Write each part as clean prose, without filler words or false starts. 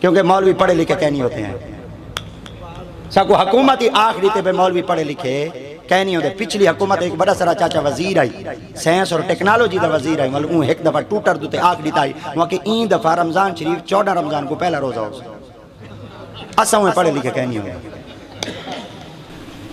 کیونکہ مولوی پڑھے لکھے کہنی ہوتے ہیں. ساکو حکومتی آخری تے پہ مولوی پڑھے لکھے کہنی ہوتے. پچھلی حکومت ایک بڑا سارا چاچا وزیر آئی, سائنس اور ٹیکنالوجی دا وزیر آئی, مطلب ایک دفعہ ٹوٹر دوتے آخری تائی وہاں کہ این دفعہ رمضان شریف 14 رمضان کو پہلا روزہ ہو اسا ہوئے پڑھے لکھے کہنی ہوئے.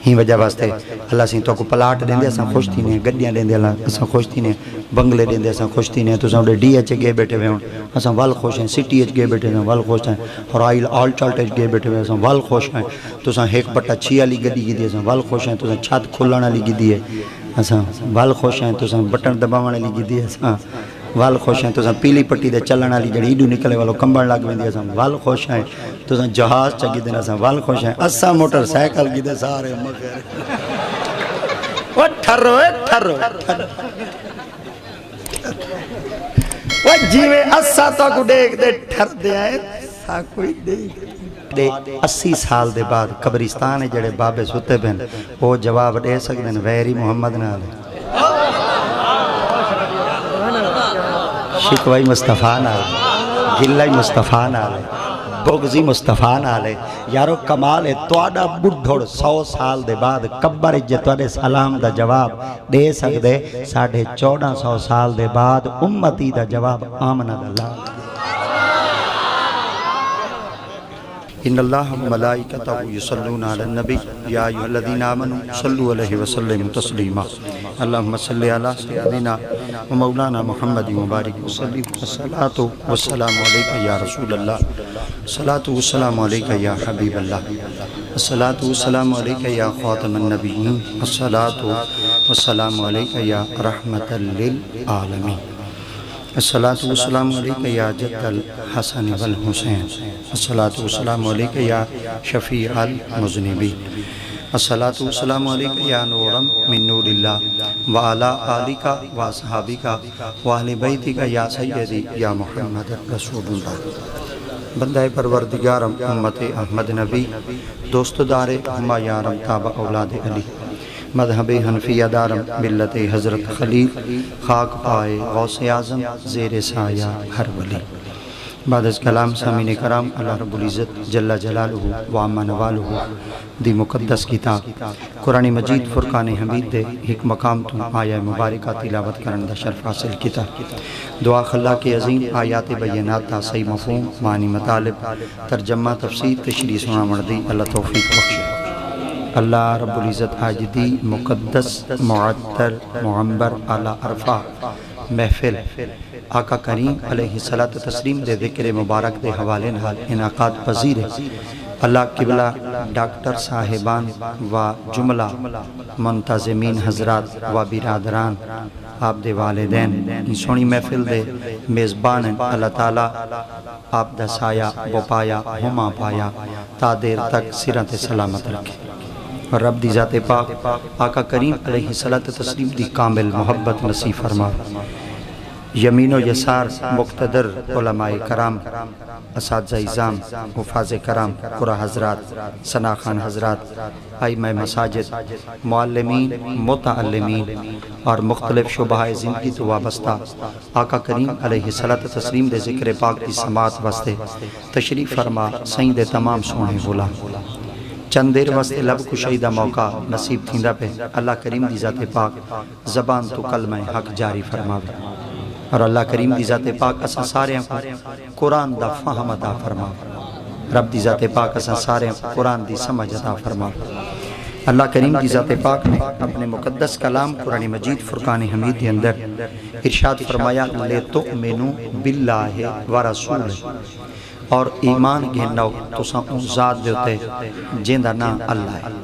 ہی وجہ واسطے اللہ سی تو کو پلاٹ دیں دے اساں خوش تھی نہیں, گڈیاں دیں دے اللہ اساں خوش تھی نہیں, بنگلے دیں دے اساں خوش تھی نہیں. تو اساں ڈی ایچ گئے بیٹھے ہوئے ہوں اساں وال خوش ہیں, سٹی ایچ گئے بیٹھے ہیں وال خوش ہیں, رائل آل چالٹ ایچ گئے بیٹھے ہوئے اساں وال خوش ہیں. تو اساں ایک بٹا 6 والی گڈی کی دی اساں وال خوش ہیں. تو اساں چھت کھلن والی کی دی ہے اساں وال خوش ہیں. تو اساں بٹن دباون والی کی دی ہے اساں وال خوش ہیں. تو اساں پیلی پٹی دے چلن والی جڑی ایڈو نکلے والو کمبن لگ ویندی اساں وال خوش ہیں. تو اساں جہاز چگی دے اساں وال خوش ہیں. اساں موٹر سائیکل کی دے سارے مگر وہ ٹھرو ٹھرو وہ جیوے اسا تو کو دیکھ دے ٹھر دے آئے سا کوئی دیکھ دے. 80 سال دے بعد قبرستان ہے جڑے بابے ستے پہن وہ جواب دے سکتے ہیں ویری محمد نال شکوائی مصطفیٰ نال گلائی مصطفیٰ نال بغضی مصطفیٰ نالے. یارو کمال ہے توڑا بڑھڑ 100 سال دے بعد قبر جے توڑے سلام دا جواب دے سکدے 1450 سال دے بعد امتی دا جواب آمنہ اللہ. ان اللہ ملائکتہ یصلون علی النبی یا ایھا الذین آمنوا صلوا علیہ وسلموا تسلیما. اللہم صلی علی سیدنا و مولانا محمد مبارک وسلم. الصلاۃ والسلام علیکہ یا رسول اللہ, الصلاۃ والسلام علیکہ یا حبیب اللہ, الصلاۃ والسلام علیکہ یا خاتم النبیین, الصلاۃ والسلام علیکہ یا رحمۃ للعالمین, الصلاۃ والسلام علیکہ یا جد الحسن والحسین, الصلاۃ والسلام علیکہ یا شفیع المذنبین, الصلاۃ والسلام علیکہ یا نورا من نور اللہ وعلی آلکہ واصحابکہ واہل بیتکہ یا سیدی یا محمد رسول اللہ. بندہ پروردگارم امت احمد نبی دوست دار ہما یارم تابع اولاد علی, مذہب حنفیہ دارم ملت حضرت خلیل, خاک پائے غوث اعظم زیر سایہ ہر ولی. بعد از کلام سامعین کرام, اللہ رب العزت جل جلالہ وعم نوالہ دی مقدس کتاب قرآن مجید فرقان حمید دے ایک مقام تو آیہ مبارکہ تلاوت کرن دا شرف حاصل کیتا. دعا خلا کے عظیم آیات بینات دا صحیح مفہوم معنی مطالب ترجمہ تفسیر تشریح سنا مردی اللہ توفیق بخشے. اللہ رب العزت آج دی مقدس معطر معمبر اعلی عرفہ محفل آقا کریم علیہ الصلوۃ والتسلیم دے ذکر مبارک دے حوالے نال انعقاد پذیر ہے. اللہ قبلہ ڈاکٹر صاحبان و جملہ منتظمین حضرات و برادران آپ دے والدین ان سونی محفل دے میزبان ہیں. اللہ تعالیٰ آپ دا سایہ بپایا ہما پایا تا دیر تک سرت سلامت رکھے. اور رب دی ذات پاک آقا کریم علیہ الصلوۃ والتسلیم دی کامل محبت نصیب فرما. یمین و یسار مقتدر علماء کرام, اساتذہ اعظام, حفاظ کرام, قرآ حضرات, ثنا خان حضرات, ائمہ مساجد, معلمین, متعلمین اور مختلف شعبہ زندگی تو وابستہ آقا کریم علیہ الصلوۃ والتسلیم دے ذکر پاک کی سماعت واسطے تشریف فرما سائیں دے تمام سونے غلام. چند دیر واسطے لب کشی دا موقع نصیب تھیندا پہ اللہ کریم دی ذات پاک زبان تو کلمہ حق جاری فرماوے. اور اللہ کریم دی ذات پاک اساں سارے قرآن دا فہم عطا فرما. رب دی ذات پاک اساں سارے قرآن دی سمجھ عطا فرما. اللہ کریم دی ذات پاک نے اپنے مقدس کلام قرآن مجید فرقان حمید کے اندر ارشاد فرمایا لِتُؤْمِنُوا بِاللَّهِ وَرَسُولِهِ, اور ایمان گھنو تو ساں ان ذات دیتے جیندہ نا اللہ ہے.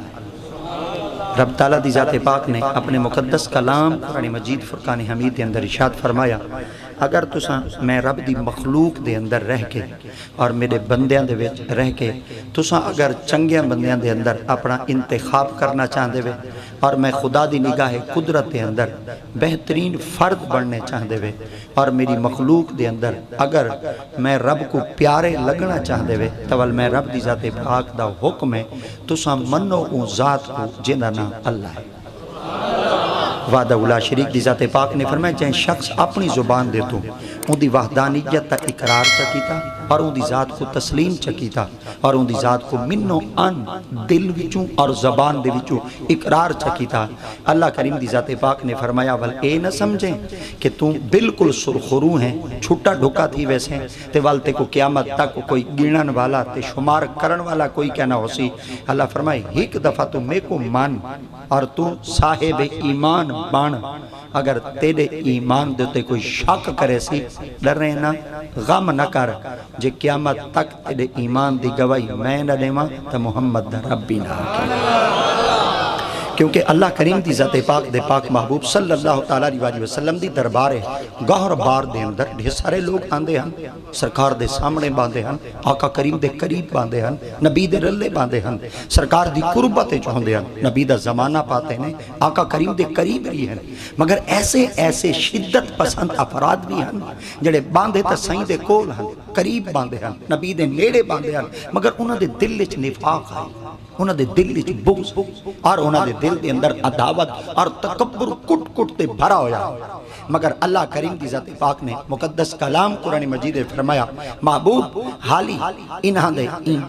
رب تعالیٰ دی ذات پاک نے اپنے مقدس کلام قرآن مجید فرقان حمید کے اندر ارشاد فرمایا اگر تساں میں رب دی مخلوق دے اندر رہ کے اور میرے بندیاں دے وچ رہ کے تساں اگر چنگیاں بندیاں دے اندر اپنا انتخاب کرنا چاہندے وے اور میں خدا دی نگاہ قدرت دے اندر بہترین فرد بننے چاہندے وے اور میری مخلوق دے اندر اگر میں رب کو پیارے لگنا چاہندے وے تو میں رب دی ذات پاک دا حکم ہے تساں منو اون ذات کو جنہ نا اللہ ہے. وعدہ اولا شریک دی ذات پاک نے فرمایا جائیں شخص اپنی زبان دے تو ان دی وحدانیت تا اقرار تا کیتا اور ان دی ذات کو تسلیم چکیتا اور ان دی ذات کو منو ان دل وچوں اور زبان دے وچوں اقرار چکیتا. اللہ کریم دی ذات پاک نے فرمایا ول اے نہ سمجھیں کہ تو بالکل سرخرو ہیں چھٹا ڈھکا تھی ویسے تے والتے کو قیامت تک کوئی گنن والا تے شمار کرن والا کوئی کہنا ہو سی. اللہ فرمائے ایک دفعہ تو میں کو مان اور تو صاحب ایمان بان. اگر تیرے ایمان دیتے کوئی شک کرے سی ڈر رہے نا غم نہ کر جے قیامت تک تیرے ایمان دی گواہی میں نہ دیواں تو محمد دا ربی نہ کیونکہ اللہ کریم دی ذات پاک دے پاک محبوب صلی اللہ تعالیٰ علیہ وسلم دی دربار ہے گہر بار دے اندر ڈھیر سارے لوگ آندے ہن سرکار دے سامنے باندے ہن آقا کریم دے قریب باندے ہن نبی دے رلے باندے ہن سرکار دی قربت چوندے ہن نبی دا زمانہ پاتے ہیں آقا کریم دے قریب بھی ہیں مگر ایسے شدت پسند افراد بھی ہن جڑے باندے تا سائیں دے کول ہن قریب باندے ہن نبی دے نیڑے باندے ہن مگر انہاں دے دل وچ نفاق ہے انہاں دے دل وچ بغض اور انہاں دے دل دے اندر عداوت اور تکبر کٹ کٹ تے بھرا ہویا. مگر اللہ کریم کی ذات پاک نے مقدس کلام قرآن مجید فرمایا محبوب حالی انہاں دے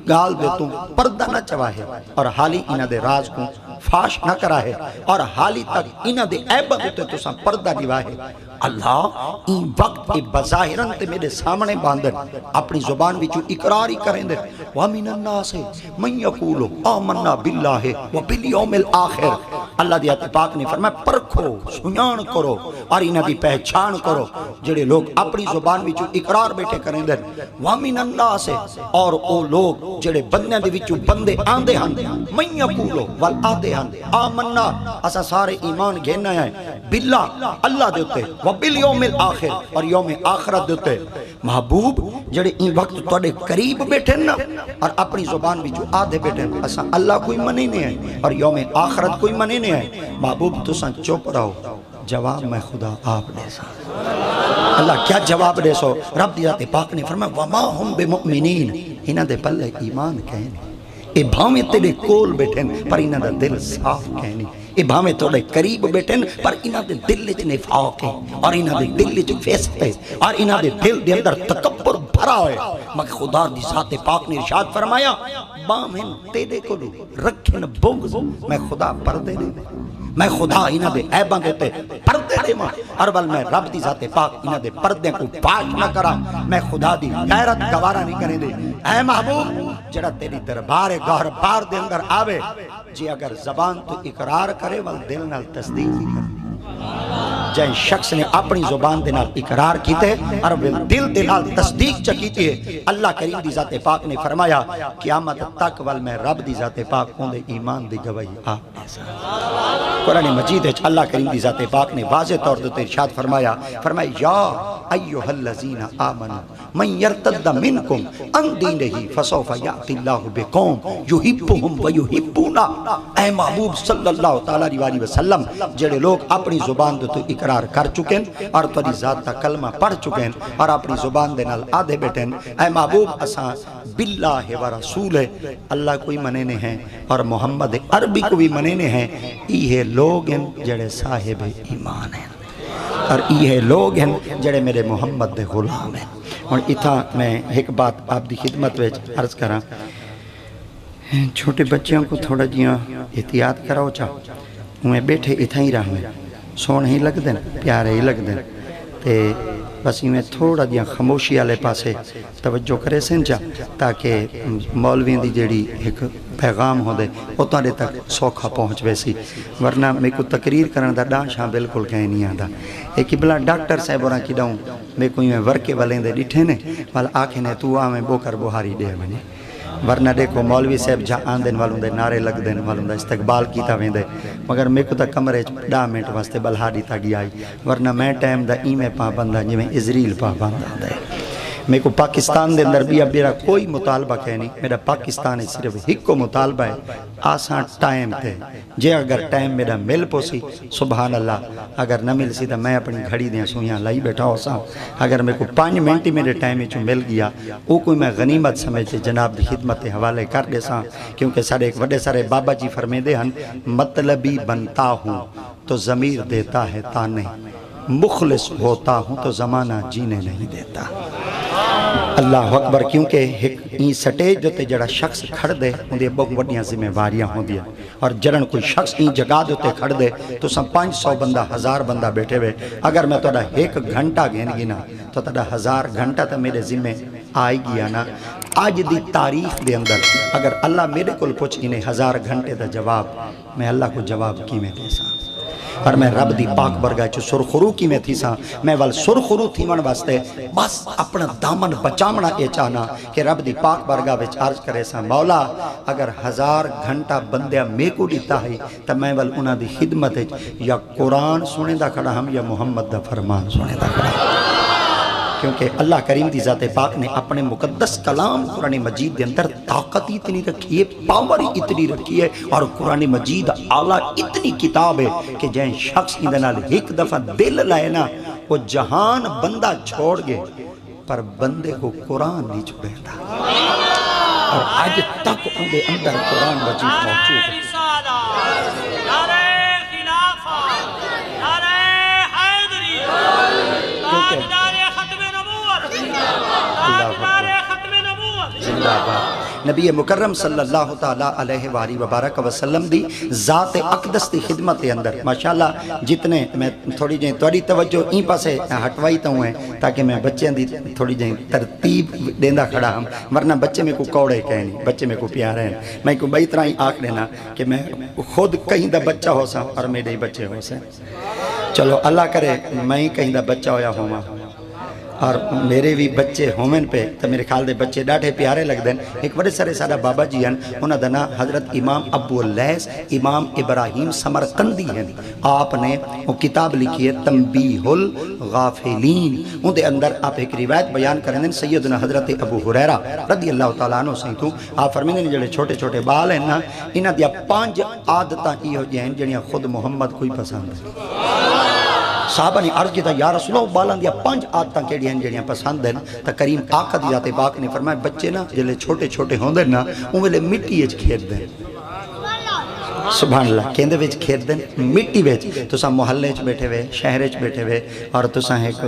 گال دے تو پردہ نہ چواہے اور حالی انہاں دے راز کو فاش نہ کرا ہے اور حالی تک انہاں دے عیبت ہوتے تو ساں پردہ دیواہے. اللہ این وقت بظاہرن تے میرے سامنے باندن اپنی زبان وچوں اقرار ہی کریں دے وَمِنَ النَّاسِ مَنْ يَقُولُ آمَنَّا بِاللَّهِ وَبِالْيَوْمِ الْآخِرِ. اللہ دی ذات پاک نے فرمایا پرکھو سنان کرو اور انہاں دی پہچان کرو جڑے لوگ اپنی زبان وچوں اقرار بیٹھے کریں دے وَمِنَ النَّاسِ اور او لوگ جڑے بندیاں دے وچوں بندے آندے ہن مَنْ يَقُولُ والآدے ہن آمَنَّا اسا سارے ایمان گھینا ہے باللہ اللہ دے اتے وَبِالْيَوْمِ الْآخِرِ اور یوم آخرت دیتے. محبوب جڑے این وقت توڑے قریب بیٹھے نا اور اپنی زبان بھی جو آدھے بیٹھے اسا اللہ کوئی منی نہیں ہے اور یوم آخرت کوئی منی نہیں ہے. محبوب تو سا چوپ رہو جواب میں خدا آپ دے سا. اللہ کیا جواب دے سو رب دی ذات پاک نے فرمایا وَمَا هُمْ بِمُؤْمِنِينَ انہاں دے پلے ایمان کہنے اے بھاویں تیرے کول بیٹھیں پر انہاں دا دل صاف کہنی اے بھاویں تھوڑے قریب بیٹھیں پر انہاں دے دل وچ نفاق ہے اور انہاں دے دل وچ فسق ہے اور انہاں دے دل دے اندر تکبر بھرا ہے. مگر خدا دی ذات پاک نے ارشاد فرمایا بھاویں تیرے کولو رکھن بغض میں خدا پردے دے میں خدا انہاں دے عیباں دیتے پردے دے ماں اور بل میں رب دی ذات پاک انہاں دے پردے کو پاک نہ کرا میں خدا دی غیرت گوارا نہیں کرے دے. اے محبوب جڑا تیری دربار گہر بار دے اندر آوے جی اگر زبان تو اقرار کرے ول دل نال تصدیق ہی کرے. جائے شخص نے اپنی زبان دے نال اقرار کیتے اور دل دے نال تصدیق چکیتی ہے اللہ کریم دی ذات پاک نے فرمایا قیامت تک ول میں رب دی ذات پاک ہوں دے ایمان دی گواہی آپ دے سا. قرآن مجید ہے اللہ کریم دی ذات پاک نے واضح طور پر ارشاد فرمایا یا ایھا الذین آمنوا من یرتد منکم عن دینہ فسوف یأتی اللہ بقوم یحبہم ویحبونہ. اے محبوب صلی اللہ تعالیٰ علیہ وسلم جڑے لوگ اپنی زبان دے تو اقرار کر چکے اور تیری ذات دا کلمہ پڑھ چکے اور اپنی زبان دے نال آدھے بیٹھے اے محبوب اساں باللہ و رسول اللہ کوئی منینے ہیں اور محمد عربی کو بھی منینے ہیں. یہ لوگ ہیں جڑے صاحب ایمان ہیں اور یہ لوگ ہیں جڑے میرے محمد دے غلام ہیں. اور اتھا میں ایک بات آپ دی خدمت ویچ عرض کراں چھوٹے بچیاں کو تھوڑا جیاں احتیاط کراؤ چاہو انہیں بیٹھے اتھا ہی رہا میں سونے ہی لگ دیں پیارے ہی لگ دیں تے بس میں تھوڑا جیاں خاموشی والے پاسے توجہ کرے سن جا تاکہ مولویوں دی جڑی ایک پیغام ہو دے وہ تارے تک سوکھا پہنچ ویسی. ورنہ میں کو تقریر کرنے دا ڈانشاں بالکل کہیں نہیں آدھا. ایک بلا ڈاکٹر صاحب اور کی ڈاؤں میں کوئی میں ورکے والیں دے ڈٹھے نے والا آنکھیں نے تو آ میں بوکر بہاری دے بنے. ورنہ دیکھو مولوی صاحب جا آندن والوں دے نعرے لگ دین والوں دا استقبال کیتا ویندے مگر میں کو تا کمرے 10 منٹ واسطے بلہاڑی تا گیا آئی. ورنہ میں ٹائم دا میں پا بندہ جی میں اسرائیل پا بندہ دے. میں کو پاکستان دے اندر بھی اب میرا کوئی مطالبہ کہہ نہیں میرا پاکستان ہے صرف ایک کو مطالبہ ہے آسان ٹائم تھے جے اگر ٹائم میرا مل پوسی سبحان اللہ اگر نہ مل سی تو میں اپنی گھڑی دیا سویاں لائی بیٹھا ہو سا. اگر میں کو 5 منٹ میرے ٹائم میں مل گیا وہ کوئی میں غنیمت سمجھتے جناب دی خدمت حوالے کر دے سا. کیونکہ سارے ایک وڈے سارے بابا جی فرمے دے ہن مطلبی بنتا ہوں تو ضمیر دیتا ہے تانے مخلص ہوتا ہوں تو زمانہ جینے نہیں دیتا. اللہ اکبر. کیونکہ ایک سٹیج تے جڑا شخص کھڑ دے اندے بہت وڈیاں ذمہ واریاں ہوندیاں اور جڑن کوئی شخص این جگہ تے کھڑ دے تو سب 500 بندہ 1000 بندہ بیٹھے ہوئے. اگر میں تہاڈا 1 گھنٹہ گن گنا تو تہاڈا 1000 گھنٹہ تے میرے ذمہ آئے گیا نا. آج دی تاریخ دے اندر اگر اللہ میرے کول پوچھ گنے 1000 گھنٹے دا جواب میں اللہ کو جواب کیویں دے ساں اور میں رب دی پاک برگاہ چ سرخرو کیویں تھی ساں. میں ول سرخرو تھیون واسطے بس اپنا دامن بچاونا اے چاہنا کہ رب دی پاک برگاہ وچ عرض کرے ساں مولا اگر 1000 گھنٹہ بندیا میں کو دیتا ہے تو میں ول انہاں دی خدمت یا قرآن سنے دا کھڑا ہم یا محمد دا فرمان سنے دا کھڑا. کیونکہ اللہ کریم دی ذات پاک نے اپنے مقدس کلام قرآن مجید دے اندر طاقت اتنی رکھی ہے, پاور اتنی رکھی ہے, اور قرآن مجید اعلیٰ اتنی کتاب ہے کہ جہاں شخص کی دنال ایک دفعہ دل لائے نا وہ جہان بندہ چھوڑ گئے پر بندے کو قرآن نہیں چھوڑے تھا. اور آج تک ان دے اندر قرآن مجید موجود ہے. نبی مکرم صلی اللہ تعالیٰ علیہ وآلہ وبارک وسلم دی ذات اقدس دی خدمت کے اندر ماشاءاللہ جتنے میں تھوڑی جائیں توڑی توجہ این پاسے ہٹوائی تا ہوں تاکہ میں بچے دی تھوڑی جائیں ترتیب دیندہ کھڑا ہم, ورنہ بچے میں کو کوڑے کہنی, بچے میں کو پیارے ہیں. میں کو بئی طرح ہی آنکھ لینا کہ میں خود کہیں دا بچہ ہو سا اور میرے ہی بچے ہو سا. چلو اللہ کرے میں ہی کہیں دا بچہ ہویا ہوں اور میرے بھی بچے ہومن پہ تو میرے خیال دے بچے ڈاٹھے پیارے لگ دیں. ایک بڑے سارے سارا بابا جی ہیں انہوں نے نا حضرت امام ابو اللیث امام ابراہیم سمرقندی ہیں. آپ نے وہ کتاب لکھی ہے تنبیہ الغافلین. ان دے اندر آپ ایک روایت بیان کریں دیں سیدنا حضرت ابو ہریرہ رضی اللہ تعالیٰ عنہ سے تو آپ فرمائیں دیں جڑے چھوٹے چھوٹے بال ہیں نا انہاں دیا 5 عادتاں یہ ہو جائیں جنہاں خود محمد کوئی پسند ہے. صحابہ نے عرض کیا یا رسول اللہ بالاں دیا 5 عادتاں کیڑی ہیں جڑیاں پسند ہیں. تو کریم آقا دی ذات پاک نے فرمایا بچے نا جلے چھوٹے چھوٹے ہوندے نا ان ویلے مٹی وچ کھیڈ دیں. سبحان اللہ کہندے وچ کھیڈ دیں مٹی وچ. تساں محلے وچ بیٹھے ہوئے شہر وچ بیٹھے ہوئے اور تساں ایک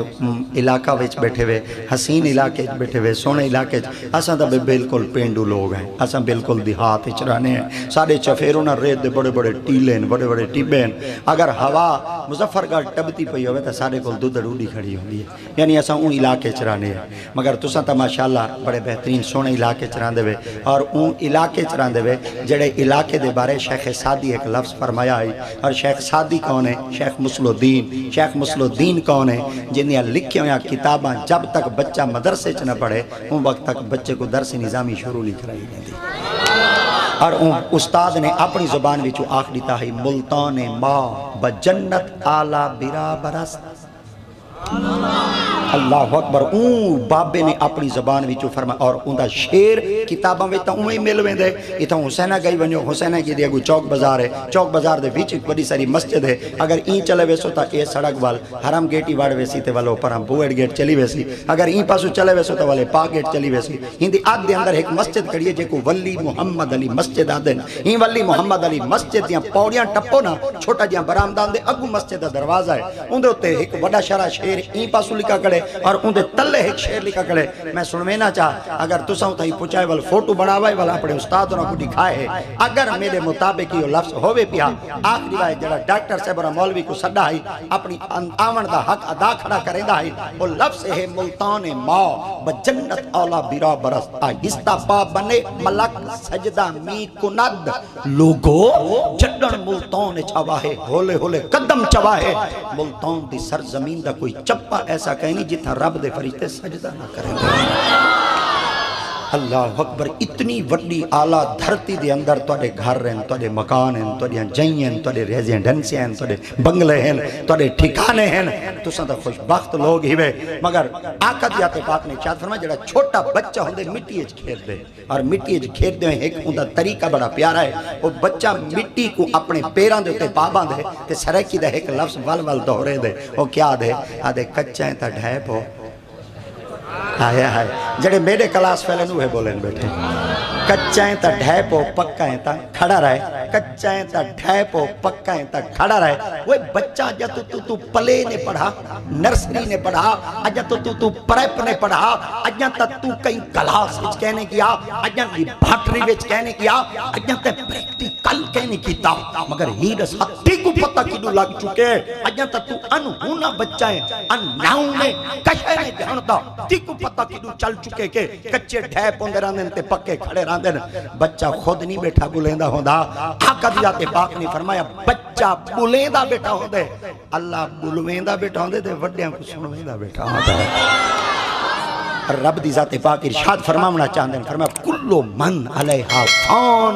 علاقہ وچ بیٹھے ہوئے حسین علاقے وچ بیٹھے ہوئے سونے علاقے وچ. اساں تے بالکل پینڈو لوگ ہیں, اساں بالکل دیہات وچ رہنے ہیں. ساڈے چفیروں نہ ریت دے بڑے بڑے ٹیلے ہیں بڑے بڑے ٹیبے ہیں. اگر ہوا مظفر گڑھ ٹبتی پئی ہوئے تو سارے کول دودھ ڈوڈی کھڑی ہوندی ہے. یعنی اساں اون علاقے وچ رہنے ہیں. مگر تساں تے ماشاءاللہ بڑے بہترین سونے علاقے وچ رہندے ہوئے اور اون علاقے وچ رہندے ہوئے جڑے علاقے دے بارے شیخ سعدی ایک لفظ فرمایا ہے. اور شیخ سعدی کون ہے؟ شیخ مسل الدین. شیخ مسل الدین کون ہے؟ جنہیں لکھے ہویا کتاباں جب تک بچہ مدرسے چ نہ پڑھے ان وقت تک بچے کو درس نظامی شروع نہیں کرائی دی. اور استاد نے اپنی زبان وچ آکھ دیتا ہے ملتان ما بجنت آلہ برا برست. اللہ اکبر. اون بابے نے اپنی زبان وچوں فرمایا اور اون دا شعر کتاباں وچ تاں اوویں مل ویندے. ایتھوں حسینہ گئی ونجو حسینہ کی دی اگو چوک بازار ہے, چوک بازار دے وچ ایک بڑی ساری مسجد ہے. اگر این چلے ویسو تا اے سڑک وال حرم گیٹ ہی وڑ ویسی تے والو پرام بوئڑ گیٹ چلی ویسی. اگر این پاسو چلے ویسو تا والے پاک گیٹ چلی ویسی. ہن دی آد دے اندر ایک مسجد کھڑی ہے جے کو ولی محمد علی مسجد آدن. این ولی محمد علی مسجد دیاں پوڑیاں ٹپو نا چھوٹا جیاں برآمدان دے اگو مسجد دا دروازہ ہے. اون دے اوتے ایک بڑا شرح شعر این پاسو لکھا کھڑے اور ان دے تلے ایک شعر لکھا کھڑے. میں سنوینا چاہ اگر تساں تائی پوچھائے وال فوٹو بناوائے والا اپنے استاد نہ کو دکھائے ہے. اگر میرے مطابق یہ لفظ ہوئے پیا آخری وائے جڑا ڈاکٹر صاحب اور مولوی کو صدا ہے اپنی آمن دا حق ادا کھڑا کرے دا ہے وہ لفظ ہے ملتان ما بجنت اولا برا برست. آہستہ پا بنے ملک سجدہ می کند لوگو جڑن ملتان چواہے ہولے ہولے قدم چواہے. ملتان دی سرزمین دا کوئی چپا ایسا کہنی جتنا رب دے فرشتے سجدہ نہ کریں گے. اللہ اکبر. اتنی وڈی آلہ دھرتی دے اندر توڑے گھر ہیں, توڑے مکان ہیں, توڑے جائیں ہیں, توڑے ریزیں ڈھنسیں ہیں, توڑے بنگلے ہیں, توڑے ٹھکانے ہیں. تو سندہ خوشبخت لوگ ہی وے. مگر آقا دیات پاک نے چاہت فرمایا جڑا چھوٹا بچہ ہوندے مٹی اچ کھیل دے اور مٹی اچ کھیل دے ایک ہوندہ طریقہ بڑا پیارا ہے. وہ بچہ مٹی کو اپنے پیران دے ہوتے پابان دے تے سرکی دے ایک لفظ ول ول دہرے دے. وہ کیا دے آدھے کچھیں تا ڈھیپ ہو. آئے آئے جڑے میرے کلاس فیلن ہوئے بولیں بیٹھے کچائیں تا ڈھے پو پکائیں تا کھڑا رہے کچائیں تا ڈھے پو پکائیں تا کھڑا رہے وہ بچہ جا تو پلے نے پڑھا نرسری نے پڑھا اجا تو پریپ نے پڑھا اجا تا تو کئی کلاس وچ کہنے کیا اجا لیبارٹری وچ کہنے کیا اجا تے پریکٹیکل کہنے کیتا مگر ہی رس ہتھی کو پتہ کیوں لگ چکے اجا تا تو انہونا بچہ ہے انہوں نے کشے نے جانتا تی کو پتہ کیوں چل چکے کہ کچے ڈھے پوندے راندن تے پکے کھڑے راندن بچہ خود نہیں بیٹھا بلیندہ ہوندا آقا دی ذات پاک نے فرمایا بچہ بلیندہ بیٹھا ہوندے اللہ بلویندہ بیٹھا ہوندے تے وڈیاں کو سنویندہ بیٹھا ہوندے رب دی ذات پاک ارشاد فرماونا چاہندے فرمایا کلو من علیہا فان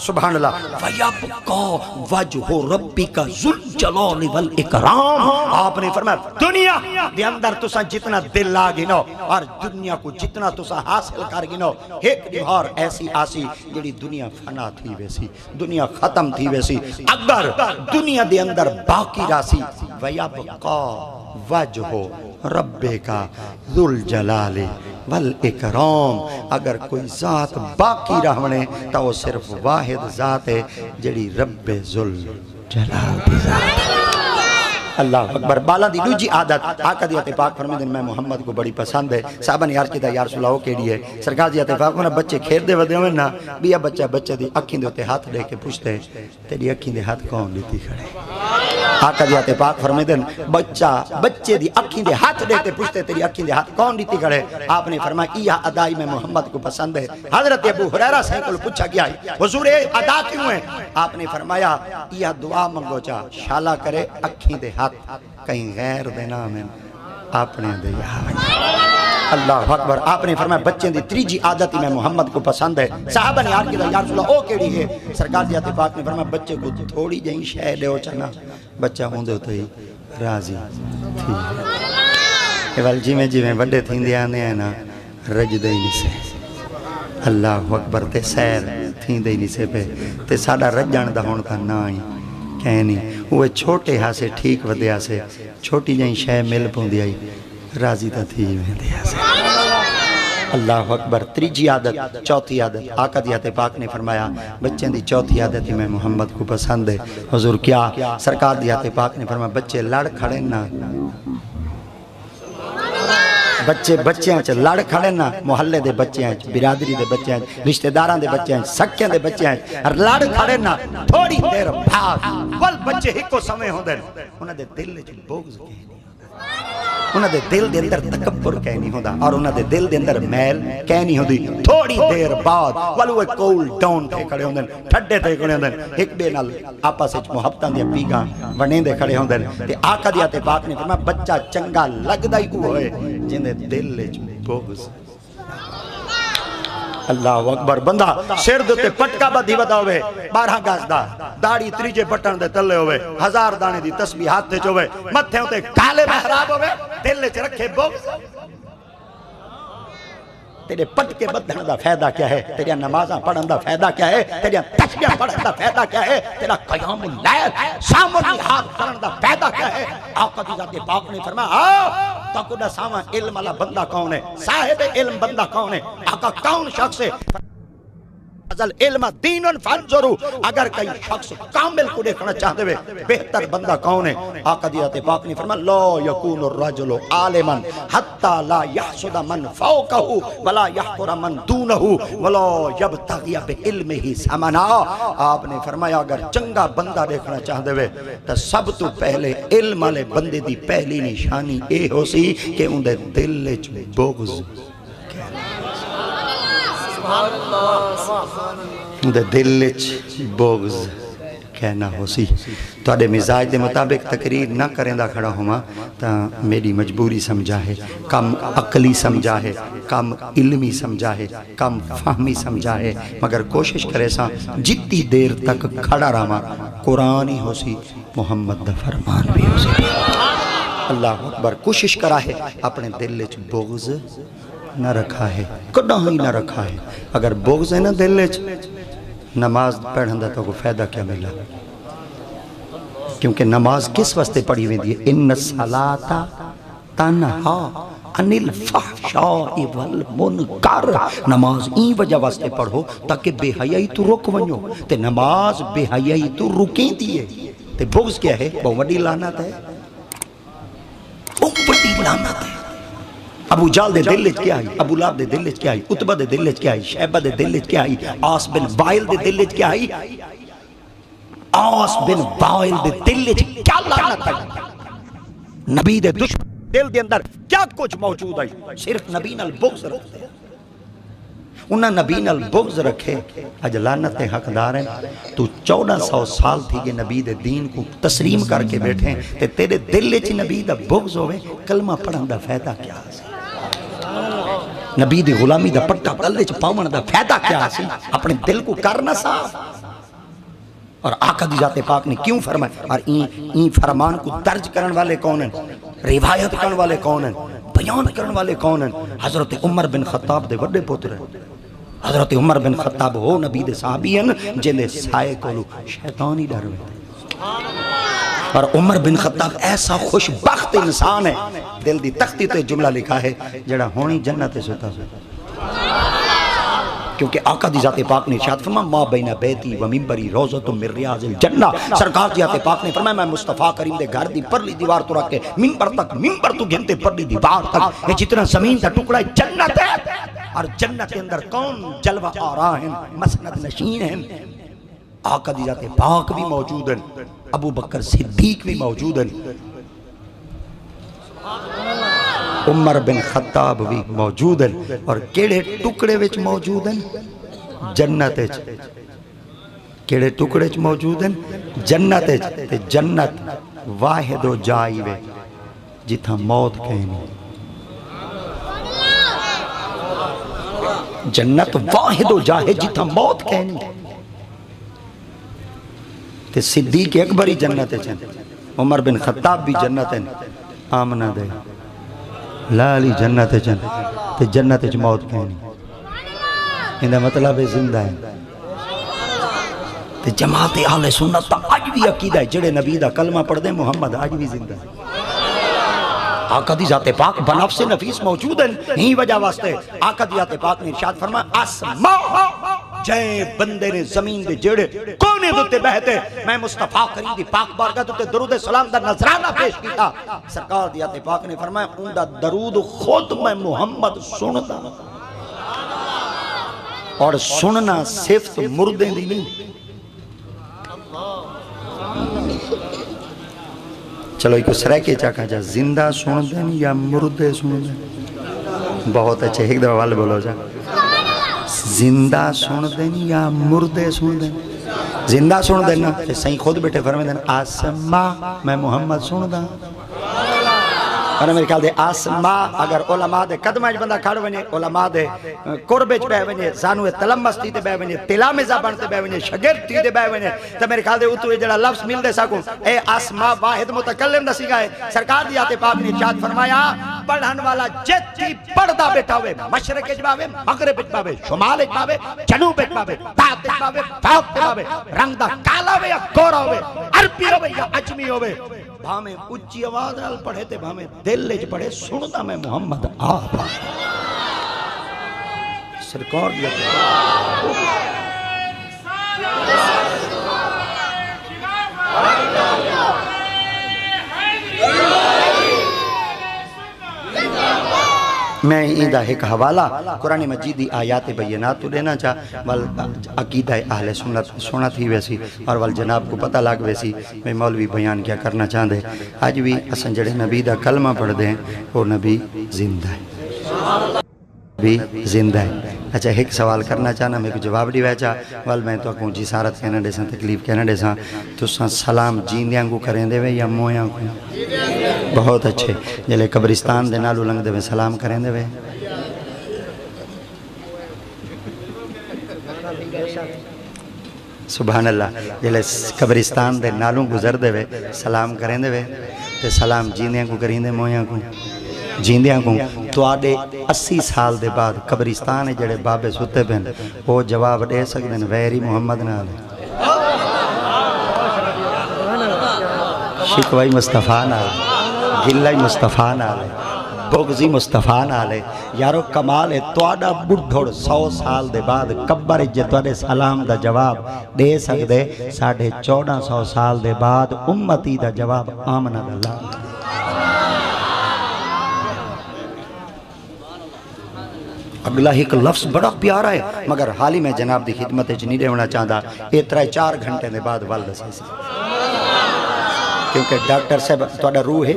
سبحان اللہ وَيَبْقَى وَجْهُ رَبِّكَ ذُو الْجَلَالِ وَالْإِكْرَامِ آپ نے فرمایا دنیا دے اندر تسا جتنا دل آگنو اور دنیا کو جتنا تسا حاصل کرگنو ایک دیوار ایسی آسی جڑی دنیا فنا تھی ویسی دنیا ختم تھی ویسی اگر دنیا دے اندر باقی راسی وَيَبْقَى وَجْهُ رَبِّكَ ذُو الْجَلَالِ والإکرام اگر کوئی ذات باقی رہنے تو وہ صرف واحد ذات ہے جڑی رب ذل جلال دی ذات ہے اللہ اکبر بالا دی دوجی عادت آقا دیت پاک فرمیدن میں محمد کو بڑی پسند ہے صحابہ نے عرض کیتا یا رسول اللہ کیڑی ہے سرکار دیت پاک فرمیدن بچے کھیر دے ودے ہوئے نا بیا بچہ دی اکھیں دے ہوتے ہاتھ لے کے پوچھتے تیری اکھیں دے ہاتھ کون لیتی کھڑے آقا دیت پاک فرمیدن بچے دی اکھیں دے ہاتھ لیتے پوچھتے تیری اکھیں دے ہاتھ کون لیتی کھڑے آپ نے فرمایا یہ ادائی میں محمد کو پسند ہے حضرت ابو ہریرہ سے کو پوچھا گیا ہے حضور ادا کیوں ہے آپ نے فرمایا یہ دعا منگو چا شالا کرے اکھیں دے ہاتھ کہیں غیر دینا میں آپ نے دیا اللہ اکبر آپ نے فرمایا بچے دی تریجی عادت میں محمد کو پسند ہے صحابہ نے آرکی یا رسول اللہ او کیڑی ہے سرکار دیت پاک نے فرمایا بچے کو تھوڑی جہیں شے دے ہو چنا بچہ ہوندے ہوتا ہی راضی تھی ایوال جی میں بڑے تھیں دے آنے ہیں نا رج دے ہی سے اللہ اکبر تے سیر تھیں دے ہی سے پہ تے ساڑا رج جان دا ہون تھا نا ہی کہنی وہ چھوٹے ہاں سے ٹھیک ودیا سے چھوٹی جائیں شے مل پون دیا ہی راضی تا تھی میں دیا سے اللہ اکبر تریجی عادت چوتھی عادت آقا دیت پاک نے فرمایا بچے دی چوتھی عادت میں محمد کو پسند ہے حضور کیا سرکار دیت پاک نے فرمایا بچے لڑ کھڑے نا بچے ہیں لڑ کھڑے نا محلے دے بچے ہیں برادری دے بچے ہیں رشتہ داران دے بچے ہیں سکھیں دے بچے ہیں اور لڑ کھڑے نا تھوڑی دیر بھاگ وال بچے ہی کو سمے ہوں دے انہاں دے دل لے بغض کہنی انہاں دے دل دے اندر تکبر کہنی ہوں دا اور انہاں دے دل دے اندر میل کہنی ہوں دی تھوڑی دیر بعد والو ایک کول ڈاؤن تھے کھڑے ہوں دے ٹھڑے تھے کھڑے ہوں دے ایک بے نال آپا سے محبتاں دیا پیگاں ونیں دے کھڑے ہوں دے تے آقا دیت پاک نے فرمایا بچہ چنگا لگ دا ہی کو ہوئے جن دے دل لے بغض اللہ اکبر بندہ سر دوتے پٹکا بدھی ودا ہوئے 12 گاز دا داڑی تریجے بٹن دے تلے ہوئے 1000 دانے دی تسبیح ہاتھ تے چوئے متھے ہوتے کالے محراب ہوئے دل لے رکھے بغض تیرے پٹکے بدھن دا فائدہ کیا ہے تیرے نمازاں پڑھن دا فائدہ کیا ہے تیرے تسبیح پڑھن دا فائدہ کیا ہے تیرا قیام اللیل سامن جہاد کرن دا فائدہ کیا ہے آقا دی ذات پاک نے فرمایا آؤ تاکو دا ساما علم والا بندہ کون ہے صاحب علم بندہ کون ہے آقا کون شخص ہے ازل علم دین فانظرو اگر کئی شخص کامل کو دیکھنا چاہتے ہوئے بہتر بندہ کون ہے آقا دیت پاک نے فرمایا لا یکون الرجل عالما حتی لا یحسد من فوقہ ولا یحقر من دونہ ولا یبتغی بعلمہ ثمنا آپ نے فرمایا اگر چنگا بندہ دیکھنا چاہتے ہوئے تو سب تو پہلے علم والے بندے دی پہلی نشانی اے ہو سی کہ ان دے دل وچ بغض دے دل وچ بغض کہنا ہو سی تو اڈے مزاج دے مطابق تقریر نہ کریں دا کھڑا ہوا تا میری مجبوری سمجھا ہے کم عقلی سمجھا ہے کم علمی سمجھا ہے کم فہمی سمجھا ہے مگر کوشش کرے سا جتنی دیر تک کھڑا رہا قرآن ہی ہو سی محمد دا فرمان بھی ہو سی اللہ اکبر کوشش کرا ہے اپنے دل وچ بغض نہ رکھا ہے کدہ ہی نہ رکھا ہے اگر بغض ہے نا دل وچ نماز پڑھن دا تو کو فائدہ کیا ملا کیونکہ نماز کس واسطے پڑھی ہوئی دی ان الصلاۃ تنہا عن الفحشاء والمنکر، نماز این وجہ واسطے پڑھو تاکہ بے حیائی تو رک ونجو، تے نماز بے حیائی تو رکیں دیئے۔ تے بغض کیا ہے؟ بہت بڑی لعنت ہے، بہت بڑی لعنت ہے۔ ابو جال دے دل وچ کیا آئی، ابو لہب دے دل وچ کیا آئی، عتبہ دے دل وچ کیا آئی، شیبہ دے دل وچ کیا آئی، عاص بن وائل دے دل وچ کیا آئی، عاص بن وائل دے دل وچ کیا لعنت آئی، نبی دے دشمن دل دے اندر کیا کچھ موجود آئی، صرف نبی نال بغض رکھتے ہیں، انہاں نبی نال بغض رکھے، اج لعنت حقدار ہیں۔ تو 1400 سال تھی کہ نبی دے دین کو تسلیم کر کے بیٹھے تے تیرے دل وچ نبی دا بغض ہوئے، کلمہ پڑھن دا فائدہ کیا ہے؟ نبی دی غلامی دا پٹا گلے چ پاون دا فائدہ کیا سی؟ اپنے دل کو کرنا صاف۔ اور آقا دی ذات پاک نے کیوں فرمایا؟ اور این فرمان کو درج کرن والے کون ہیں؟ روایت کرن والے کون ہیں؟ بیان کرن والے کون ہیں؟ حضرت عمر بن خطاب دے وڈے پتر ہیں۔ حضرت عمر بن خطاب ہو نبی دے صحابی ہیں جن دے سائے کولو شیطان ہی ڈر ہوئے، اور عمر بن خطاب ایسا خوش بخت انسان ہے، دل دی تختی تے جملہ لکھا ہے جڑا ہونی جنت ستا ستا، کیونکہ آقا دی ذات پاک نے ارشاد فرمایا ما بین بیتی و منبری روضۃ من ریاض الجنہ، سرکار دی ذات پاک نے فرمایا میں مصطفیٰ کریم دے گھر دی پرلی دیوار تو رکھ کے منبر تک، منبر تو گھنتے پرلی دیوار تک، یہ جتنا زمین دا ٹکڑا ہے جنت ہے، اور جنت کے اندر کون جلوہ آرا ہیں، مسند نشین ہیں، آقا دی ذات پاک بھی موجود ہیں، ابو بکر صدیق بھی موجود ہیں، عمر بن خطاب بھی موجود ہیں، اور کیڑے ٹکڑے وچ موجود ہیں؟ جنت وچ۔ کیڑے ٹکڑے وچ موجود ہیں؟ جنت وچ۔ تے جنت واحد و جائی وے جتھاں موت کہنی، جنت واحد و جاہے جتھا موت کہنی، تے صدیق اکبر ہی جنت ہے، عمر بن خطاب بھی جنت ہے، آمنہ دے لالی جنت ہے، تے جنت ہے موت کہنی، اندھا مطلب زندہ ہے۔ تے جماعت اہل سنت تا آج بھی عقیدہ ہے، جڑے نبی دا کلمہ پڑھ دیں محمد آج بھی زندہ ہے۔ آقا دی ذات پاک بنفس نفیس موجود ہیں، ہی وجہ واسطے آقا دی ذات پاک نے ارشاد فرمایا آسماء جے بندے نے زمین دے جڑے کونے دوتے بہتے، میں مصطفیٰ کریم دی پاک بارگاہ دوتے درود سلام دا نظرانہ پیش کیتا، سرکار دی ذات پاک نے فرمایا ان دا درود خود میں محمد سنتا، اور سننا صفت مردے دی نہیں۔ چلو ایک سرہ کے چاکا جا زندہ سن دیں یا مردے سن دیں؟ بہت اچھے، ایک دفعہ والے بولو جا، زندہ سن دیں یا مردے سن دیں؟ زندہ سن دیں نا، صحیح خود بیٹے فرمائے دیں آسماء میں محمد سن دیں، اور میرے خیال دے آسماء اگر علماء دے قدمہ بندہ کھڑ ونے، علماء دے قربچ بے ونے، زانوے تلمستی دے بے ونے، تلامزہ بنتے بے ونے، شگرتی دے بے ونے، تو میرے خیال دے اتوے جڑا لفظ مل دے سکوں، اے آسماء واحد متکلم دسی گئے، سرکار دی ذات پاک نے ارشاد فرمایا پڑھن والا جتی پڑھدا بیٹھا ہوئے، مشرق اجباوے، مغرب اجباوے، شمال اجباوے، جنوب اجباوے، بات اجباوے، فوق اجباوے، رنگ دا کالا ہوئے یا گورا ہوئے، عربی ہوئے یا عجمی ہوئے، بھامیں اچھی آواز نال پڑھے تے بھامیں دل لے پڑھے، سنتا میں محمد آبا سرکار دیا میں ایدہ ایک حوالہ قرآن مجید دی آیات بینات تو لینا چاہ عقیدہ اہل سنت سنت ہی ویسی، اور جناب کو پتہ لگ ویسی میں مولوی بیان کیا کرنا چاہتے ہیں۔ آج بھی اسن جڑے نبی دا کلمہ پڑھ دیں وہ نبی زندہ ہے، نبی زندہ ہے۔ اچھا ایک سوال کرنا چاہنا، میں کو جواب دی ویچا میں تو اکوں جسارت کہنا دے ساں، تکلیف کہنا دے ساں، تو سلام جیندیاں کو کریں دے وے یا مویاں کو؟ بہت اچھے، جلے قبرستان دے نالو لنگ دے وے سلام کریں دے وے، سبحان اللہ، جلے قبرستان دے نالوں گزر دے وے سلام کریں دے وے، تے سلام جیندیاں کو کریں دے مویاں کو؟ جیندیاں کو۔ تو آدھے 80 سال دے بعد قبرستان جڑے بابے ستے پہن وہ جواب دے سکتے ہیں ویری محمد نہ آلے، شکوائی مصطفیٰ نہ آلے، گلہ مصطفیٰ نہ آلے، بغضی مصطفیٰ نالے یارو کمال ہے تواڈا بڑھڑ 100 سال دے بعد قبر جے تواڈے سلام دا جواب دے سکدے 1450 سال دے بعد امتی دا جواب آمنہ اللہ اگلا ایک لفظ بڑا پیارا ہے مگر حال ہی میں جناب دی خدمت نہیں دیونا چاہتا یہ 3-4 گھنٹے دے بعد والد سے کیونکہ ڈاکٹر صاحب تھوڑا روح ہے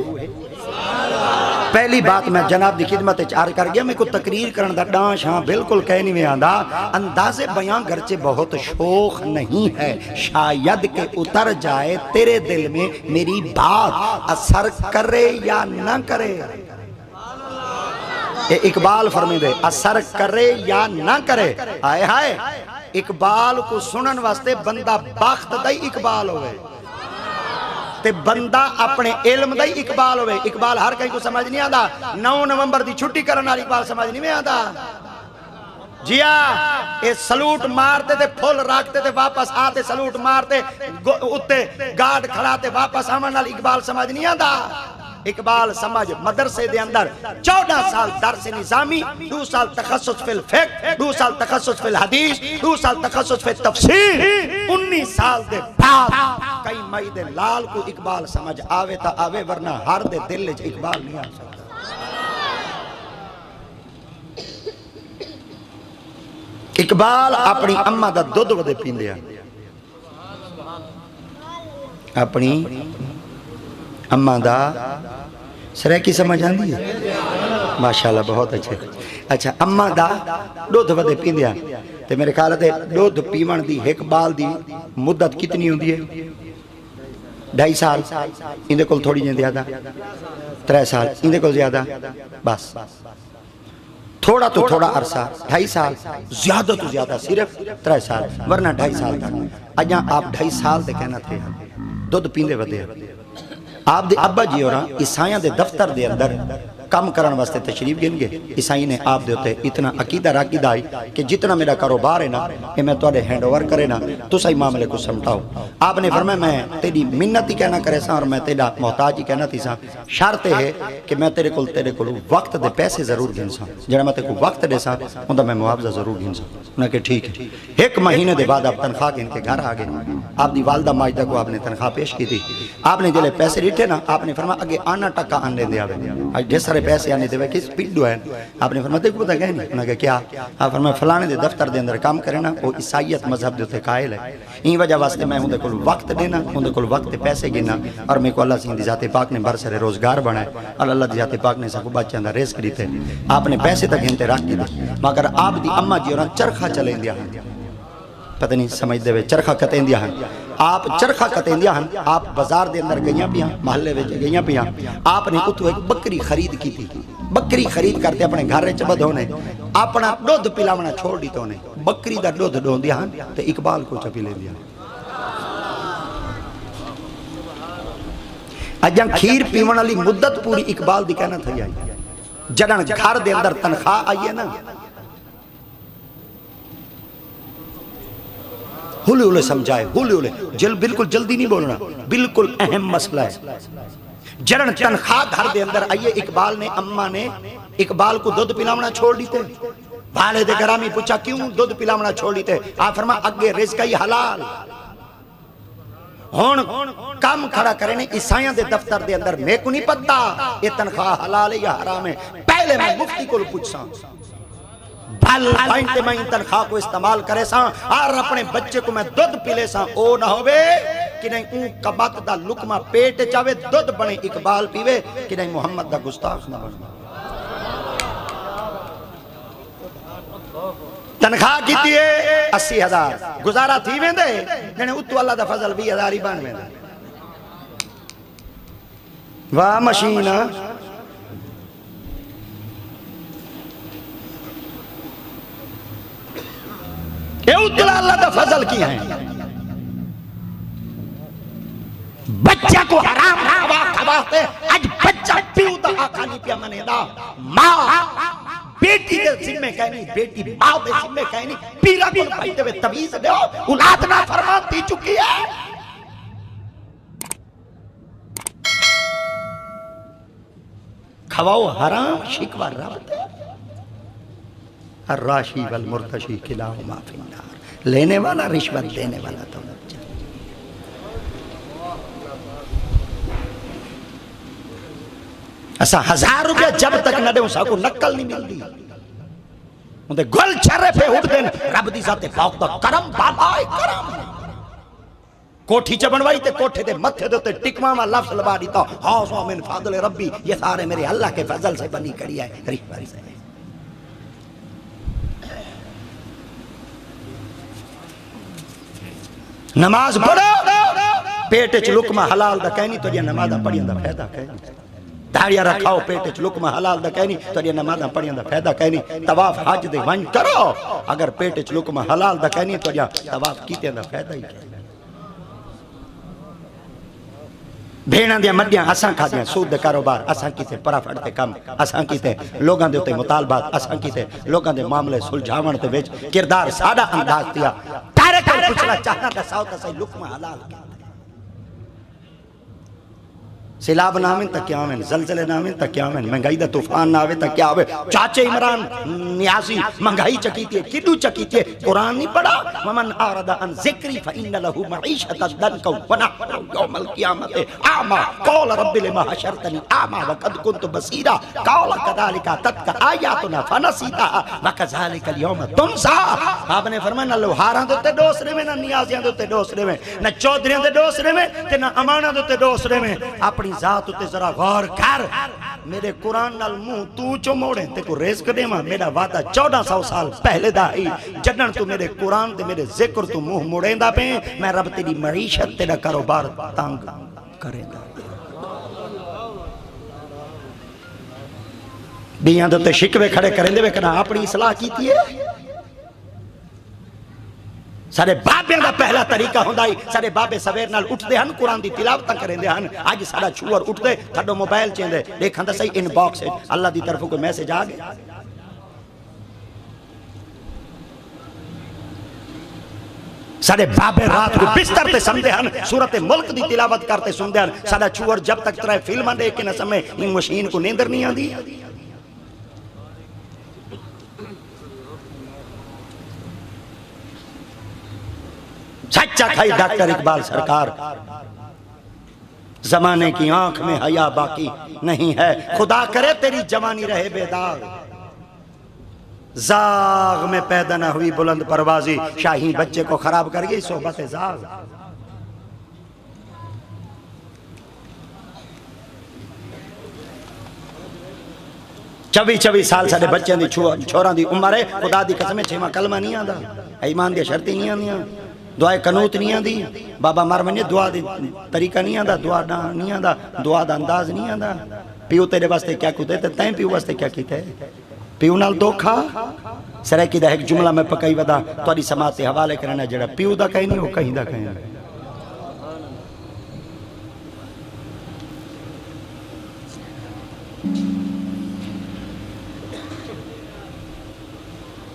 پہلی بات میں جناب دی خدمت عرض کر گیا میں کو تقریر کرن دا ڈانش ہاں بالکل کہہ نہیں میں آندا انداز بیان گرچہ بہت شوخ نہیں ہے شاید کہ اتر جائے تیرے دل میں میری بات اثر کرے یا نہ کرے اقبال فرمی دے اثر کرے یا نہ کرے آئے ہائے اقبال کو سنن واسطے بندہ بخت دائی اقبال ہوئے تے بندہ اپنے علم دائی اقبال ہوئے اقبال ہر کہیں کو سمجھ نہیں آدھا 9 نومبر دی چھٹی کرنا اقبال سمجھ نہیں میں آدھا جیا اے سلوٹ مارتے تھے پھول راکتے تھے واپس آتے سلوٹ مارتے اتے گارڈ کھڑاتے واپس آمن اقبال سمجھ نہیں آدھا اقبال سمجھ مدرسے دے اندر 14 سال درس نظامی 2 سال تخصص فی الفقہ 2 سال تخصص فی الحدیث 2 سال تخصص فی تفسیر 19 سال دے بعد کئی مئی دے لال کو اقبال سمجھ آوے تا آوے ورنہ ہر دے دل لے اقبال نہیں آ سکتا اقبال اپنی اممہ دا دودھ ودے پین دیا اپنی اممہ دا سرے کی سمجھ آندی ہے ماشاءاللہ بہت اچھے اچھا اممہ دا دودھ ودے پین دیا تے میرے خیال ہے دودھ پیون دی ایک بال دی مدت کتنی ہوندی ہے 2.5 سال اندے کل تھوڑی جن زیادہ 3 سال اندے کل زیادہ بس تھوڑا تو تھوڑا عرصہ 2.5 سال زیادہ تو زیادہ صرف 3 سال ورنہ 2.5 سال تک اجاں آپ 2.5 سال دے کہنا تھے دودھ پیندے ودے آپ دے ابا جی اور عیسائیاں دے دفتر دے اندر کام کرن واسطے تشریف گن گے عیسائی نے آپ دے ہوتے اتنا عقیدہ راقیدہ آئی کہ جتنا میرا کاروبار ہے نا کہ میں توڑے ہینڈ اوور کرے نا تو صحیح معاملے کو سمٹھاؤ آپ نے فرمایا میں تیری منت ہی کہنا کرے سا اور میں تیرا محتاج ہی کہنا تھی سا شرط ہے کہ میں تیرے کل وقت دے پیسے ضرور گن سا جڑا میں تیرے کو وقت دے سا اندھا میں معاوضہ ضرور گن سا انہاں کہ ٹھیک ہے 1 مہینے دے بعد آپ تنخواہ گن کے گھر آگے آپ دی والدہ ماجدہ کو آپ نے تنخواہ پیش کی تھی آپ نے جلے پیسے ریٹھے نا آپ نے فرمایا اگے آنا ٹکا آنے دے آوے آج جس سارے پیسے آنے دے کس پیڈو ہے آپ نے فرمایا دیکھو پتہ کہہ نہیں انہوں نے کیا آپ فرمایا فلانے دے دفتر دے اندر کام کرے نا وہ عیسائیت مذہب دے ہوتے قائل ہے این وجہ واسطے میں ہوں کل وقت دینا ہوں کل وقت پیسے گنا اور میں کو اللہ سے دی ذات پاک نے برسر روزگار بنائے اور اللہ دی ذات پاک نے سکو بچے اندر ریس کری تھے آپ نے پیسے تک ہنتے رکھ دی مگر آپ دی اممہ جی اور چرخہ چلیں دیا پتہ نہیں سمجھ دے چرخہ کتیں دیا ہیں آپ چرخہ کتیں دیا ہیں آپ بازار دے اندر گئیاں پیا محلے وچ گئیاں پیا آپ نے اتو ایک بکری خرید کی تھی بکری خرید کرتے اپنے گھر رچ بدھ ہونے اپنا دودھ پلاونا چھوڑ دی تو نے بکری دا دودھ ڈون دیا ہیں تے اقبال کو چپی لے دیا اجاں کھیر پیون والی مدت پوری اقبال دی کہنا تھی آئی جڑن گھر دے اندر تنخواہ آئی ہے نا ہولے ہولے سمجھائے ہولے ہولے بالکل جلدی نہیں بولنا بالکل اہم مسئلہ ہے جڑن تنخواہ گھر دے اندر آئیے اقبال نے اممہ نے اقبال کو دودھ پلاونا چھوڑ دیتے والد گرامی پوچھا کیوں دودھ پلاونا چھوڑ دیتے آپ فرما اگے رزق ہی حلال ہون کام کھڑا کرے نے عیسائیاں دے دفتر دے اندر میں کو نہیں پتا یہ تنخواہ حلال ہے یا حرام ہے پہلے میں مفتی کو پوچھا بھل پائنٹے میں ان تنخواہ کو استعمال کرے ساں اور اپنے بچے کو میں دودھ پلے ساں او نہ ہوئے کہ نہیں اون کبات دا لکمہ پیٹ چاوے دودھ بنے اقبال پیوے کہ نہیں محمد دا گستاخ نہ بنے تنخواہ کی دیئے 80,000 گزارا تھی میں دے جنہیں اتو اللہ دا فضل 20,000 ہی بان میں دے واہ مشینہ اے اتلا اللہ دا فضل کی ہیں بچہ کو حرام کھواتے آج بچہ پیو دا آقا نہیں پیا منے دا ماں بیٹی دے ذمہ کہنی بیٹی ماں دے ذمہ کہنی پیرا کو بھائیتے ہوئے تمیز دے ہو اولاد نہ فرمان دی چکی ہے کھواؤ حرام شکوہ رب دے الراشی والمرتشی کلاہما فی النار لینے والا رشوت دینے والا تو ایسا 1000 روپیہ جب تک نہ دے اسا کو نکل نہیں ملتی اندھے گل چرے پہ اٹھ دیں رب دی ذات پاک دا کرم بابا کرم کوٹھی چ بنوائی تے کوٹھے دے متھے دے ٹکواں وا لفظ لبا دیتا ہاؤ من فضل ربی یہ سارے میرے اللہ کے فضل سے بنی کری ہے رشوت سے نماز پڑھو پیٹ چ لقمہ حلال دا کہنی تو یہ نماز پڑھیاں دا فائدہ کہنی داڑیاں رکھاؤ پیٹ چ لقمہ حلال دا کہنی تو یہ نماز پڑھیاں دا فائدہ کہنی طواف حج دے ون کرو اگر پیٹ چ لقمہ حلال دا کہنی تو یہ طواف کیتے دا فائدہ ہی کہنی بھیڑاں دیا مڈیاں اساں کھا دیاں سود دے کاروبار اساں کیتے پرافٹ تے کم اساں کیتے لوگاں دے تے مطالبات اساں کیتے لوگاں دے معاملے سلجھاون تے وچ کردار ساڈا انداز دیا ڈائریکٹ پوچھنا چاہنا دساؤ تے صحیح لقمہ حلال کیا سیلاب نہ آویں تا کیا آویں زلزلے نہ آویں تا کیا آویں مہنگائی دا طوفان نہ آویں تا کیا آویں چاچے عمران نیازی مہنگائی چکیتی ہے کدو چکیتی ہے قرآن نہیں پڑھا ومن آرد عن ذکری فإن له معیشت ضنکا ونحشرہ یوم القیامت اعمی قول رب لما حشرتنی اعمی وقد كنت بصیرا قول كذلك تتک آیاتنا فنسیتها وكذلك اليوم تنسا آپ نے فرمایا نہ لوہاراں دوتے ڈوسرے میں نہ نیازیاں دوتے ڈوسرے میں نہ چودریاں دے ڈوسرے میں تے نہ امانہ دوتے ڈوسرے میں اپنی ذات تے ذرا غور کر میرے قرآن نال منہ تو چو موڑیں تے کو رزق دے ماں میرا وعدہ 1400 سال پہلے دا ہی جنن تو میرے قرآن تے میرے ذکر تو منہ موڑیں دا پہ میں رب تیری معیشت تیرا کاروبار تانگ کریں دا بیاں دوتے شکوے کھڑے کریں دے کنا اپنی اصلاح کیتی ہے سارے بابے دا پہلا طریقہ ہوندائی سارے بابے سویر نال اٹھ دے ہن قرآن دی تلاوتاں کریں دے ہن آج سارا چھوڑ اٹھ دے تھڑو موبائل چین دے دیکھاں دا صحیح ان باکس ہے اللہ دی طرف کوئی میسیج آگے سارے بابے رات کو بستر تے سمدے ہن سورت ملک دی تلاوت کرتے سندے ہن سارا چھوڑ جب تک ترائے فلماں دے کے نہ سمیں ان مشین کو نیندر نہیں آن دی سچا کھائی ڈاکٹر اقبال سرکار زمانے کی آنکھ میں حیا باقی نہیں ہے خدا کرے تیری جوانی رہے بے داغ زاغ میں پیدا نہ ہوئی بلند پروازی شاہین بچے کو خراب کر گئی صحبت زاغ 24 سال سارے بچے دی چھوڑاں دی عمر ہے خدا دی قسم چھواں کلمہ نہیں آندا ایمان دی شرطی نہیں آندیاں دعائے قنوت نہیں آندی بابا مر ونجے دعا دی طریقہ نہیں آندا دعا نہیں آندا دعا دا انداز نہیں آندا پیو تیرے واسطے کیا کیتے تے تیں پیو واسطے کیا کیتے پیو نال دھوکھا سرائکی دا ایک جملہ میں پکائی ودا تواڈی سماعت تے حوالے کرنا جڑا پیو دا کہیں نہیں ہو کہیں دا کہیں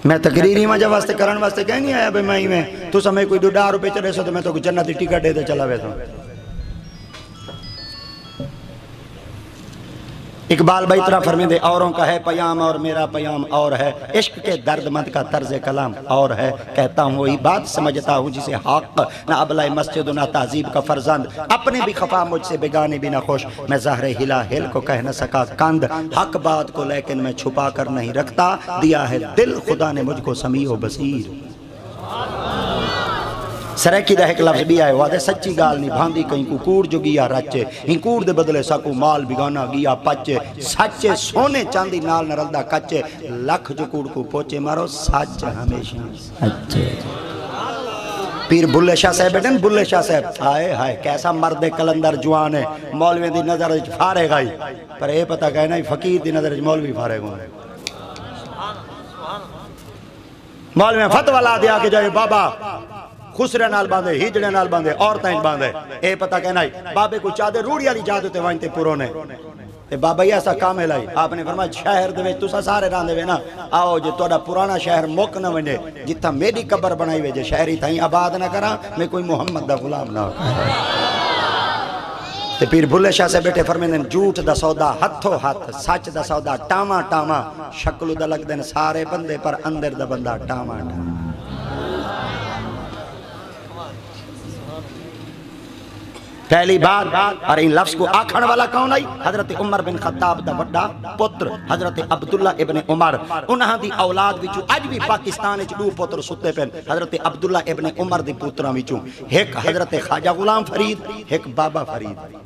میں تقریری مجھے واسطے کرن واسطے کہیں نہیں آیا بے میں تو سمیں کوئی 2 روپے چلے سو تو میں تو کوئی جنتی ٹکٹ دے دے چلا وے تو اقبال بھائی طرح فرمیدے اوروں کا ہے پیام اور میرا پیام اور ہے عشق کے درد مند کا طرز کلام اور ہے کہتا ہوں وہی بات سمجھتا ہوں جسے حق نہ ابلائے مسجد نہ تہذیب کا فرزند اپنے بھی خفا مجھ سے بگانے بھی نہ خوش میں زہر ہلا ہل کو کہہ نہ سکا کند حق بات کو لیکن میں چھپا کر نہیں رکھتا دیا ہے دل خدا نے مجھ کو سمیع و بصیر سرائکی دا ایک لفظ بھی آئے وعدے سچی گال نہیں بھاندی کہیں کو کوڑ جو گیا رچے ہی کوڑ دے بدلے سکو مال بگانا گیا پچے سچے سونے چاندی نال نرلدہ کچے لکھ جو کوڑ کو پوچے مارو سچ ہمیشہ اچھے پیر بلے شاہ صاحب بیٹھن بلے شاہ صاحب آئے ہائے کیسا مرد کلندر جوان ہے مولوی دی نظر فارے گئی پر اے پتہ کہنا فقیر دی نظر مولوی فارے گئے مولوی فتوہ لا دیا کہ جائے بابا خسرے نال باندھے ہیجڑے نال باندھے عورتیں باندھے اے پتہ کہنا ہے بابے کو چاہ دے روڑی والی جادو تے وائنتے پرونے تے بابا یہ ایسا کام ہے لائی آپ نے فرمایا شہر دے وچ تسا سارے راندے وے نا آؤ جے تہاڈا پرانا شہر مک نہ ونجے جتھا میری قبر بنائی وے جے شہری تھیں آباد نہ کراں میں کوئی محمد دا غلام نہ تے پیر بھلے شاہ سے بیٹھے فرمیندن جھوٹ دا سودا ہتھو ہاتھ، سچ دا سودا ٹاما ٹاما، شکل دا لگ دن سارے بندے پر اندر دا بندہ ٹاما ٹاما۔ پہلی بار اور ان لفظ کو آکھن والا کون آئی؟ حضرت عمر بن خطاب دا وڈا پتر حضرت عبداللہ ابن عمر، انہاں دی اولاد وچوں اج بھی پاکستان وچ دو پتر ستے پین، حضرت عبداللہ ابن عمر دی پتراں وچوں ایک حضرت خواجہ غلام فرید، ایک بابا فرید،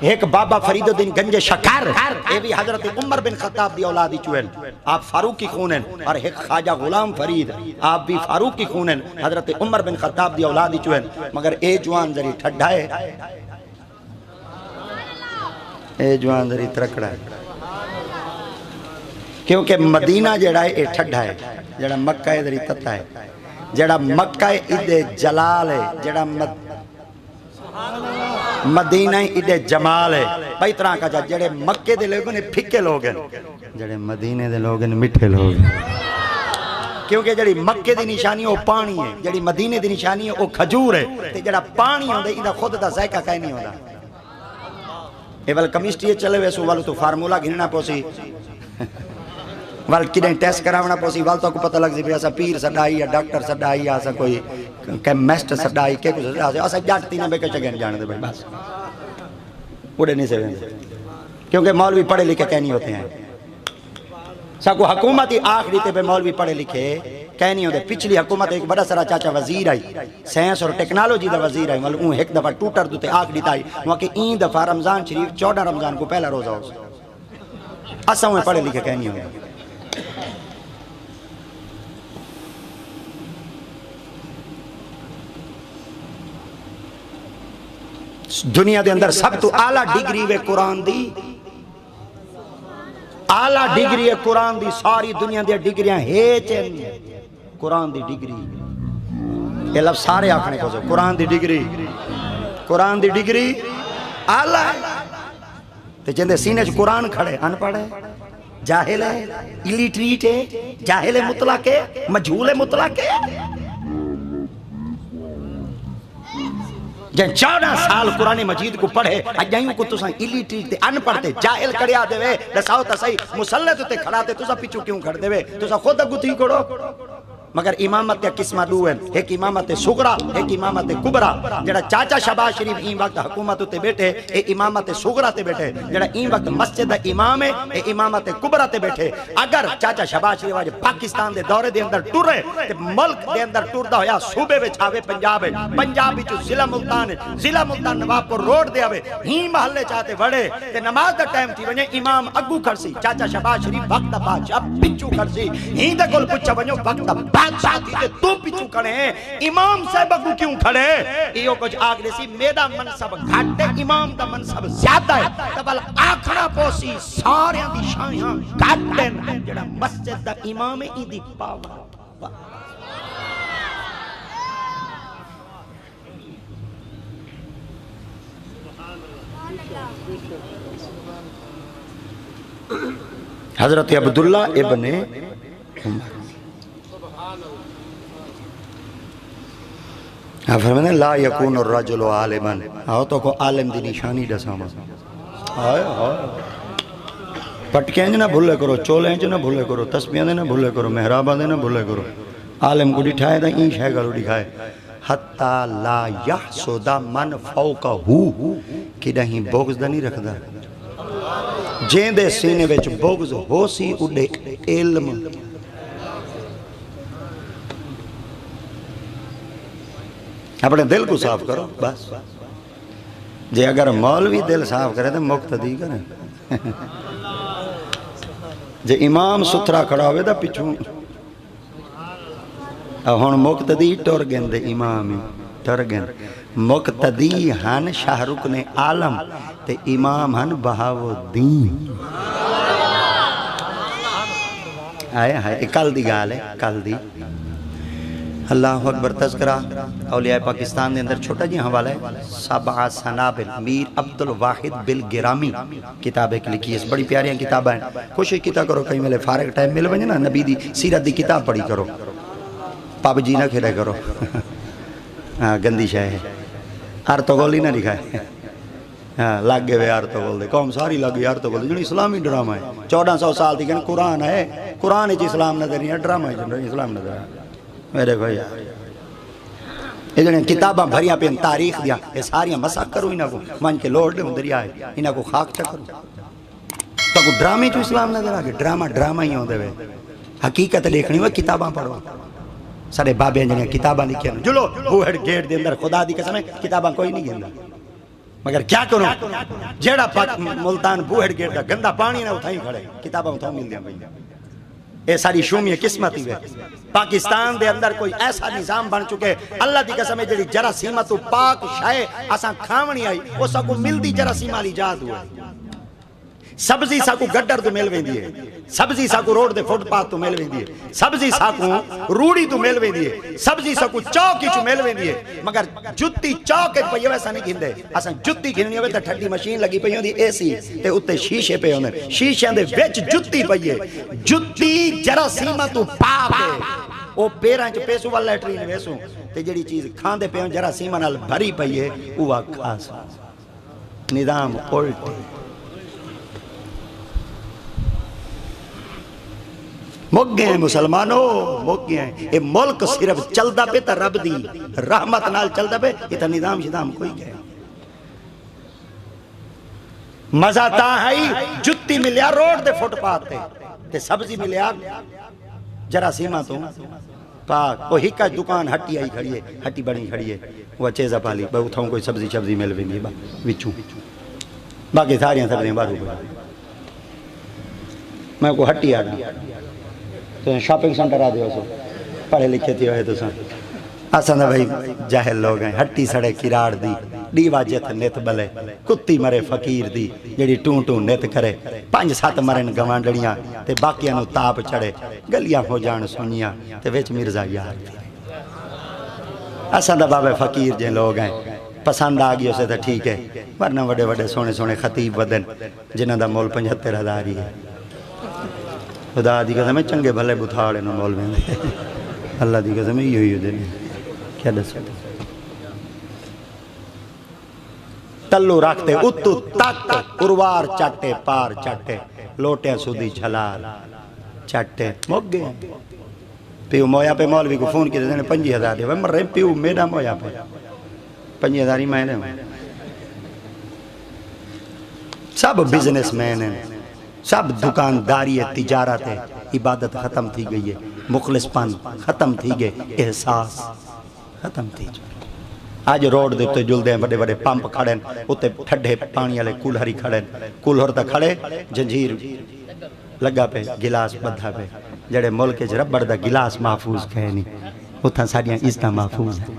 ایک بابا فرید الدین گنج شکر، اے بھی حضرت عمر بن خطاب دی اولاد ہی چوئن، آپ فاروق کی خونن، اور ایک خواجہ غلام فرید آپ بھی فاروق کی خونن، حضرت عمر بن خطاب دی اولاد ہی چوئن، مگر اے جوان ذری ٹھڈا ہے، اے جوان ذری ترکڑا ہے، کیونکہ مدینہ جڑا ہے اے ٹھڈا ہے، جڑا مکہ ہے ذری تتا ہے، جڑا مکہ ہے ادھے جلال ہے، جڑا مدینہ ادھے جمال ہے، بھائی طرح کا جا جڑے مکے دے لوگوں نے پھکے لوگ ہیں، جڑے مدینے دے لوگ نے مٹھے لوگ ہیں، کیونکہ جڑی مکے دی نشانی وہ پانی ہے، جڑی مدینے دی نشانی وہ کھجور ہے، تے جڑا پانی ہوندے انہا خود دا ذائقہ کہیں نہیں ہوندہ۔ اے وال کمیسٹری چلے ویسو والو تو فارمولا گھننا پوسی، وال کدیں ٹیسٹ کراونا پوسی، وال تو کو پتہ لگ سی ایسا پیر سڈائی یا ڈاکٹر سڈائی یا ایسا کوئی کیمسٹ سڈائی کے کچھ سڈائی، ایسا جاٹتی نہ بے کے چگیں جانے دے بھائی، بس اڑے نہیں سے ویندے، کیونکہ مولوی پڑھے لکھے کہنی ہوتے ہیں، ساکو حکومتی آخری تے پہ مولوی پڑھے لکھے کہنی ہوتے، پچھلی حکومت ایک بڑا سرا چاچا وزیر آئی، سائنس اور ٹیکنالوجی دا وزیر آئی، مطلب ایک دفعہ ٹوٹر دوتے آخری تائی، وہاں کہ این دفعہ رمضان شریف 14 رمضان کو پہلا روزہ ہو اساں میں پڑھے لکھے کہنی ہوتے۔ دنیا دے اندر سب تو اعلیٰ ڈگری وے قرآن دی، اعلیٰ ڈگری ہے قرآن دی، ساری دنیا دے ڈگریاں ہیچن قرآن دی ڈگری، یہ لفظ سارے آکھنے کو سو قرآن دی ڈگری، قرآن دی ڈگری اعلیٰ ہے، تے جندے سینے چ قرآن کھڑے ان پڑھے جاہل ہے، الیٹریٹ ہے، جاہل مطلق ہے، مجھول مطلق ہے، جن 14 سال قرآن مجید کو پڑھے اجائیوں کو تساں الیٹریٹ تے ان پڑھتے جاہل کڑیا دے وے دساؤ تا صحیح مسلط تے کھڑا تے تساں پیچھو کیوں کھڑ دے وے تساں خود گتھی کڑو، مگر امامت یا قسمہ دو ہیں، ایک امامت صغرا ایک امامت کبرا، جڑا چاچا شہباز شریف این وقت حکومت تے بیٹھے اے امامت صغرا تے بیٹھے، جڑا این وقت مسجد امام ہے اے امامت کبرا تے بیٹھے۔ اگر چاچا شہباز شریف آج پاکستان دے دورے دے اندر ٹرے تے ملک دے اندر ٹردا ہویا صوبے وچ آوے پنجاب ہے، پنجاب وچ ضلع ملتان ہے، ضلع ملتان نواب پور روڈ دے آوے ہی محلے چاہتے وڑے تے نماز دا ٹائم تھی ونجے امام اگو کھڑسی، چاچا شہباز شریف وقت دا بادشاہ پچھو کھڑسی، ہی دے کول پچھا ونجو وقت دا بادشاہ تھی تو پیچھو کھڑے ہیں، امام صاحب کو کیوں کھڑے؟ ایو کچھ آگلے سی میرا منصب گھاٹے امام دا منصب زیادہ ہے، تبال آکھنا پوسی سارے دی شایاں گھاٹے جڑا مسجد دا امام ہے دی پاور۔ حضرت عبداللہ ابن عمر فرمانے لا یکون الرجل عالما، آؤ تو کو عالم دی نشانی ڈساما، آئے پٹکیں نہ بھولے کرو، چولیں نہ بھولے کرو، تسبیحیں نہ بھولے کرو، محراباں نہ بھولے کرو، عالم کو ڈٹھائے دا این شے گلو ڈکھائے حتی لا یحسد من فوقہ کہ نہیں بغض دا نہیں رکھ دا، جین دے سینے وچ بغض ہو سی اڈے علم۔ اپنے دل کو صاف کرو بس، جے اگر مولوی دل صاف کرے تو مقتدی کریں، جے امام ستھرا کھڑا ہوئے تو پچھوں ہون مقتدی ٹر گن دے امام ٹر گن، مقتدی ہن شاہ رکن عالم تے امام ہن بہاؤالدین۔ آئے کل دی گال ہے، کل دی اللہ اکبر تذکرہ اولیاء پاکستان دے اندر چھوٹا جی حوالہ ہے 7 سنابل میر عبدالواحد بالگرامی کتاب ایک لکھی ہے، اس بڑی پیاریاں کتاب ہیں، کوشش کیتا کرو کہیں ملے فارغ ٹائم مل بنے نا نبی دی سیرت دی کتاب پڑھی کرو، پاب جی نہ کھڑے کرو گندی شاہ ہے۔ ارطغرل ہی نہ دکھائے ہاں لگ گئے وے ارطغرل دے قوم ساری لگ گئی ارطغرل دے جنہوں اسلامی ڈرامہ ہے 1400 سال تھی کہ قرآن ہے قرآن چ اسلام نظر نہیں ہے ڈرامہ اسلام نظر ہے میرے بھائی یہ جنہیں کتاباں بھریاں پہ تاریخ دیا یہ ساریاں مساق کرو انہاں کو من کے لوڑ دے دریا ہے انہاں کو خاک چکرو تو کو ڈرامے چو اسلام نظر آگے ڈرامہ ہی ہوں دے وے حقیقت دیکھنی ہوئے کتاباں پڑھو سارے بابے جنہیں کتاباں لکھیں جلو بوہڑ گیٹ دے اندر خدا دی قسم ہے کتاباں کوئی نہیں گندا مگر کیا کروں جیڑا ملتان بوہڑ گیٹ دا گندا پانی نہ اٹھائیں کھڑے کتاباں اٹھاؤں مل دیا بھئی اے ساری شومی قسمت ہی ہے پاکستان دے اندر کوئی ایسا نظام بن چکے اللہ دی قسم ہے جڑی جراثیمہ تو پاک شائع اساں کھاونی آئی وہ سب کو ملدی جراثیمہ والی جاد ہوا سبزی ساکو گڈر تو مل ویندی ہے سبزی ساکو روڈ دے فٹ پاتھ تو مل ویندی ہے سبزی ساکو روڑی تو مل ویندی ہے سبزی ساکو چوکی چو مل ویندی ہے مگر جتی چوکے پہ یہ ویسا نہیں گھندے اساں جتی گھننی ہوئے تا ٹھڈی مشین لگی پہ ہوندی اے سی تے اتے شیشے پہ ہوندے شیشے دے وچ جتی پہ جتی جراثیمہ تو پاک ہے وہ پیران چ پیسو والا لیٹرین ویسو تے جڑی چیز کھان دے پہ ہوں جراثیمہ نال بھری پہ ہے وہ کھاس نظام الٹ مک گئے ہیں مسلمانوں مک گئے ہیں یہ ملک صرف چلدا پہ تا رب دی رحمت نال چلدا پہ یہ تا نظام شدام کوئی گئے مزہ تا ہے جتی ملیا روڈ دے فٹ پاتے تے سبزی ملیا جراثیمہ تو پاک وہ ہکا دکان ہٹی آئی کھڑی ہے ہٹی بڑی کھڑی ہے وہ چیزہ پالی بہو تھاؤں کوئی سبزی مل بھی وچوں باقی ساریاں سبزیاں بارو گئے میں کو ہٹی آ گیا تو شاپنگ سنٹر آ دیو سو پڑھے لکھے تھی ہوئے تو سن آسان بھائی جاہل لوگ ہیں ہٹی سڑے کراڑ دی دیوا جت نیت بلے کتی مرے فقیر دی جڑی ٹون ٹون نیت کرے 5-7 مرن گوانڈڑیاں تے باقیاں نو تاپ چڑے گلیاں ہو جان سنیاں تے ویچ مرزا یار تھی آسان بابے فقیر جن لوگ ہیں پسند آگی اسے تھا ٹھیک ہے ورنہ وڈے وڈے سونے سونے خطیب ودن جنہ دا مول 75,000 ہی ہے خدا دی قسم ہے چنگے بھلے بتھاڑے نو مول میں اللہ دی قسم ہے یہ ہوئی دے کیا دس تلو رکھتے اتو تک اروار چاٹے پار چاٹے لوٹے سودی جھلال چاٹے مک گئے پیو مویا پہ مولوی کو فون کی دینے 5,000 دے مر رہے پیو میڈا مویا پہ 5,000 ہی مہینے میں سب بزنس مین ہیں سب دکانداری ہے تجارت ہے عبادت ختم تھی گئی ہے مخلص پن ختم تھی گئے احساس ختم تھی گئے آج روڈ دیتے جلدے ہیں بڑے بڑے پمپ کھڑے ہیں اتے ٹھڈے پانی والے کولہری کھڑے ہیں کولہر تا کھڑے جنجیر لگا پہ گلاس بدھا پہ جڑے ملک چ ربڑ دا گلاس محفوظ کہے نہیں اتھا ساریاں عزتاں محفوظ ہیں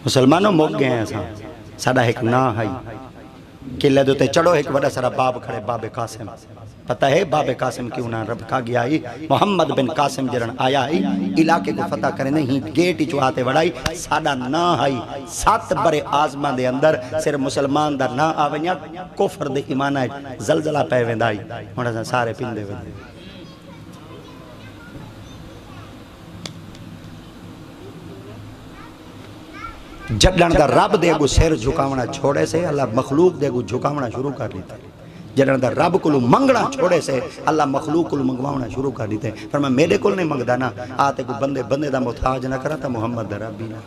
مسلمانوں مک گئے ہیں ساڑھا ایک نا ہے قلعہ دوتے چڑھو ایک بڑا سارا باب کھڑے باب قاسم پتہ ہے باب قاسم کیوں نہ رب کھا گیا ہی محمد بن قاسم جرن آیا ہی علاقے کو فتح کرے نہیں گیٹ ہی چوہاتے وڑائی ساڑھا نا ہے 7 برے آزمان دے اندر صرف مسلمان دا نا آونیا کفر دے ایمان ہے زلزلہ پہ ویندائی ہونا سارے پندے ویندے جڑن دا رب دے گو سیر جھکاونا چھوڑے سے اللہ مخلوق دے گو جھکاونا شروع کر لیتا ہے جڑن دا رب کو منگنا چھوڑے سے اللہ مخلوق کو منگواونا شروع کر لیتے ہیں فرمایا میرے کو نہیں منگدا نا آتے کو بندے دا محتاج نہ کرا تا محمد دا رب بھی نہ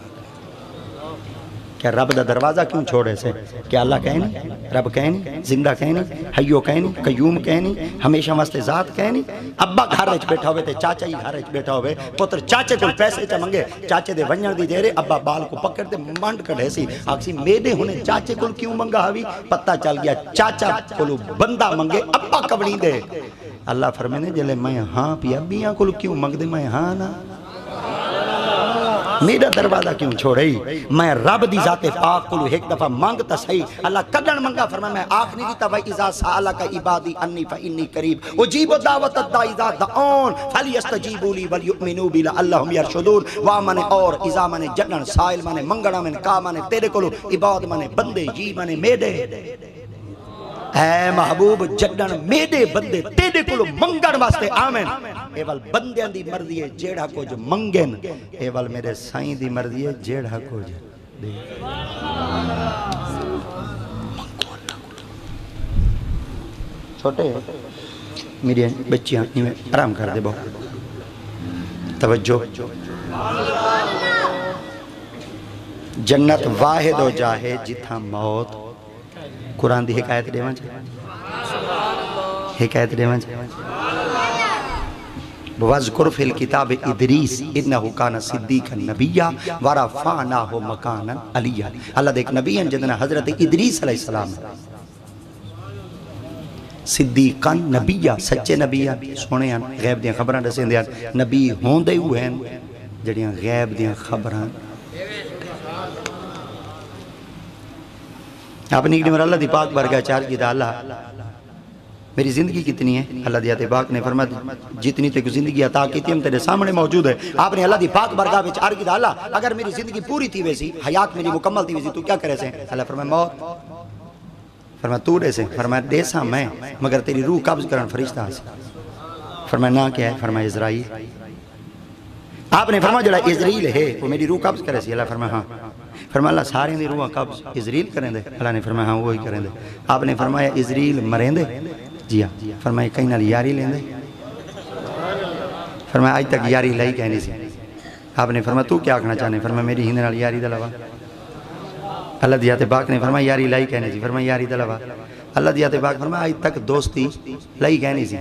کیا رب دا دروازہ کیوں چھوڑے سے کیا اللہ کہے نہیں رب کہے نہیں زندہ کہے نہیں حیو کہے نہیں قیوم کہے نہیں ہمیشہ واسطے ذات کہے نہیں ابا گھر وچ بیٹھا ہوئے تے چاچا ہی گھر وچ بیٹھا ہوئے پتر چاچے کو پیسے چا منگے چاچے دے ونجن دی دے رے ابا بال کو پکڑ تے منڈ کڈے سی آکسی میڈے ہونے چاچے کو کیوں منگا ہوئی پتہ چل گیا چاچا کو بندہ منگے ابا کبڑی دے اللہ فرمینے جلے میں ہاں پی ابیاں کو کیوں منگ دے میں ہاں نا میرا دروازہ کیوں چھوڑی میں رب دی ذات پاک کو ایک دفعہ مانگتا صحیح اللہ قدر منگا فرمایا میں آخری دیتا وَإِذَا سَأَلَكَ عِبَادِي أَنِّي فَإِنِّي قَرِيبٌ أُجِيبُ دَعْوَةَ الدَّاعِ إِذَا دَعَانِ فَلْيَسْتَجِيبُوا لِي وَلْيُؤْمِنُوا بِي لَعَلَّهُمْ يَرْشُدُونَ وا منے اور اذا منے جنن سائل منے منگنا منے کا منے تیرے کو عباد منے بندے جی منے میڈے اے محبوب جڈن میرے بندے تیرے کولو منگن واسطے آمن اے ول بندیاں دی مرضی ہے جیڑا کچھ منگن اے ول میرے سائیں دی مرضی ہے جیڑا کچھ دے چھوٹے میری بچیاں آرام کر دے بہت توجہ جنت واحد ہو جاہے جتھا موت قرآن دی حکایت دے وانچ حکایت دے وانچ وَذْكُرْ فِي الْكِتَابِ إِدْرِيسِ إِنَّهُ كَانَ صِدِّيقًا نَبِيًّا وَرَفَعْنَاهُ مَكَانًا عَلِيًّا اللہ دیکھ نبی ہیں جدنا حضرت ادریس علیہ السلام صدیقاً نبیہ سچے نبی ہیں سونے ہیں غیب دیاں خبران رسیں دیاں نبی ہون دے ہوئے ہیں جڑیاں غیب دیاں خبران آپ نے ایک اللہ دی پاک برگاہ چار کی دا اللہ میری زندگی کتنی ہے اللہ دی پاک نے فرمایا جتنی تے کو زندگی عطا کی تھی ہم تیرے سامنے موجود ہے آپ نے اللہ دی پاک برگاہ میں چار کی دا اللہ اگر میری زندگی پوری تھی ویسی حیات میری مکمل تھی ویسی تو کیا کرے سے اللہ فرمایا موت فرمایا تو دے سے فرمایا دے سا میں مگر تیری روح قبض کرن فرشتہ آسی فرمایا نا کیا ہے فرمایا اسرائیل آپ نے فرمایا جڑا اسرائیل ہے وہ میری روح قبض کرے سی اللہ فرمایا ہاں فرمایا اللہ سارے دی روح قبض اسرائیل کریں دے اللہ نے فرمایا ہاں وہی کریں دے آپ نے فرمایا اسرائیل مریں دے جی ہاں فرمایا کہیں نال یاری لیں دے فرمایا آج تک یاری لائی کہنی سی آپ نے فرمایا تو کیا آکھنا چاہنے فرمایا میری ہندے نال یاری دلوا اللہ دیات پاک نے فرمایا یاری لائی کہنے سی فرمایا یاری دلوا اللہ دیات پاک فرمایا آج تک دوستی لائی کہنی سی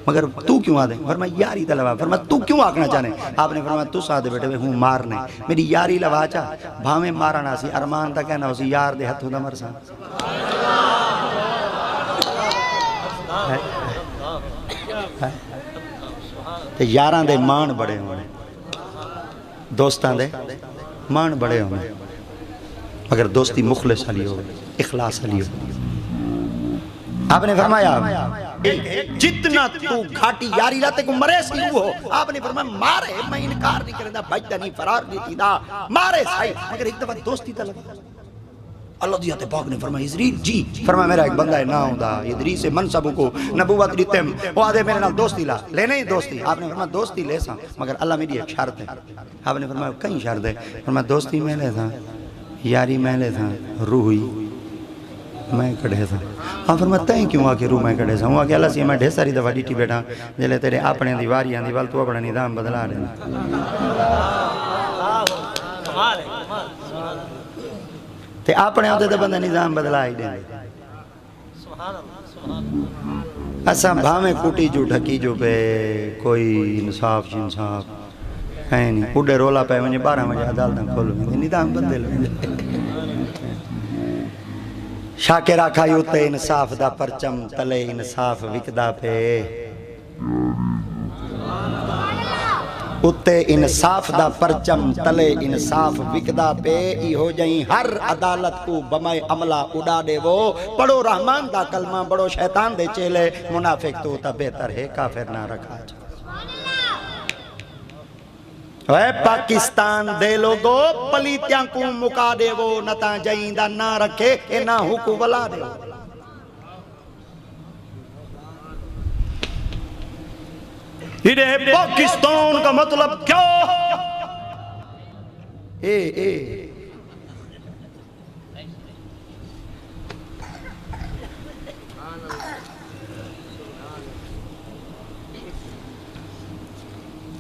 مگر تو کیوں آدھے فرمایا یاری دلوا فرمایا تو کیوں آکھنا چاہنے آپ نے فرمایا تو ساتھ بیٹھے ہوں مارنے میری یاری لوا چاہ بھامیں مارنا سی ارمان تا کہنا اسی یار دے ہتھوں دا مرسا تے یاران دے مان بڑے ہونے دوستان دے مان بڑے ہونے مگر دوستی مخلص علی ہو اخلاص علی ہو آپ نے فرمایا جتنا تو گھاٹی یاری لاتے کو مرے سی ہو آپ نے فرمایا مارے میں انکار نہیں کریں دا بجدہ نہیں فرار نہیں تھی دا مارے سائی مگر ایک دفعہ دوستی تا لگا اللہ دیات پاک نے فرمایا ادریس جی فرمایا میرا ایک بندہ ہے ناؤں دا ادریس منصب کو نبوت دیتے ہیں وہ آدھے میرے نال دوستی لا لینے ہی دوستی آپ نے فرمایا دوستی لے سا مگر اللہ میری ایک شرط ہے آپ نے فرمایا کہیں شرط ہے فرمایا دوستی میں لے تھا یاری میں لے تھا روحی میں کڑھے تھا آپ فرمایا تائیں کیوں آکے روح میں کڑھے تھا ہوں آکے اللہ سی میں ڈھے ساری دفعہ ڈیٹی بیٹھا جلے تیرے اپنے دیواریاں دیوال تو اپنا نظام بدلا رہے تے اپنے ہوتے تو بندہ نظام بدلا ہی دیں اساں بھامیں کوٹی جو ڈھکی جو پہ کوئی انصاف انصاف ہے نہیں اڈے رولا پہ مجھے 12 بجے عدالتاں کھولو نظام بدلے لگے شاکر آکھائی اتے انصاف دا پرچم تلے انصاف وکدا پہ اتے انصاف دا پرچم تلے انصاف وکدا پہ ای ہو جائیں ہر عدالت کو بمائے عملہ اڑا دے وہ پڑھو رحمان دا کلمہ بڑھو شیطان دے چیلے منافق تو تا بہتر ہے کافر نہ رکھا جا اے پاکستان دے لوگو پلیتیاں کو مکا دے وہ نتا جائندہ نہ رکھے اے نہ حکو بلا دے یہ پاکستان کا مطلب کیا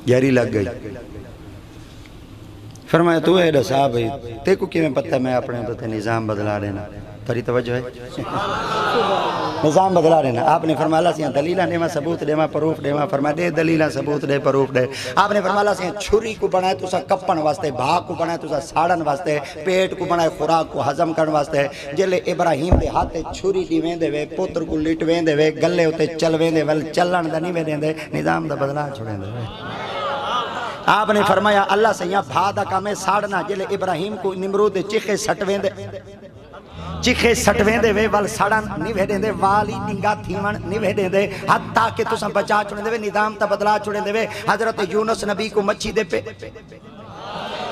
یاری لگ گئی فرمایا تو ہے ڈسا بھئی تے کو کی میں پتہ میں اپنے تو تے نظام بدلا دینا تاری توجہ ہے نظام بدلا دینا آپ نے فرمایا اللہ سے دلیلہ دیما ثبوت دیما پروف دیما فرمایا دے دلیلہ ثبوت دے پروف دے آپ نے فرمایا اللہ سے چھری کو بنائے تو سا کپن واسطے بھاگ کو بنائے تو سا ساڑن واسطے پیٹ کو بنائے خوراک کو حضم کرن واسطے جلے ابراہیم دے ہاتھے چھری دی وین دے وے پتر کو لٹ وین دے وے گلے ہوتے چل وین دے ول چلن دا نہیں وین دے نظام دا بدلا چھوڑیں دے آپ نے فرمایا اللہ سے یہاں بھادا کا میں ساڑنا جلے ابراہیم کو نمرود چیخے سٹوین دے چیخے سٹوین دے وے وال ساڑن نہیں ویڈیں دے والی ڈنگا تھیمن نہیں ویڈیں دے حتیٰ کہ تو سن بچا چھوڑیں دے وے نظام تا بدلا چھوڑیں دے وے حضرت یونس نبی کو مچھی دے پہ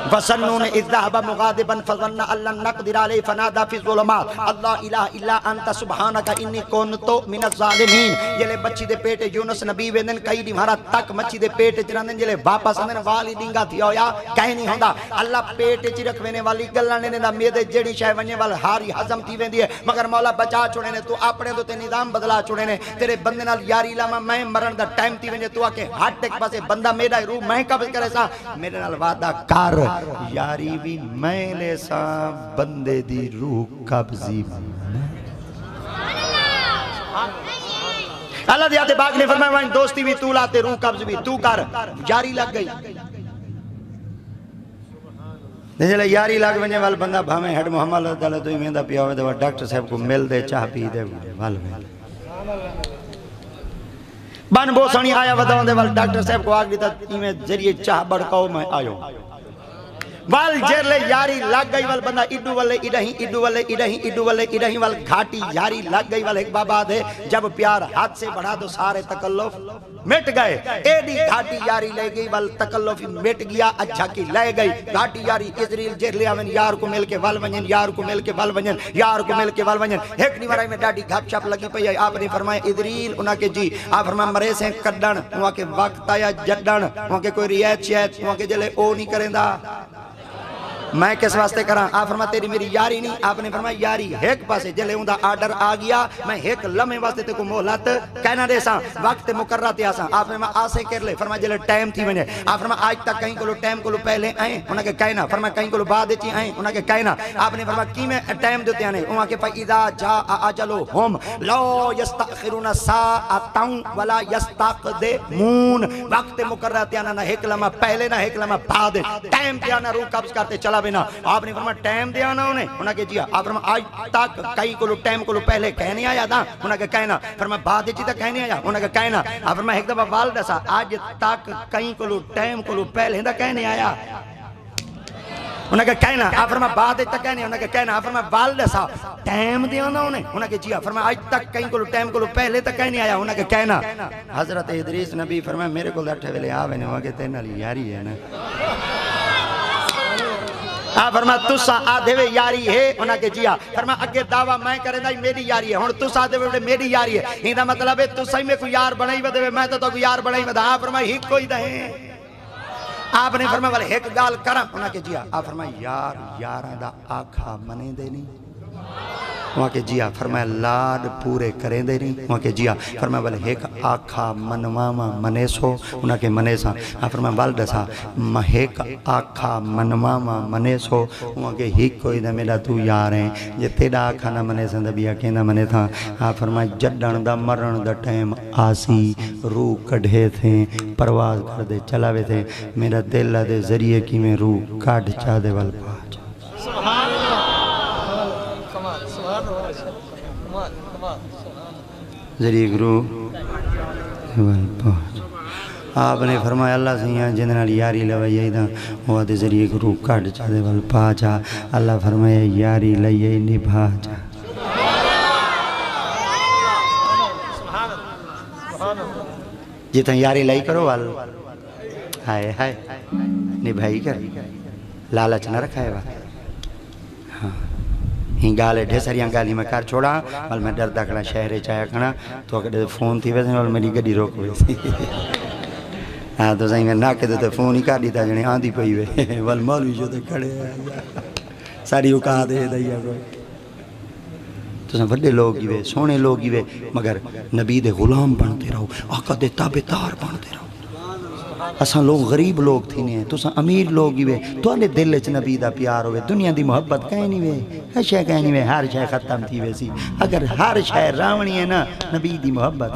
وَسَنُّونَ اِذْ ذَهَبَ مُغَاضِبًا فَظَنَّ أَن لَّن نَّقْدِرَ عَلَيْهِ فَنَادَىٰ فِي الظُّلُمَاتِ اللَّا إِلَٰهَ إِلَّا أَنتَ سُبْحَانَكَ إِنِّي كُنتُ مِنَ الظَّالِمِينَ جلے بچی دے پیٹ یونس نبی ویندن کئی ڈی مہارا تک مچی دے پیٹ چرندن جلے واپس اندن والی ڈنگا تھی ہویا کہیں نہیں ہوندا اللہ پیٹ چ رکھ وینے والی گلاں نے دا میدے جڑی شے ونجے وال ہاری ہضم تھی ویندی ہے مگر مولا بچا چھوڑے نے تو اپنے تو تے نظام بدلا چھوڑے نے تیرے بندے نال یاری لاما میں مرن دا ٹائم تھی ونجے تو آکے ہٹ ایک پاسے بندہ میرا روح میں قبض کرے سا میرے نال وعدہ کر یاری بھی میں لے سا بندے دی روح قبضی اللہ دیاتے باغ نے فرمایا وہاں دوستی بھی تو لاتے روح قبض بھی تو کر یاری لگ گئی جلے یاری لگ ونجے وال بندہ بھامے ہیڈ محمد اللہ تعالیٰ تو ہی میندہ پیا ہوئے دے ڈاکٹر صاحب کو مل دے چاہ پی دے وال بان بو سانی آیا وداؤں دے وال ڈاکٹر صاحب کو آگ دیتا میں ذریعے چاہ بڑکاؤ میں آئیوں وال جیر لے یاری لگ گئی وال بندہ ایڈو والے ایڈہی ایڈو والے ایڈہی ایڈو والے ایڈہی وال گھاٹی یاری لگ گئی وال ایک بابا دے جب پیار ہاتھ سے بڑھا دو سارے تکلف مٹ گئے ایڈی گھاٹی یاری لے گئی وال تکلف مٹ گیا اچھا کی لے گئی گھاٹی یاری اسرائیل جیر لے آمین یار کو مل کے وال ونجن یار کو مل کے وال ونجن یار کو مل کے وال ونجن ایک نہیں مرائی میں ڈاڈی گھاپ چھاپ لگی پئی آپ نے فرمایا اسرائیل انہاں کے جی آپ فرمایا مرے سے کڈن انہاں کے وقت آیا جڈن انہاں کے کوئی ریت شیت انہاں کے جلے او نہیں کریں دا میں کس واسطے کراں آپ فرمایا تیری میری یاری نہیں آپ نے فرمایا یاری ایک پاسے جلے ہوں دا آرڈر آ گیا میں ایک لمحے واسطے تے کو مہلت کہنا دے ساں وقت مقررہ تے آساں آپ نے فرمایا آسے کر لے فرمایا جلے ٹائم تھی ونجے آپ فرمایا آج تک کہیں کلو ٹائم کلو پہلے آئیں انہاں کے کہنا فرمایا کہیں کلو بعد چی آئیں انہاں کے کہنا آپ نے فرمایا کی میں ٹائم دیتے آنے انہاں کے فَإِذَا جَاءَ أَجَلُهُمْ لَا يَسْتَأْخِرُونَ سَاعَةً وَلَا يَسْتَقْدِمُونَ وقت مقررہ تے آنا نہ ایک لمحہ پہلے نہ ایک لمحہ بعد ٹائم تے آنا روح قبض کرتے چلا بنا آپ نے فرمایا ٹائم دیا نا انہیں کہ جی آپ فرمایا آج تک کئی کلو ٹائم کلو پہلے کہنے آیا تھا انہیں کہ کہنا فرمایا بعد چی تک کہنے آیا انہیں کہ کہنا آپ فرمایا ایک دفعہ والدہ سا آج تک کئی کلو ٹائم کلو پہلے دا کہنے آیا انہیں کہ کہنا آپ فرمایا بعد تک کہنے انہیں کہ کہنا آپ فرمایا والدہ سا ٹائم دیا نا انہیں کہ جی فرمایا آج تک کئی کلو ٹائم کلو پہلے تک کہنے آیا انہیں کہ کہنا حضرت ادریس نبی فرمایا میرے کو لٹھے ویلے آوے نے وہاں کہ تینا لی یاری ہے نا آپ فرمایا تُسا آدھے وے یاری ہے انہاں کے جیا فرمایا اگے دعویٰ میں کریں دا میری یاری ہے ہون تُسا آدھے وے میری یاری ہے ہی دا مطلب ہے تُسا ہی میں کوئی یار بنائی ودے میں تو کوئی یار بنائی ودے آپ فرمایا ہی کوئی دہیں آپ نے فرمایا والے ایک گال کرم انہاں کے جیا آپ فرمایا یار یاران دا آکھا منے دے نہیں وہاں کے جیا فرمایا لاد پورے کریں دے نہیں وہاں کے جیا فرمایا والے ایک آکھا منواما منے سو انہاں کے منے سا آپ فرمایا والدہ سا ایک آکھا منواما منے سو وہاں کے ہی کوئی دا میرا تو یار ہیں یہ تیڑا آکھا نہ منے سا دبیا کہ نہ منے تھا آپ فرمایا جڈن دا مرن دا ٹائم آسی روح کڑھے تھے پرواز کر دے چلاوے تھے میرا دل دے ذریعے کی میں روح کاٹ چاہ دے وال پاچ سبحان اللہ ذریعہ گروہ آپ نے فرمایا اللہ سیاں جنرال یاری لوائی دا وہ دے ذریعہ گروہ کاٹ چاہ دے وال پاچا اللہ فرمایا یاری لئی نبھا جا جتنا یاری لئی کرو وال ہائے ہائے نبھائی کر لالچ نہ رکھائے وال ہاں ہی گالے ڈھیسریاں گالی میں کار چھوڑا وال میں ڈر دکڑا شہرے چاہیا کھنا تو اگر فون تھی ویسے وال میری گڑی روک ویسی ہاں تو سہیں میں ناکے تو فون ہی کار دیتا جنے آن دی پئی وے وال مولوی جو تے کھڑے ساری اوکا دے دیا کوئی تو سہیں بڑے لوگ ہی وے سونے لوگ ہی وے مگر نبی دے غلام بنتے رہو آقا دے تابعدار بنتے رہو اساں لوگ غریب لوگ تھی نہیں ہیں تو اساں امیر لوگ ہی وے تو آلے دل اچ نبی دا پیار ہوئے دنیا دی محبت کہیں نہیں وے ہر شے کہیں نہیں وے ہر شے ختم تھی وے سی اگر ہر شے راونی ہے نا نبی دی محبت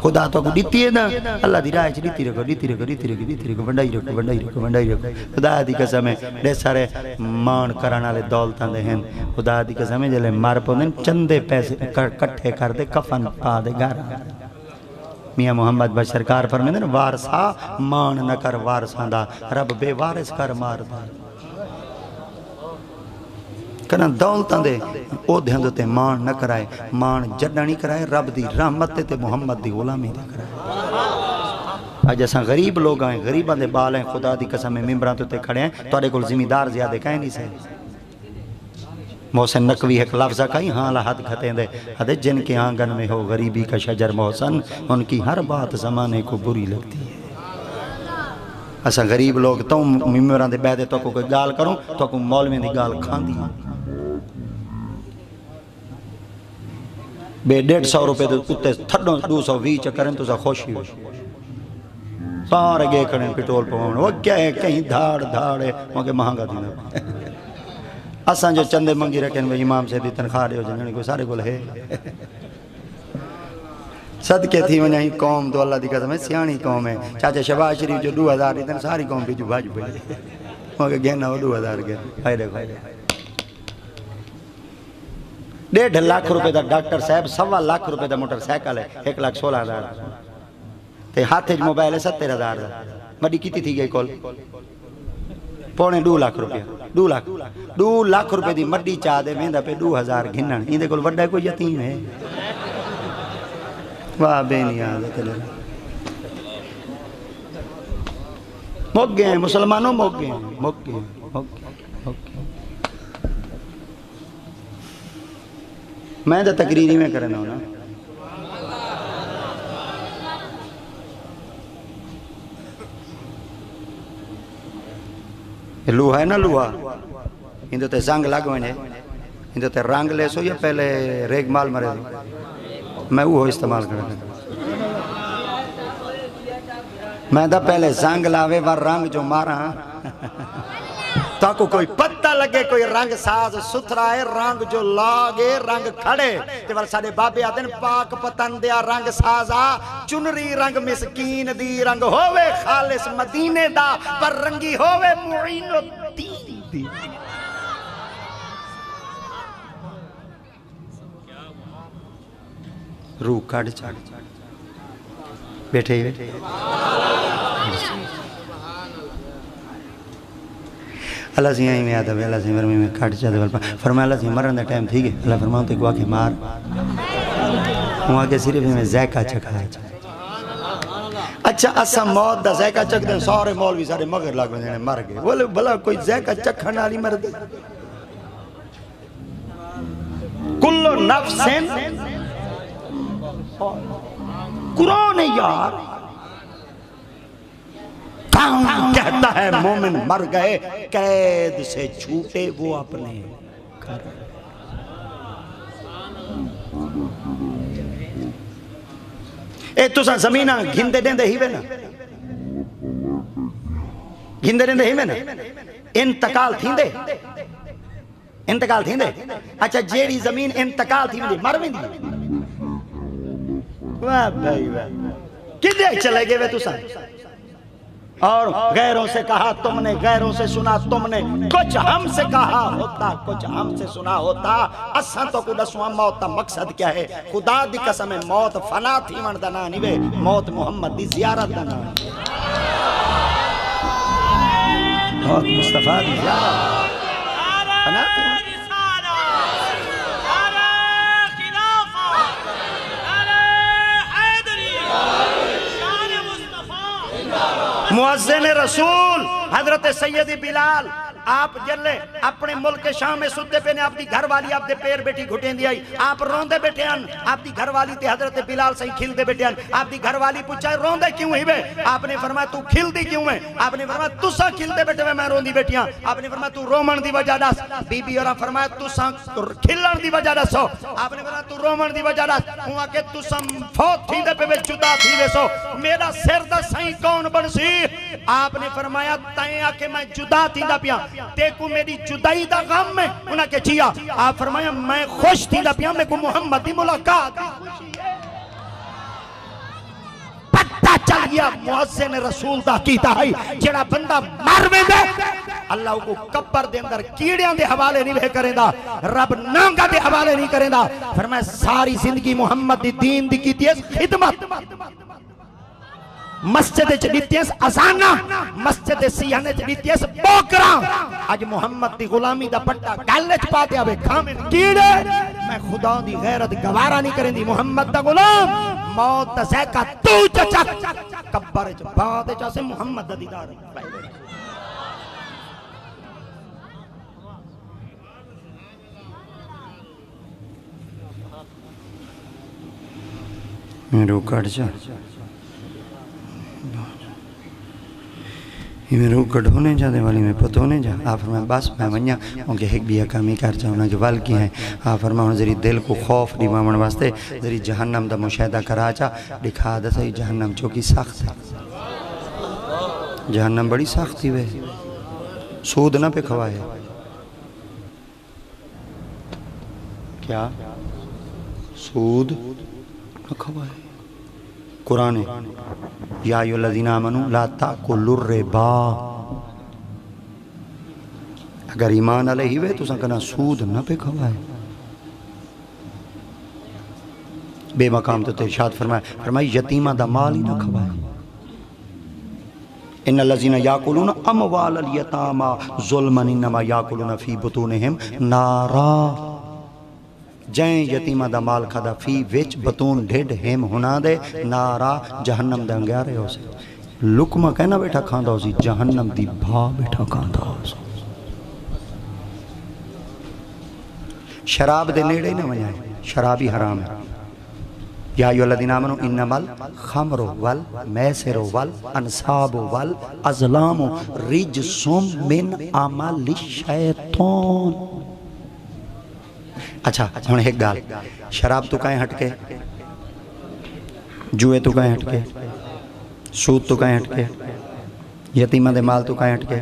خدا تو کو دیتی ہے نا اللہ دی راہ چ دیتی رکھو دیتی رکھو دیتی رکھو دیتی رکھو بندائی رکھو بندائی رکھو بندائی رکھو خدا دی قسم ہے دے سارے مان کران والے دولتاں دے ہیں خدا دی قسم ہے جلے مار پوندن چندے پیسے کٹھے کر دے کفن پا دے گھر میاں محمد بشر سرکار فرمیندے نا وارثا مان نہ کر وارثاں دا رب بے وارث کر مار دا کنا دولتاں دے او دھیان تے مان نہ کرائے مان جڈا نہیں کرائے رب دی رحمت تے محمد دی غلامی دے کرائے اج اساں غریب لوگ ہیں، غریباں دے بال ہیں، خدا دی قسم ممبراں تے کھڑے ہیں، تواڈے کول ذمہ دار زیادہ کہیں نہیں سے۔ محسن نقوی ایک لفظ کہیں ہاں لحد کھتیں دے حدث جن کے آنگن میں ہو غریبی کا شجر محسن، ان کی ہر بات زمانے کو بری لگتی ہے۔ اسا غریب لوگ تو ممبراں دے بیٹھے تو کوئی گال کروں تو کوئی مولوی دی گال کھاندی بے 150 روپے دے اتے تھڈوں 220 چکریں تو سا خوشی ہو سارے گئے کھڑے پٹرول پواؤں وہ کیا ہے کہیں دھاڑ ہے وہاں کے مہنگا دینا اساں جو چندے منگی رکھیں وہ امام سے دی تنخواہ دے ہو جنگنے کو سارے کو ہے صدقے تھی ونہیں قوم تو اللہ دی قسم ہے سیانی قوم ہے چاچے شباز شریف جو 2000 دیتے ہیں ساری قوم بھی جو بھاج پڑے وہاں کے گہنا وہ 2000 گئے ہائے دیکھو 1.5 لاکھ روپے دا ڈاکٹر صاحب 1.25 لاکھ روپے دا موٹر سائیکل ہے 1,16,000 تے ہاتھے جو موبائل ہے 70,000 مڈی کیتی تھی گئی کول پونے 2 لاکھ روپے 2 لاکھ روپے دی مڈی چاہ دے میں دا پہ 2000 گھنن ہی دے کول وڈا کوئی یتیم ہے واہ بے نیاز ہے مک گئے ہیں مسلمانوں مک گئے میں تو تقریری میں کرنا ہوں نا لوہا ہے نا لوہا اندھو تے زنگ لگ ونے اندھو تے رنگ لے سو یا پہلے ریگ مال مرے دو میں وہ استعمال کرنا میں دا پہلے زنگ لاوے ور رنگ جو مارا تاکو کوئی پتہ لگے کوئی رنگ ساز ستھرا ہے رنگ جو لاگے رنگ کھڑے تے وال ساڑے بابے آدن پاک پتن دیا رنگ سازا چنری رنگ مسکین دی رنگ ہووے خالص مدینے دا پر رنگی ہووے معین الدین دی روح کھڑ چاڑ بیٹھے ہی اللہ سے یہیں میں آتا ہے اللہ سے مرمی میں کھٹ چاہتے ہیں فرمایا اللہ سے مرن دا ٹائم تھی گئے اللہ فرمایا تو ایک واقعی مار وہاں کے صرف میں ذائقہ چکھایا اچھا اسا موت دا ذائقہ چک دیں سارے مولوی سارے مگر لگ میں مر گئے بولے بلا کوئی ذائقہ چکھنا نہیں مر دے کلو نفسن قرآن یار کہتا ہے مومن مر گئے قید سے چھوٹے وہ اپنے گھر اے تو سا زمینہ گھندے دیندے ہی وے نا گھندے دیندے ہی وے نا انتقال تھیندے اچھا جیڑی زمین انتقال تھیندے مر میں دی واہ بھائی واہ کدھے چلے گئے وے تو سا اور غیروں سے کہا تم نے غیروں سے سنا تم نے کچھ ہم سے کہا ہوتا کچھ ہم سے سنا ہوتا اساں تو کو دسواں موت کا مقصد کیا ہے خدا دی قسم ہے موت فنا تھی من دا نا نہیں وے موت محمد دی زیارت دا نا موت مصطفیٰ دی زیارت فنا تھی مؤذن رسول حضرت سید بلال آپ جلے اپنے ملک شام میں ستے پہ نے آپ دی گھر والی آپ دے پیر بیٹی گھٹیں دی آئی آپ روندے بیٹھے ہیں آپ دی گھر والی تے حضرت بلال سے کھل دے بیٹھے ہیں آپ دی گھر والی پوچھا روندے کیوں ہی بے آپ نے فرمایا تو کھل دی کیوں ہے آپ نے فرمایا تو سا کھل دے بیٹھے میں روندی بیٹھی ہیں آپ نے فرمایا تو رومن دی وجہ دس بی بی اور فرمایا تو سا کھلن دی وجہ دس ہو آپ نے فرمایا تو رومن دی وجہ دس ہوا کہ تو سا فوت تھی دے پہ جدا تھی دے سو میرا سر دا سائیں کون بن سی آپ نے فرمایا تائیں آکے میں جدا تھی دا پیا دیکھو میری جدائی دا غم میں انہاں کے چیا آپ فرمایا میں خوش تھی دا پیا میں کو محمد دی ملاقات پتہ چل گیا مؤذن رسول دا کیتا ہے جڑا بندہ مر میں دے اللہ کو قبر دے اندر کیڑیاں دے حوالے نہیں بے کریں دا رب نانگا دے حوالے نہیں کریں دا فرمایا ساری زندگی محمد دی دین دی کیتی ہے خدمت مسجد چلیتیس ازانا مسجد سیانے چلیتیس بوکرا آج محمد دی غلامی دا پٹا گلچ پاتے آوے کھامن کیڑے اے خدا دی غیرت گوارا نہیں کریں دی محمد دا غلام موت دا زیکا تو چچک کبر بعد چاسے محمد دا دیدار میں رو کٹ جا یہ میں رو کٹ ہونے جا دے والی میں پتہ ہونے جا آپ فرمائے بس میں منیا انکہ ایک بھی کمی کر جاؤں کہ وال کی ہیں آپ فرمائے ذری دل کو خوف دیوامن واسطے ذری جہنم دا مشاہدہ کرا چا دکھا دا صحیح جہنم چوکی سخت ہے جہنم بڑی سخت تھی وے سود نہ پہ کھوائے کیا سود نہ کھوائے قرآن یا ایھا الذین آمنوا لا تأکلوا الربا اگر ایمان علیہ ہوئے تو سنکنا سود نہ پہ کھوائے بے مقام تو ارشاد فرمائے یتیمہ دا مال ہی نہ کھوائے ان الذین یاکلون اموال الیتامی ظلما انما یاکلون فی بطونہم نارا جائیں یتیمہ دا مال کھدا فی وچ بطون ڈھڈ ہم ہونا دے نارا جہنم دے انگیارے ہو سے لکمہ کہنا بیٹھا کھاندہ ہو سی جہنم دی بھا بیٹھا کھاندہ ہو سی شراب دے نیڑے ہی نہ ونجائے شرابی حرام ہے یا ایھا الذین آمنوا انما الخمر والمیسر والانصاب والازلام رجس من عمل الشیطان اچھا ہن ایک گال شراب تو کہیں ہٹ کے جوئے تو کہیں ہٹ کے سود تو کہیں ہٹ کے یتیمہ دے مال تو کہیں ہٹ کے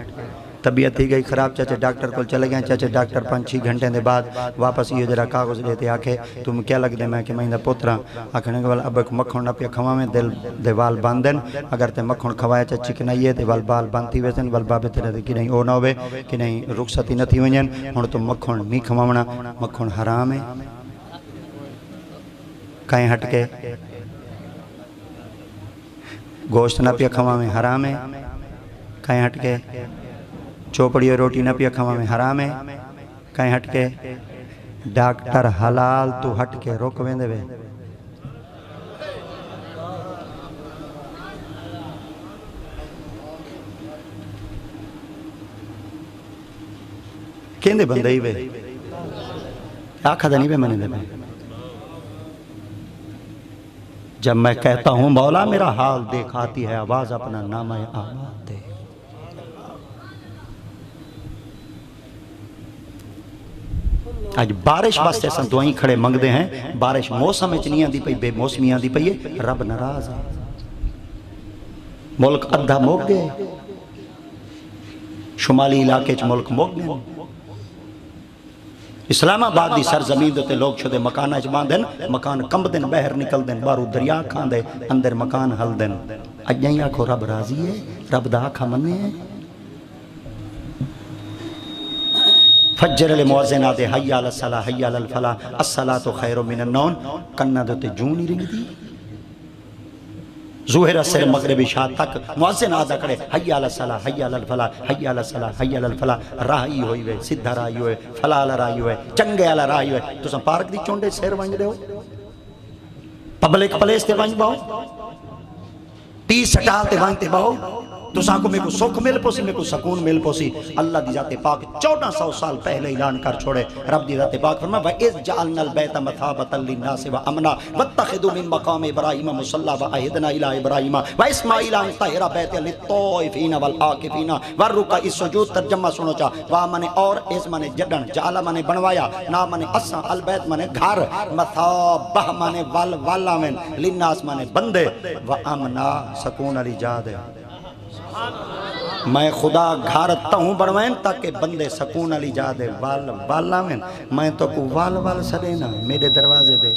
طبیعت تھی گئی خراب چاچے ڈاکٹر کو چلے گئے چاچے ڈاکٹر 5-6 گھنٹے دے بعد واپس یہ جرا کاغذ دیتے آکھے تم کیا لگ دے میں کہ میں اندہ پوترا آکھنے کے والا اب ایک مکھن نہ پیا کھوا میں دل وال باندن اگر تے مکھن کھوایا چاچی کہ نہیں ہے تے وال بال باندھی ویسن وال بابے تیرے دے کہ نہیں او نہ ہوئے کہ نہیں رخصتی نہ تھی ونجن ہن تو مکھن نہیں کھواونا مکھن حرام ہے کہیں ہٹ کے گوشت نہ پیا کھوا میں حرام ہے کہیں ہٹ کے چوپڑی روٹی نہ پیا کھوا میں حرام ہے کہیں ہٹ کے ڈاکٹر حلال تو ہٹ کے روک ویندے وے کہندے بندے ہی وے آکھا دا نہیں وے منے دے میں جب میں کہتا ہوں مولا میرا حال دیکھ آتی ہے آواز اپنا نامہ آباد دے آج بارش واسطے سن دعائیں کھڑے منگ دے ہیں بارش موسم اچنی آن دی پئی بے موسمی آن دی پئی رب ناراض ہے ملک ادھا موگ گئے شمالی علاقے چ ملک موگ گئے اسلام آباد دی سرزمین دوتے لوگ چھو دے مکانہ اچ باندھن مکان کمب دن بہر نکل دن بارو دریا کھان دے اندر مکان حل دن اجائیں آکھو رب راضی ہے رب دا آکھا منے ہے فجر المؤذنات حی علی الصلاۃ حی علی الفلاح الصلاۃ خیر من النوم کنا دوتے جونی رنگ دی ظہر اثر مغربی شاہ تک مؤذن آدھا کڑے حی علی الصلاۃ حی علی الفلاح حی علی الصلاۃ حی علی الفلاح راہی ہوئی ہوئے سدھا راہی ہوئے فلاح راہی ہوئے چنگے علی راہی ہوئے تو سن پارک دی چونڈے سیر وانج دے ہو پبلک پلیس تے وانج باؤ 30 سٹال تے وانج تے باؤ تو ساں کو میں کو سکھ مل پوسی میں کو سکون مل پوسی اللہ دی ذات پاک 1400 سال پہلے اعلان کر چھوڑے رب دی ذات پاک فرمایا وَإِذْ جَعَلْنَا الْبَيْتَ مَثَابَةً لِلنَّاسِ وَأَمْنًا وَاتَّخِذُوا مِن مَّقَامِ إِبْرَاهِيمَ مُصَلًّى وَعَهِدْنَا إِلَىٰ إِبْرَاهِيمَ وَإِسْمَاعِيلَ أَن طَهِّرَ بَيْتِيَ لِلطَّائِفِينَ وَالْعَاكِفِينَ وَالرُّكَعِ السُّجُودِ ترجمہ سنو چا وا منے اور اس منے جڈن جعل منے بنوایا نا منے اساں البیت منے گھر مثابہ منے والاوین للناس منے بندے وَأَمْنًا سکون علی جاد ہے میں خدا گھارتا ہوں بڑھوائن تاکہ بندے سکون علی جا دے والا میں تو کو وال سڑے نا میرے دروازے دے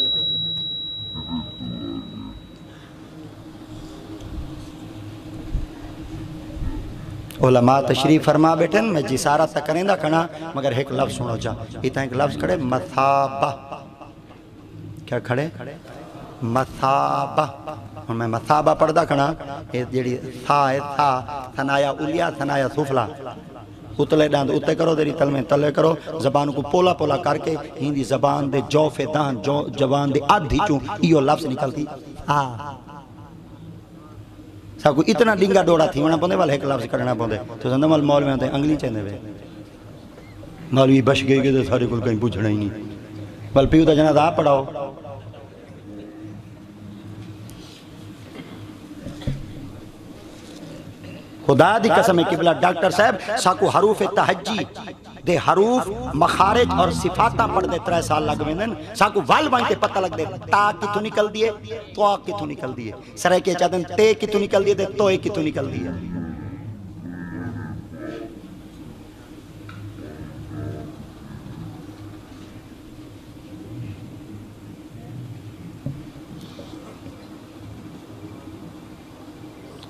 علماء تشریف فرما بیٹھن میں جسارہ تک کریں دا کھنا مگر ایک لفظ سنو چاہ ایتا ایک لفظ کھڑے مثابہ کیا کھڑے مثابہ اور میں مثابہ پڑھ دا کھنا یہ جیڑی تھا ہے تھا تھنایا اولیا تھنایا سفلا اتلے ڈاند اتلے کرو دیری تل میں تلے کرو زبان کو پولا پولا کر کے ہندی زبان دے جوف دان زبان دے آدھی چوں ایو لفظ نکلتی سب کو اتنا ڈنگا ڈوڑا تھی ونا پوندے والے ایک لفظ کرنا پوندے تو زندہ مال مولوی ہوتے انگلی چاہنے وے مولوی بش گئے کہ سارے کل کہیں پوچھنا ہی نہیں بل پیو دا جنازہ آپ پڑھاؤ خدا دی قسم ہے قبلہ ڈاکٹر صاحب ساکو حروف تحجی دے حروف مخارج اور صفاتاں پڑھ دے 3 سال لگ ویندن ساکو وال بان کے پتہ لگ دے تا کتوں نکل دیے تو کتوں نکل دیے سرے کے چاہدن تے کتوں نکل دیے تو کتوں نکل دیے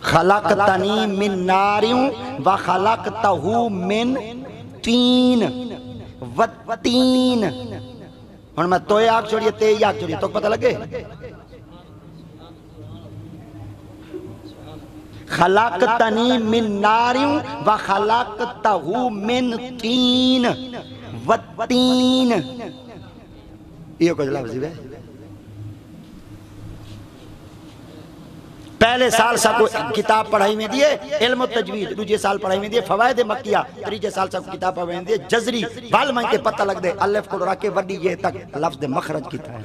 خلقتنی من ناریوں و خلقتہو من تین و تین اور میں توئے آگ چھوڑیے تے آگ چھوڑیے تو پتہ لگے خلقتنی من ناریوں و خلقتہو من تین و تین یہ کچھ لفظی ہے پہلے سال سب کو کتاب پڑھائی میں دیئے علم و تجوید دوجے سال پڑھائی میں دیئے فوائد مکیہ تریجے سال سب کو کتاب پڑھائی میں دیئے جزری والمان کے پتہ لگ دے الف کو رکھے وڈی یہ تک لفظ مخرج کی تھا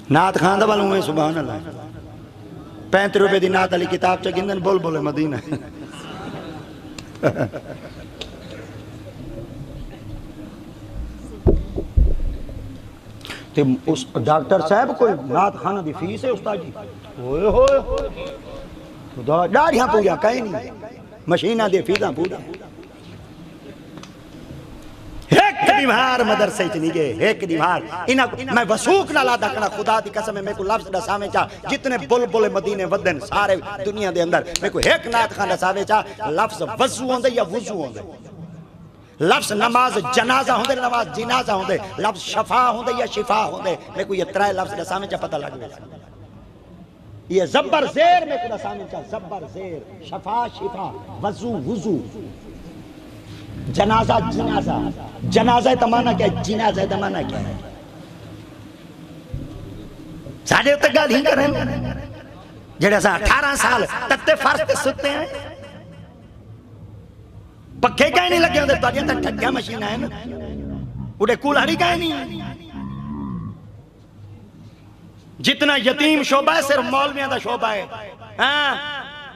نات خاندہ والوں میں سبحان اللہ 35 روپے دی نات علی کتاب چکندن بول بولے مدینہ اس ڈاکٹر صاحب کوئی نات خانہ دی فیس ہے استاد جی ہوئے ہوئے خدا ڈاڑیاں پویا کہیں نہیں مشینہ دے فیساں پویا ایک دیوار مدرسے چنی گئے ایک دیوار میں وسوق نہ لادا کرنا خدا دی قسم ہے میں کو لفظ ڈسامے چاہ جتنے بلبل مدینے ودن سارے دنیا دے اندر میں کو ایک نات خان ڈسامے چاہ لفظ وضو ہوندے یا وضو ہوندے لفظ نماز جنازہ ہوندے نماز جنازہ ہوندے لفظ شفا ہوندے یا شفا ہوندے میں کو یہ 3 لفظ رسامے چاہ پتہ لگ گئے یہ زبر زیر میں کو رسامے چاہ زبر زیر شفا شفا وضو وضو جنازہ جنازہ جنازہ تمانا کیا ہے جنازہ تمانا کیا ہے ساڑھے اتنے گال ہی کر رہے ہیں جڑے سا 18 سال تکتے فرض تے ستے ہیں پکھے کہیں نہیں لگے ہوندے تو آجیں تک ٹھگیا مشینہ ہے نا اڑے کولہڑی کہیں نہیں جتنا یتیم شعبہ ہے صرف مولویاں دا شعبہ ہے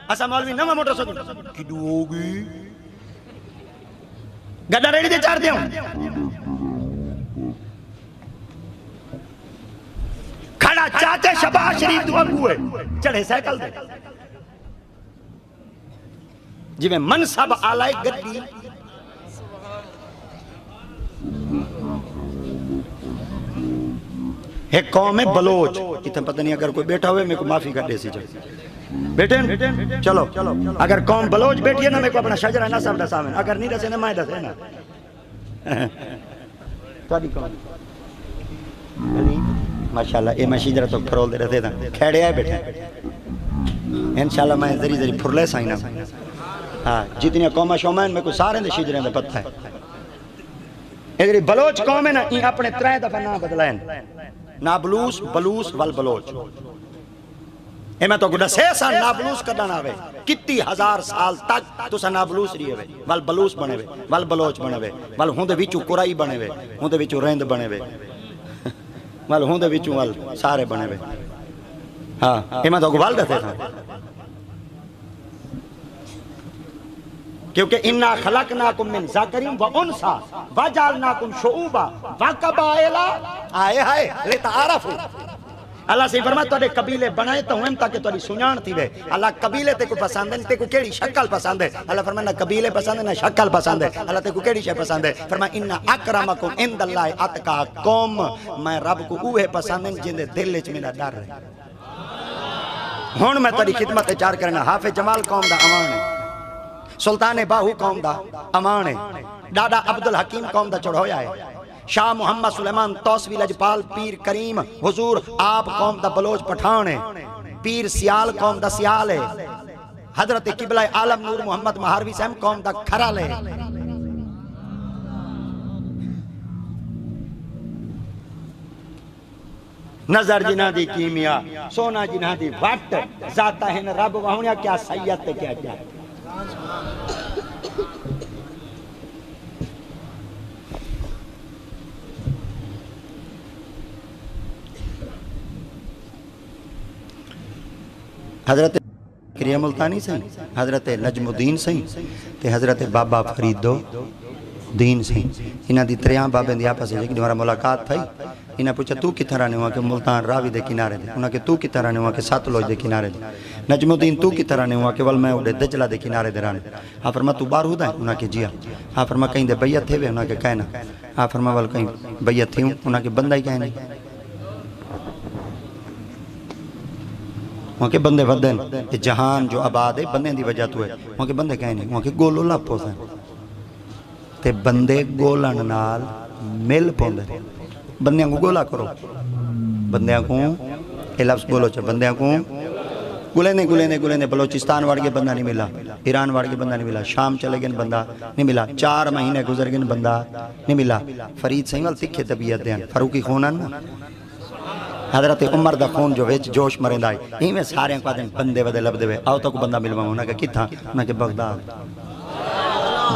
ایسا مولوی نہ موٹر سکو کدو ہوگی گڑا ریڈی دے 4 دیوں کھڑا چاچے شباہ شریف دعا ہوئے چڑھے سائیکل دے جی میں منصب آلائے گدی ایک قوم ہے بلوچ اتنا پتہ نہیں اگر کوئی بیٹھا ہوئے میں کو معافی کر دے سی بیٹھے چلو اگر قوم بلوچ بیٹھی ہے نا میں کو اپنا شجرہ نصب ڈسامن اگر نہیں دسے نا میں دسے نا توڑی قوم ماشاءاللہ اے میں شجرہ تو کھرول دے رہتے تھا کھیڑے آئے بیٹھے انشاءاللہ میں ذری ذری پھرلے سائنہ ہاں جتنی قومہ شومین میں کو سارے دے شجرے دے پتہ ہے اگر بلوچ قوم ہے نا یہ اپنے 3 دفعہ نام بدلائیں نابلوس بلوس والبلوچ اے میں تو گڑا 6 سال نابلوس کرنا ہوئے کتی 1000 سال تک تو سا نابلوس رہے ہوئے والبلوس بنے ہوئے والبلوچ بنے ہوئے وال ہوندے ویچو قرائی بنے ہوئے ہوندے ویچو رہند بنے ہوئے وال ہوندے ویچو وال سارے بنے ہوئے ہاں اے میں تو گوال دے تھا کیونکہ اِنَّا خَلَقْنَاكُمْ مِنْ ذَكَرٍ وَأُنْثَىٰ وَجَعَلْنَاكُمْ شُعُوبًا وَقَبَائِلَ آئے ہائے لِتَعَارَفُوا اللہ سے فرمایا تو قبیلے بنائے تو ہم تاکہ تاری سنان تھی وے اللہ قبیلے تے کو پسند ہے تے کو کیڑی شکل پسند ہے اللہ فرمایا نہ قبیلے پسند ہے نہ شکل پسند ہے اللہ تے کو کیڑی شے پسند ہے فرمایا ان اکرمکم عند اللہ اتقاکم میں رب کو اوہ پسند ہے جن دے دل وچ میرا ڈر ہے ہن میں تاری خدمت چار کرنا حافظ جمال قوم دا امان ہے سلطان باہو قوم دا امان ہے ڈاڈا عبدالحکیم قوم دا چڑھویا ہے شاہ محمد سلیمان توسوی لجپال پیر کریم حضور آپ قوم دا بلوچ پٹھان ہے پیر سیال قوم دا سیال ہے حضرت قبلہ عالم نور محمد مہاروی صاحب قوم دا کھرا لے نظر جنہ دی کیمیا سونا جنہ دی وٹ ذاتہ ہیں رب وہاں کیا سید تے کیا جائے حضرت کریم ملتانی سے حضرت نجم الدین سے تے حضرت بابا فریدو دین سے انہاں دی تریاں بابیں دی آپس سے ہمارا ملاقات تھی انہاں پوچھا تو کتھا رہنے ہوا کہ ملتان راوی دے کنارے دے انہاں کہ تو کتھا رہنے ہوا کہ ستلج دے کنارے دے نجم الدین تو کتھا رہنے ہوا کہ ول میں اڑے دجلہ دے کنارے دے رہنے ہاں فرما تو بار ہودا ہے انہاں کہ جی ہاں فرما کہیں دے بیعت تھے وے انہاں کہ کہنا ہاں فرما ول کہیں بیعت تھی انہاں کہ بندہ ہی کہیں وہاں کے بندے ودن جہان جو آباد ہے بندے دی وجہ تو ہے وہاں کے بندے کہیں نہیں وہاں کے گولو لاپ پوسا ہیں تے بندے گولن نال مل پوندے بندیاں کو گولا کرو بندیاں کو اے لفظ بولو چاہ بندیاں کو گلے بلوچستان وڑ کے بندہ نہیں ملا ایران وڑ کے بندہ نہیں ملا شام چلے گئے بندہ نہیں ملا 4 مہینے گزر گئے بندہ نہیں ملا فرید سہی وال تکھے طبیعت دیں فاروقی خونن حضرت عمر دا خون جو ویچ جوش مرند آئی ہی میں سارے انکو آدھیں بندے ودے لب دے وے آؤ تک بندہ ملوا انہاں کہ کتھا انہاں کہ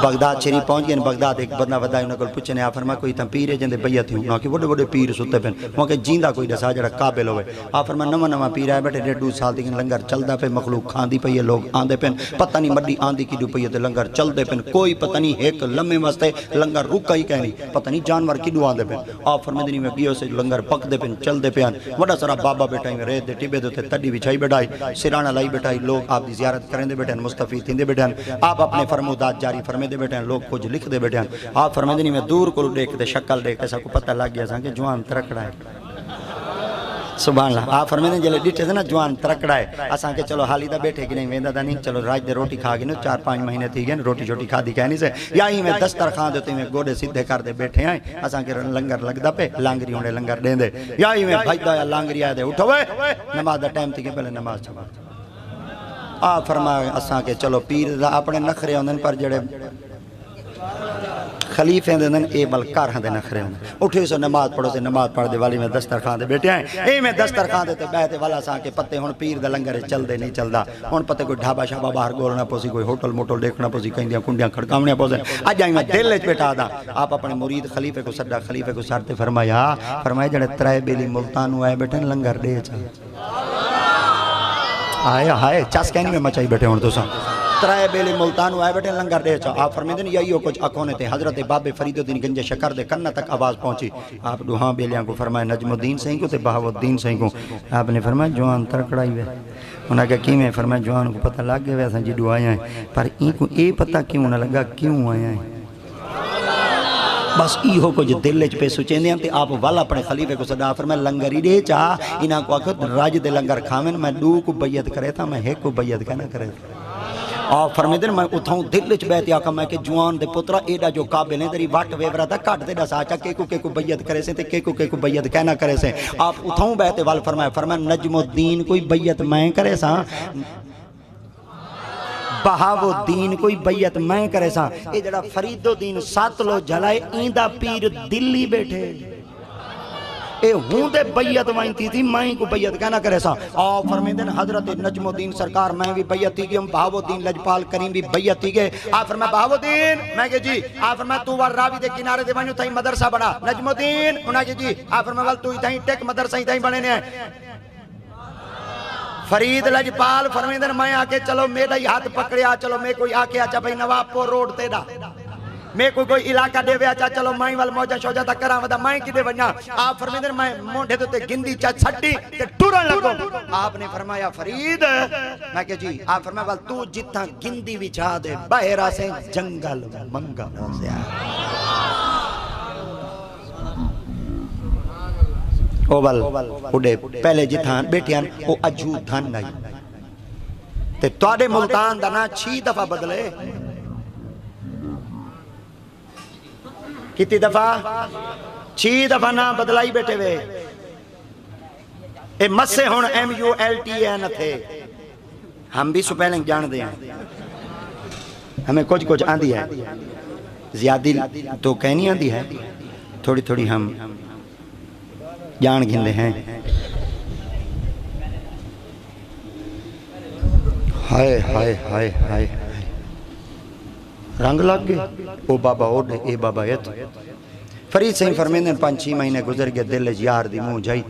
بغداد شریف پہنچ گئے بغداد ایک بندہ ودائی انہاں کو پوچھنے آ فرما کوئی تم پیر جندے بیعت ہوں انہاں کہ بڑے بڑے پیر ستے پہن وہاں کہ جیندہ کوئی دسا جڑا قابل ہوئے آ فرما نمہ پیر آئے بیٹھے 1.5 سال دیکھیں لنگر چل دا پہ مخلوق کھاندی پہ یہ لوگ آندے پہن پتہ نہیں مڈی آندی کی ڈو پہ یہ لنگر چل دے پہن کوئی پتہ نہیں ایک لمحے واسطے لنگر رکا ہی کہنی پتہ نہیں جانور کی ڈو آندے پہن آ فرما دنی میں گیو سے لنگر پک دے پہن چل دے پہن وڈا سارا بابا بیٹھائی میں ریت دے ٹیبے دے تڑی بچھائی بیٹھائی سرانہ لائی بیٹھائی لوگ آپ دی زیارت کریں دے بیٹھیں مستفید تھیں دے بیٹھیں آپ اپنے فرمودات جاری فرمے دے بیٹھیں لوگ کچھ لکھ دے بیٹھیں آپ فرمے دنی میں دور کو دیکھ دے شکل دیکھ ایسا کو پتہ لگ گیا ساں کہ جوان ترکڑا ہے سبحان اللہ آپ فرمے دیں جلے ڈیٹھے سے نا جوان ترکڑا ہے اساں کہ چلو حالی دا بیٹھے کی نہیں ویندہ دا نہیں چلو راج دے روٹی کھا گئے 4-5 مہینے تھی گئے روٹی چھوٹی کھا دی کہنی سے یا ہی میں دسترخوان دیتے میں گوڑے سیدھے کر دے بیٹھے آئیں اساں کہ لنگر لگ دا پہ لانگری ہونے لنگر دیں دے یا ہی میں بھائی دا یا لانگری آئے دے اٹھوے نماز دا ٹائم تھی کہ پہلے نماز چھپا آپ فرمائے اساں کہ چلو پیر دا اپنے نخرے ہوندن پر جڑے خلیفے دن اے بلکار ہندے نخرے ہوں اٹھے سے نماز پڑھو سے نماز پڑھ دے والی میں دسترخوان دے بیٹھے ہیں اے میں دسترخوان دے تے بیٹھے والا سا کے پتے ہن پیر دا لنگر چل دے نہیں چلدا ہن پتے کوئی ڈھابا شابا باہر گولنا پوسی کوئی ہوٹل موٹل دیکھنا پوسی کہیں دیاں کنڈیاں کھڑکاونے پوسے اج آئی میں دل وچ بیٹھا دا آپ اپنے مرید خلیفے کو سدا خلیفے کو سر تے فرمایا جڑے ترے بیلی ملتان آئے بیٹھے لنگر دے چل آئے ہائے چاس کہنی میں مچائی بیٹھے ہوں تو سا ترائے بیلی ملتانو آئے بیٹھے لنگر دے چاہو آپ فرمیدن یہیو کچھ اکونے تھے حضرت باب فرید الدین گنج شکر دے کنہ تک آواز پہنچی آپ دوہاں بیلیاں کو فرمائے نجم الدین سہیں کو تے بہاو الدین سہیں کو آپ نے فرمایا جوان ترکڑائی وے انہاں کہ کیوں میں فرمایا جوان کو پتہ لگ گئے ویسا جی دو آیا ہیں پر این کو اے پتہ کیوں نہ لگا کیوں آیا ہیں بس ایہو کو جو دل پہ سوچیں دیں تے آپ والا اپنے خلیفے کو صدا فرمائے لنگری دے چاہ انہاں کو آکھت راج دے لنگر کھامن میں دو کو بیعت کرے تھا میں ایک کو بیعت کہنا کرے تھا اور فرمیدن میں اتھاؤں دل چ بیعت آکھا میں کہ جوان دے پترہ ایڈا جو قابل ہیں تیری واٹ ویورا تھا کٹ دے دا ساچا کے کو بیعت کرے سے تے کے کو بیعت کہنا کرے سے آپ اتھاؤں بیعت وال فرمائے نجم الدین کوئی بیعت میں کرے سا بہاو الدین کوئی بیعت میں کرے سا اے جڑا فرید الدین ساتلو جلائے ایندہ پیر دلی بیٹھے اے ہوں دے بیعت وائن تھی میں کو بیعت کہنا کرے سا آؤ فرمیدن حضرت نجم الدین سرکار میں بھی بیعت تھی گئے ہم بہاو الدین لجپال کریم بھی بیعت تھی گئے آپ فرمائے بہاو الدین میں کہ جی آپ فرمائے تو وار راوی دے کنارے دے وائنو تھائی مدرسہ بڑا نجم الدین انہا کہ جی آپ فرمائے وال تو ہی تھائی ٹیک مدرسہ ہی تھائی بڑھنے ہیں فرید لجپال فرمیدن میں آکے چلو میرا ہی ہاتھ پکڑیا چلو میں کوئی آکے آچا بھئی نواب پور روڈ تے دا میں کوئی علاقہ دے ویا چا چلو میں وال موجہ شوجہ تا کرام ودا میں کی دے ونیا آپ فرمیدن میں مونڈے تو تے گندی چا چھٹی تے ٹورن لگو آپ نے فرمایا فرید میں کہ جی آپ فرمایا وال تو جتنا گندی وچھا دے بہرہ سے جنگل منگا سے اوول اڑے پہلے جتھان بیٹھیاں او اجھو دھن نہیں تے توڑے ملتان دنا 6 دفعہ بدلے کتی دفعہ 6 دفعہ نہ بدلائی بیٹھے وے اے مسے ہون MULTN تھے ہم بھی سپیلنگ جان دے ہیں ہمیں کچھ آندھی ہے زیادی تو کہنی آندھی ہے تھوڑی تھوڑی ہم جان گھندے ہیں ہائے ہائے ہائے ہائے رنگ لگ گئے او بابا اوڈے اے بابا ایت فرید صحیح فرمیندن 5-6 مہینے گزر گئے دل یار دی منہ جائی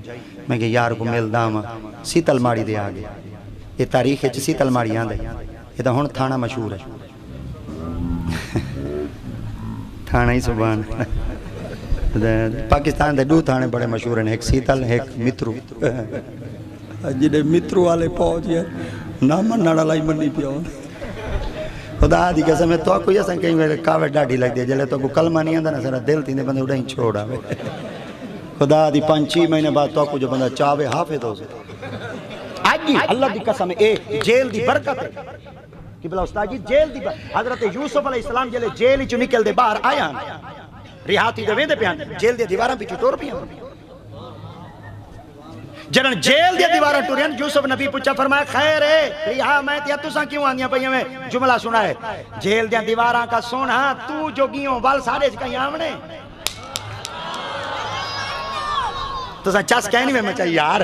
میں کہ یار کو مل داما سیتل ماڑی دے آگے یہ تاریخ ہے سیتل ماڑی آن دے یہ تو ہون تھانا مشہور ہے تھانا ہی سبحان پاکستان دے دو تھانے بڑے مشہور ہیں ایک سیتل ایک مترو جنہیں مترو والے پہنچ گئے نام ناڑا لائی منی پیاؤں خدا دی قسم ہے تو کوئی ایسا کہیں میرے کاوے ڈاڑی لگ دیا جلے تو کو کلمہ نہیں آندھا نا سارا دل تینے بندے اڑائیں چھوڑا خدا دی 5-6 مہینے بعد تو کو جو بندہ چاوے حافظ ہو سکتا آج جی اللہ دی قسم ہے جیل دی برکت ہے کہ بلا استاد جی جیل دی برکت حضرت یوسف علیہ السلام جلے جیل ہی چو نکل دے باہر آیا ریحاتی دے ویندے پیان جیل دے دیواراں پیچھو ٹور پیان جنن جیل دیا دیوارہ ٹورین یوسف نبی پوچھا فرمایا خیر ہے رہا میں تیا تساں کیوں آندیاں پہیاں میں جملہ سنا ہے جیل دیا دیواراں کا سونا تو جو گیوں وال ساڑے کہیں آمنے تساں چاس کہیں نہیں میں چاہیے یار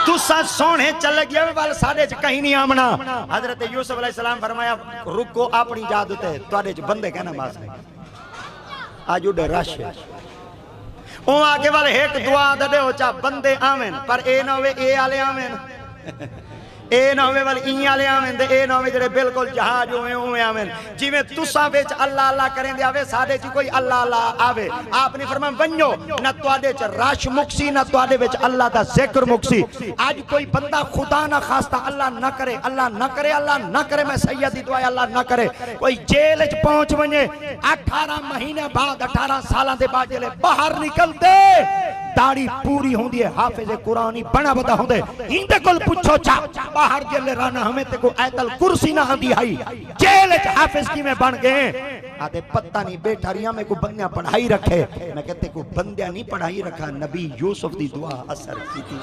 تساں سونے چل گیا وال ساڑے کہیں نہیں آمنا حضرت یوسف علیہ السلام فرمایا رکو اپنی جادت ہے تو آڑے بندے کہنا ماس نہیں آج اڈے رش ہے اون آگے والے ایک دعا دے ہو چاہ بندے آمین پر اے نہ ہوئے اے آلے آمین اے نہ ہوئے والے این آلے آمین دے اے نہ ہوئے جڑے بالکل جہاج ہوئے آمین جی میں تساں بیچ اللہ اللہ کریں دے آوے سادے چی کوئی اللہ اللہ آوے آپ نے فرمائے بنیو نہ تو آدے چا راش مکسی نہ تو آدے بیچ اللہ دا ذکر مکسی آج کوئی بندہ خدا نہ خواستہ اللہ نہ کرے اللہ نہ کرے میں سیدی دعائے اللہ نہ کرے کوئی جیل اچ پہنچ ونجے 18 مہینے بعد 18 سالہ دے بعد جلے باہر نکل دے داڑی پوری ہوں دی ہے حافظ قرآنی بنا بدا ہوں دے ہندے کل پوچھو چاہ باہر جلے رانا ہمیں تے کو ایت الکرسی نہ ہندی آئی جیل حافظ کی میں بن گئے آدھے پتہ نہیں بیٹھا رہی ہمیں کو بندیاں پڑھائی رکھے میں کہتے کو بندیاں نہیں پڑھائی رکھا نبی یوسف دی دعا اثر کی تھی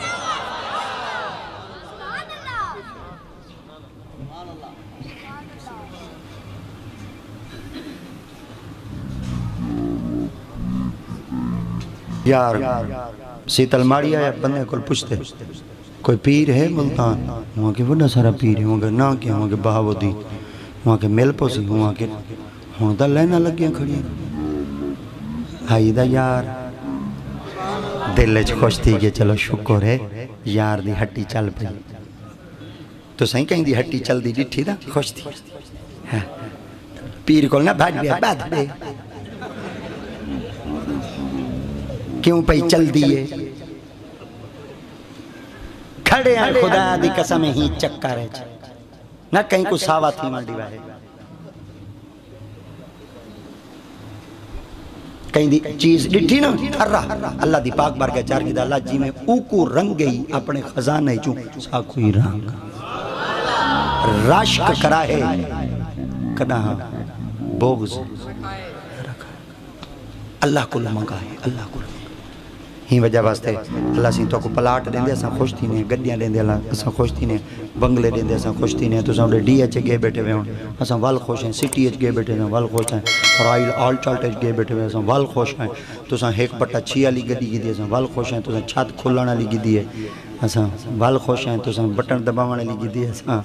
یار سیتل ماڑی آیا بندے کو پوچھتے کوئی پیر ہے ملتان وہاں کے بڑا سارا پیر ہے وہاں کے نا کیا وہاں کے بہاودی وہاں کے مل پوسی وہاں کے ہوں دا لینا لگیاں کھڑی آئی دا یار دل چ خوش تھی کہ چلو شکر ہے یار دی ہٹی چل پی تو صحیح کہیں دی ہٹی چل دی ڈٹھی دا خوش تھی پیر کو نہ بھاج بیا بات بے کیوں پہ چل دیئے کھڑے ہیں خدا دی قسم ہی چکا رہ چھے نہ کہیں کو ساوا تھی مانڈی بارے کہیں دی چیز ڈٹھی نا تھرہ اللہ دی پاک بار کے چار کی دا اللہ جی میں اوکو رنگ گئی اپنے خزانہ چوں سا کوئی رنگ راشک کرا ہے کنا بغض اللہ کو لمنگا ہے اللہ کو لمنگا ہی وجہ واسطے اللہ سی تو کو پلاٹ دیں دے اساں خوش تھی نے گڈیاں دیں دے اللہ اساں خوش تھی نے بنگلے دیں دے اساں خوش تھی نے تو اساں ڈی ایچ گئے بیٹھے ہوئے ہوں اساں وال خوش ہیں سٹی ایچ گئے بیٹھے ہیں وال خوش ہیں رائل آل چالٹ ایچ گئے بیٹھے ہوئے اساں وال خوش ہیں تو اساں ایک بٹا 6 والی گڈی کی دی اساں وال خوش ہیں تو اساں چھت کھولن والی کی دی ہے اساں وال خوش ہیں تو اساں بٹن دباون والی کی دی ہے اساں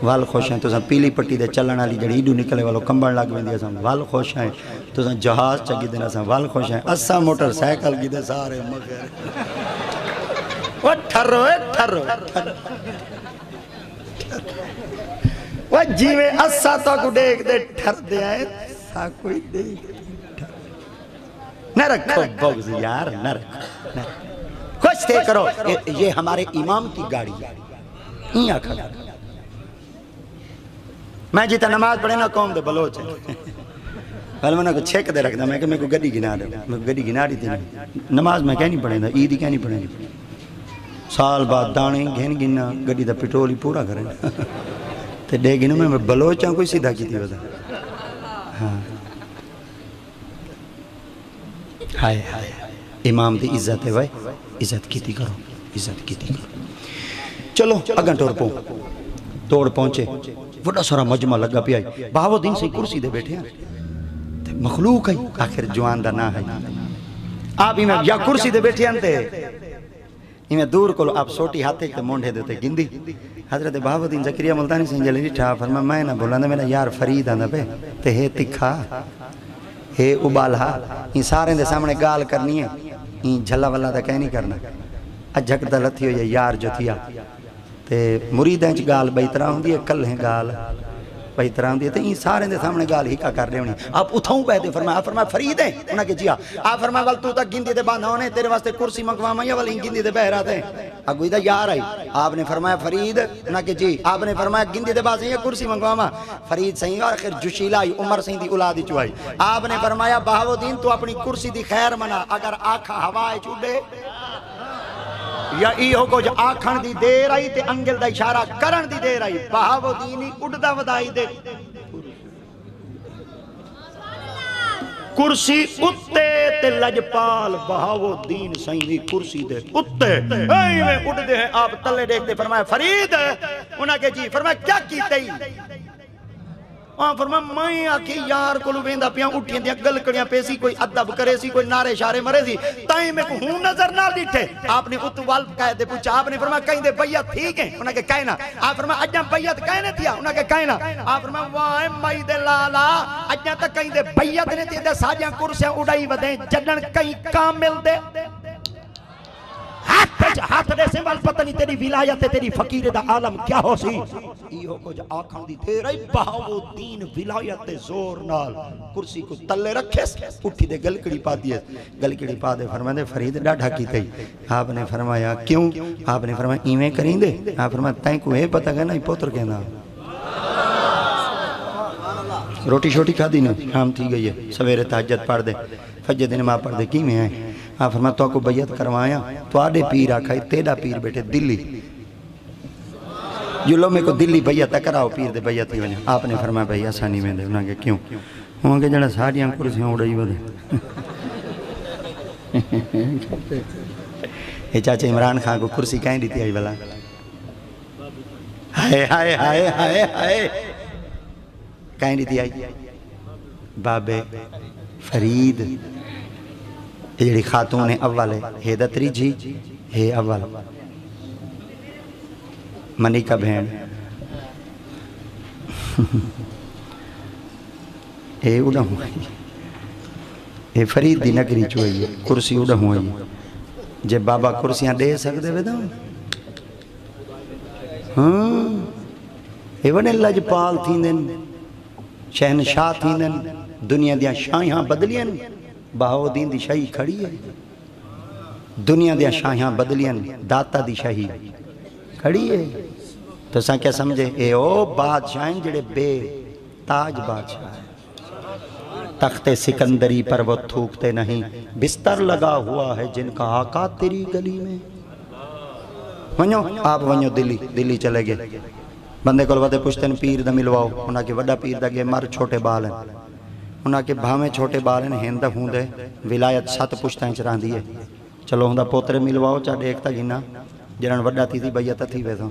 وال خوش ہیں تو اساں پیلی پٹی دے چلن والی جڑی ایڈو نکلے والو کمبن لگ ویندی اساں وال خوش ہیں تو اساں جہاز چگی دے اساں وال خوش ہیں اساں موٹر سائیکل کی دے سارے مگر وہ ٹھرو وہ جی میں اسا تو کو دیکھ دے ٹھر دے آئے سا کوئی دیکھ نہ رکھو بغض یار نہ رکھو خوش تھے کرو یہ ہمارے امام کی گاڑی ہی آکھا میں جیتا نماز پڑھے نا قوم دے بلوچ ہے پہلے میں نے کچھ چھیک دے رکھ دا میں کہ میں کو گڑی گنا دے میں کو گڑی گنا دی تھی نماز میں کیا نہیں پڑھیں دا عیدی کیا نہیں پڑھیں سال بعد دانے گھن گنا گڑی دا پٹرولی پورا کریں تے دے گنو میں بلوچاں کوئی سیدھا کی تھی وزا ہاں ہائے ہائے امام دی عزت ہے بھائی عزت کی تھی کرو عزت کی تھی کرو چلو اگن ٹور پو توڑ پہنچے بڑا سارا مجمع لگا پیا بہاؤالدین سے کرسی دے بیٹھے ہیں مخلوق ہے آخر جوان دا نہ ہے آپ ہی میں یا کرسی دے بیٹھے ہیں ہی میں دور کو آپ سوٹی ہاتھے تے مونڈے دیتے گندی حضرت بہاؤالدین زکریا ملتانی سے جلدی ٹھا فرما میں نہ بولا میرا یار فرید آندا پہ تے ہے تکھا ہے ابالہا یہ سارے دے سامنے گال کرنی ہے یہ جھلا والا دا کہہ نہیں کرنا اجھک دا لتھی ہو یار جو تھیا تے مریدیں چ گال بیترا ہوندی ہے کل ہیں گال بیترا ہوندی ہے تے یہ سارے دے سامنے گال ہی کا کر رہے ہونی آپ اتھاؤں پہ دے فرمایا آپ فرمایا فرید ہیں انہاں کہ جی آپ فرمایا وال تو تک گندی دے باندھا ہونے تیرے واسطے کرسی منگوا میں یا والی گندی دے بہ رہا تھے اگوی دا یار آئی آپ نے فرمایا فرید انہاں کہ جی آپ نے فرمایا گندی دے باندھا یا کرسی منگوا میں فرید صحیح آخر جشیلہ آئی عمر صحیح دی اولادی چوائی آپ نے فرمایا بہاؤالدین تو اپنی کرسی دی خیر منا اگر آنکھا ہوائے چوڑے یا ایہو کو جو آکھن دی دیر آئی تے انگل دا اشارہ کرن دی دیر آئی بہاؤالدین اڑدا ودائی دے کرسی اتے تے لجپال بہاؤالدین سائنی کرسی دے اتے اے میں اڑ دے ہیں آپ تلے دیکھ دے فرمایا فرید انہاں کے جی فرمایا کیا کیتے ہی فرمایا میں آکھی یار کو لوگیندہ پیاں اٹھیں دیا گلکڑیاں پیسی کوئی ادب کرے سی کوئی نعرے شارے مرے سی تائیں میں کو ہوں نظر نہ دیٹھے آپ نے اتوال کہہ دے پوچھا آپ نے فرمایا کہیں دے بیعت ٹھیک ہیں انہاں کے کہنا آپ فرمایا اجاں بیعت کہنے تھیا انہاں کے کہنا آپ فرمایا واہ مائی دے لالا اجاں تک کہیں دے بیعت نے تھی دے ساجاں کرسیاں اڑائی ودیں جنن کہیں کامل دے ہاتھ دے سنبھال پتہ نہیں تیری ولایت تیری فقیر دا عالم کیا ہو سی ایہو کو جا آکھن دی تیرا ہی بہاؤالدین ولایت زور نال کرسی کو تلے رکھے اٹھی دے گلکڑی پا دیئے گلکڑی پا دے فرمائے دے فرید ڈاڑھا کی تھی آپ نے فرمایا کیوں آپ نے فرمایا ایویں کریں دے آپ فرمایا تائیں کو ہے پتہ گنا ہی پوتر کہنا روٹی شوٹی کھا دی نا شام تھی گئی ہے سویرے تہجد پڑھ دے فجر دن ماں پڑھ دے کی میں آئے آپ فرمایا تو کو بیعت کروایا تو آڈے پیر آکھائی تیڑا پیر بیٹھے دلی جو لوگ میں کو دلی بیعت کراؤ پیر دے بیعت ہی بنے آپ نے فرمایا بھئی آسانی میں دے انہاں کہ کیوں وہاں کہ جڑا ساڑیاں کرسیاں اڑائی بدے یہ چاچے عمران خان کو کرسی کہیں دیتی آئی بلا ہائے ہائے ہائے ہائے ہائے کہیں دیتی آئی بابے فرید یہ جڑی خاتون اول ہے دتری جی ہے اول منی کا بہن اے اڑا ہوئی اے فرید دی نگری چوئی کرسی اڑا ہوئی جے بابا کرسیاں دے سکتے ویدہ ہاں اے ونے لجپال تھی دن شہنشاہ تھی دن دنیا دیا شاہیاں بدلین بہاؤالدین دی شاہی کھڑی ہے دنیا دیا شاہیاں بدلین داتا دی شاہی کھڑی ہے تو ساں کیا سمجھے اے او بادشاہیں جڑے بے تاج بادشاہ ہے تخت سکندری پر وہ تھوکتے نہیں بستر لگا ہوا ہے جن کا آقا تیری گلی میں ونیو آپ ونیو دلی چلے گئے بندے کو ودے پشتن پیر دا ملواؤ انہاں کے وڈا پیر دا گئے مر چھوٹے بال ہیں انہاں کے بھامے چھوٹے بال ہیں ہندہ ہوندے ولایت 7 پشتائیں چران دیئے چلو ہندہ پوترے ملواؤ چاہ دیکھتا گینا جنہاں وڈا تھی بیعت تھی ویسا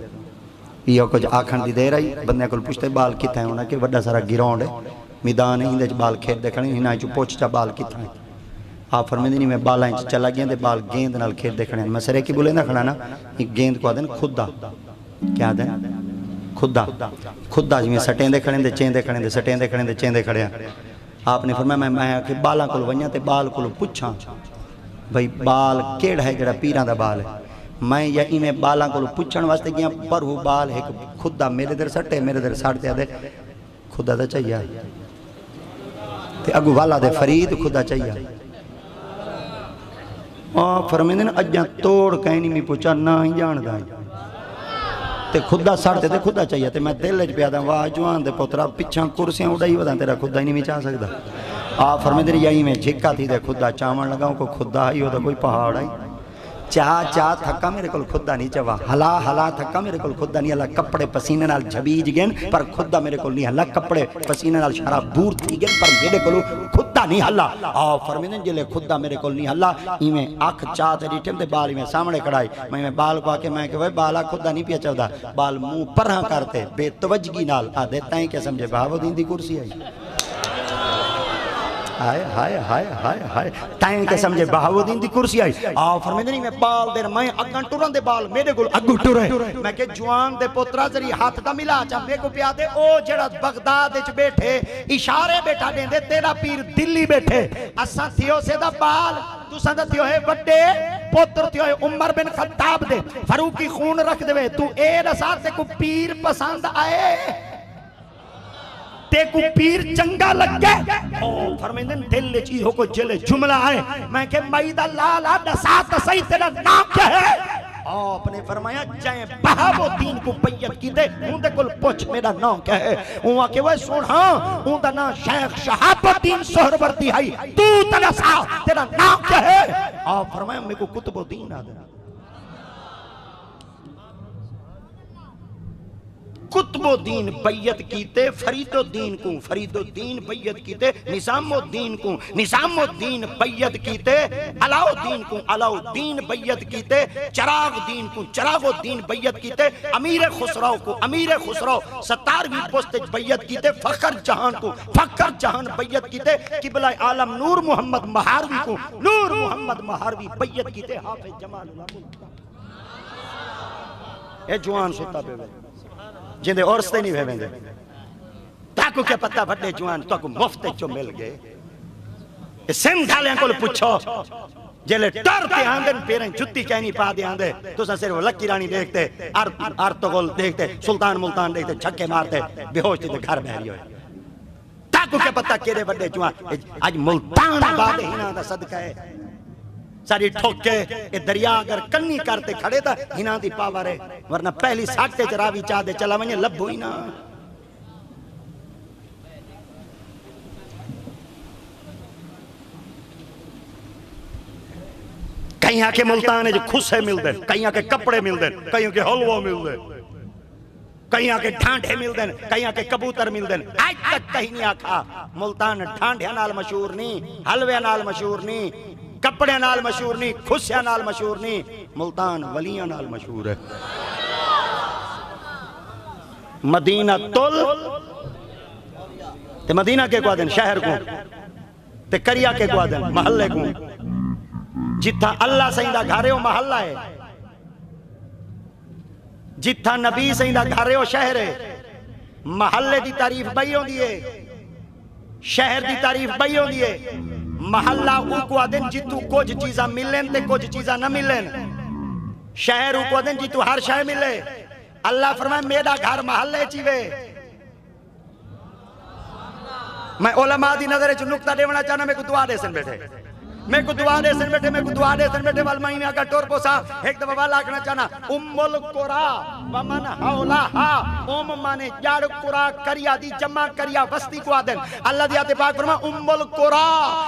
یہ کچھ آکھن دی دے رہی بندے کو پشتے بال کتا ہیں انہاں کے وڈا سارا گراؤنڈ ہے میدان ہے ہندہ بال کھیت دیکھنے ہنہاں چو پوچھ چا بال کتا ہیں آپ فرمائیں نہیں میں بالائیں چلا گئے دے بال گیند نال کھیت دیکھنے میں سرے کی بولے نہ کھڑا نا یہ گیند کو آدھیں خدا کیا دیں خدا جی میں سٹیں دیکھنے دے چین دیکھنے دے سٹیں دیکھنے دے چین دیکھنے آپ نے فرمایا میں کہ بالاں کو ونیا تے بال کو پوچھاں بھئی بال کیڑا ہے جڑا پیران دا بال ہے میں یا میں بالاں کو پوچھن واسطے گیا پر وہ بال ہے خدا میرے در سٹے میرے در ساڑتے آدھے خدا دا چاہیے تے اگو والا دے فرید خدا چاہیے فرمائیں نا اجاں توڑ کہیں نہیں میں پوچھا نہ ہی جان دائیں تے خدا ساڑتے تے خدا چاہیے تے میں دل لج پیادا واہ جوان دے پوترا پچھاں کرسیاں اڑائی وداں تیرا خدا ہی نہیں میں چاہ سکتا آپ فرمائیں دے یہی میں جھکا تھی دے خدا چاون لگاؤں کو خدا ہی ہوتا کوئی پہاڑ آئی چاہ تھکا میرے کول خدا نہیں چوا، ہلا تھکا میرے کول خدا نہیں ہلا، کپڑے پسینے نال جھبیج گئن پر خدا میرے کول نہیں ہلا، کپڑے پسینے نال شارا بور تھی گئن پر میرے کول خدا نہیں ہلا۔ آو فرمیدن جلے خدا میرے کول نہیں ہلا، ایویں اکھ چاہ تے ڈیٹھم تے بال میں سامنے کڑائی، میں بال پا کے میں کہ وہ بالا خدا نہیں پیا چاہدا، بال منہ پرہاں کرتے بے توجگی نال آدھے تائیں کہ سمجھے بہاؤالدین دی کرسی آئی، ہائے ہائے ہائے ہائے ہائے تائیں کہ سمجھے بہاؤالدین دی کرسی آئی۔ آو فرمیدنی میں بال دیر میں اگن ٹورن دے بال میرے گل اگو ٹورے، میں کہ جوان دے پترہ ذری ہاتھ دا ملا چاہ میں کو پیا دے او جڑا بغداد اچ بیٹھے اشارے بیٹھا دیں دے تیرا پیر دلی بیٹھے، اساں تھیو سے دا بال تو سندہ تھیو ہے وڈے پتر تھیو ہے عمر بن خطاب دے فاروقی خون رکھ دے تو اے رسار سے کو پیر پسند آئے تے کو پیر چنگا لگ گئے، فرمیندن دل چیز ہو کو جلے جملہ آئے، میں کہ مائدہ لالا دسات صحیح تیرا نام کیا ہے؟ آپ نے فرمایا جائیں بہاؤالدین کو بیعت کی دے، ان دے کل پوچھ میرا نام کیا ہے؟ وہاں کہ وہ سن ہاں ان دا نام شیخ شہاب الدین سہروردی ہے، تو تلسا تیرا نام کیا ہے؟ آپ فرمایا میں کو کتب الدین آدھے، کتب الدین بیعت کیتے فرید الدین کو، فرید الدین بیعت کیتے نظام الدین کو، نظام الدین بیعت کیتے علاؤ الدین کو، علاؤ الدین بیعت کیتے چراغ دین کو، چراغ الدین بیعت کیتے امیر خسرو کو، امیر خسرو 17ویں پوسٹ بیعت کیتے فخر جہان کو، فخر جہان بیعت کیتے قبلہ عالم نور محمد مہاروی کو، نور محمد مہاروی بیعت کیتے حافظ جمال اللہ۔ اے جوان ستا پہ جن دے عرصے نہیں ہوئے دے تاکو کیا پتہ بڑے جوان تاکو مفتے جو مل گئے سندھ آلیاں کو پوچھو جلے ٹرتے آندن پیریں جتی کہنی پا دے آندے تو سن صرف لکی رانی دیکھتے آرتغل دیکھتے سلطان ملتان دیکھتے چھکے مارتے بے ہوش تھی گھر بہری ہوئے تاکو کیا پتہ کیرے بڑے جوان آج ملتان بادے ہی دا صدقہ ہے ساری ٹھوکے دریا اگر کنی کرتے کھڑے تھا ہینا دی پاور ہے ورنہ پہلی ساٹھتے چراوی چاہ دے چلا ونجے لب ہوئی نا کہیں آکے ملتان ہے جو خسے مل دیں کہیں آکے کپڑے مل دیں کہیں آکے حلوہ مل دیں کہیں آکے ڈھانڈے مل دیں کہیں آکے کبوتر مل دیں آج تک کہیں نہیں آکھا ملتان ڈھانڈے نال مشہور نہیں حلوے نال مشہور نہیں کپڑے نال مشہور نہیں خوشیاں نال مشہور نہیں ملتان ولیاں نال مشہور ہے مدینہ تل تے مدینہ کے کو دن شہر کو تے کریا کے کو دن محلے کو جتھا اللہ سیندہ گھارے ہو محلہ ہے جتھا نبی سیندہ گھارے ہو شہر ہے محلے دی تعریف بھائی ہوں دیئے شہر دی تعریف بھائی ہوں دیئے محلہ او کو آدن جتو کچھ چیزاں ملیں تے کچھ چیزاں نہ ملیں شہر او کو آدن جتو ہر شہر ملے اللہ فرمائے میرا گھر محلے چیوے میں علماء دی نظر جو نکتہ دیونا چاہنا میں کو دعا دے سن بیٹھے میں کو دعا دے سن بیٹھے میں کو دعا دے سن بیٹھے والمائی میں آگا ٹور پوسا ایک دفعہ والا آکھنا چاہنا ام القرآ ومن حولہا مانے جاڑ قرآ کریا دی جمع کریا وستی کو آدن اللہ دیات پاک فرما ام القرآ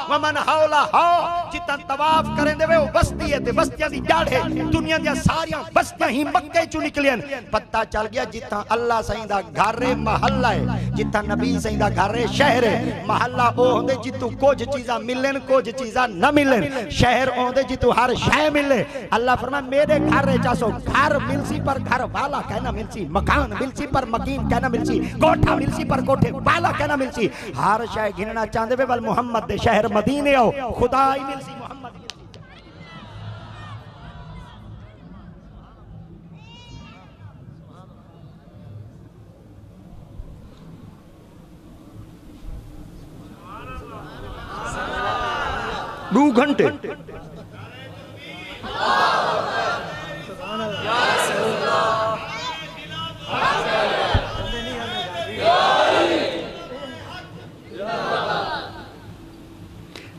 ومن حولہا جتا طواف کریں دے وہ وستی ہے وستیاں دی جاڑ ہے دنیا دیا ساریاں وستیاں ہی مکہ چو نکلیں پتہ چل گیا جتا اللہ سیندہ گھارے محلہ ہے جتا نبی سیندہ گھارے شہر ہے محلہ او ہوندے جتو کچھ چیزاں ملن کچھ چیزاں نہ ملن شہر ہوندے جتو ہر شہ ملے اللہ فرمائے میرے گھر رہ چاسو گھر ملسی پر گھر والا کہنا ملسی مکان ملسی پر مکین کہنا ملسی کوٹھا ملسی پر کوٹھے والا کہنا ملسی ہر شہ گھننا چاندے بے بل محمد دے شہر مدینے ہو خدای ملسی محمد دو گھنٹے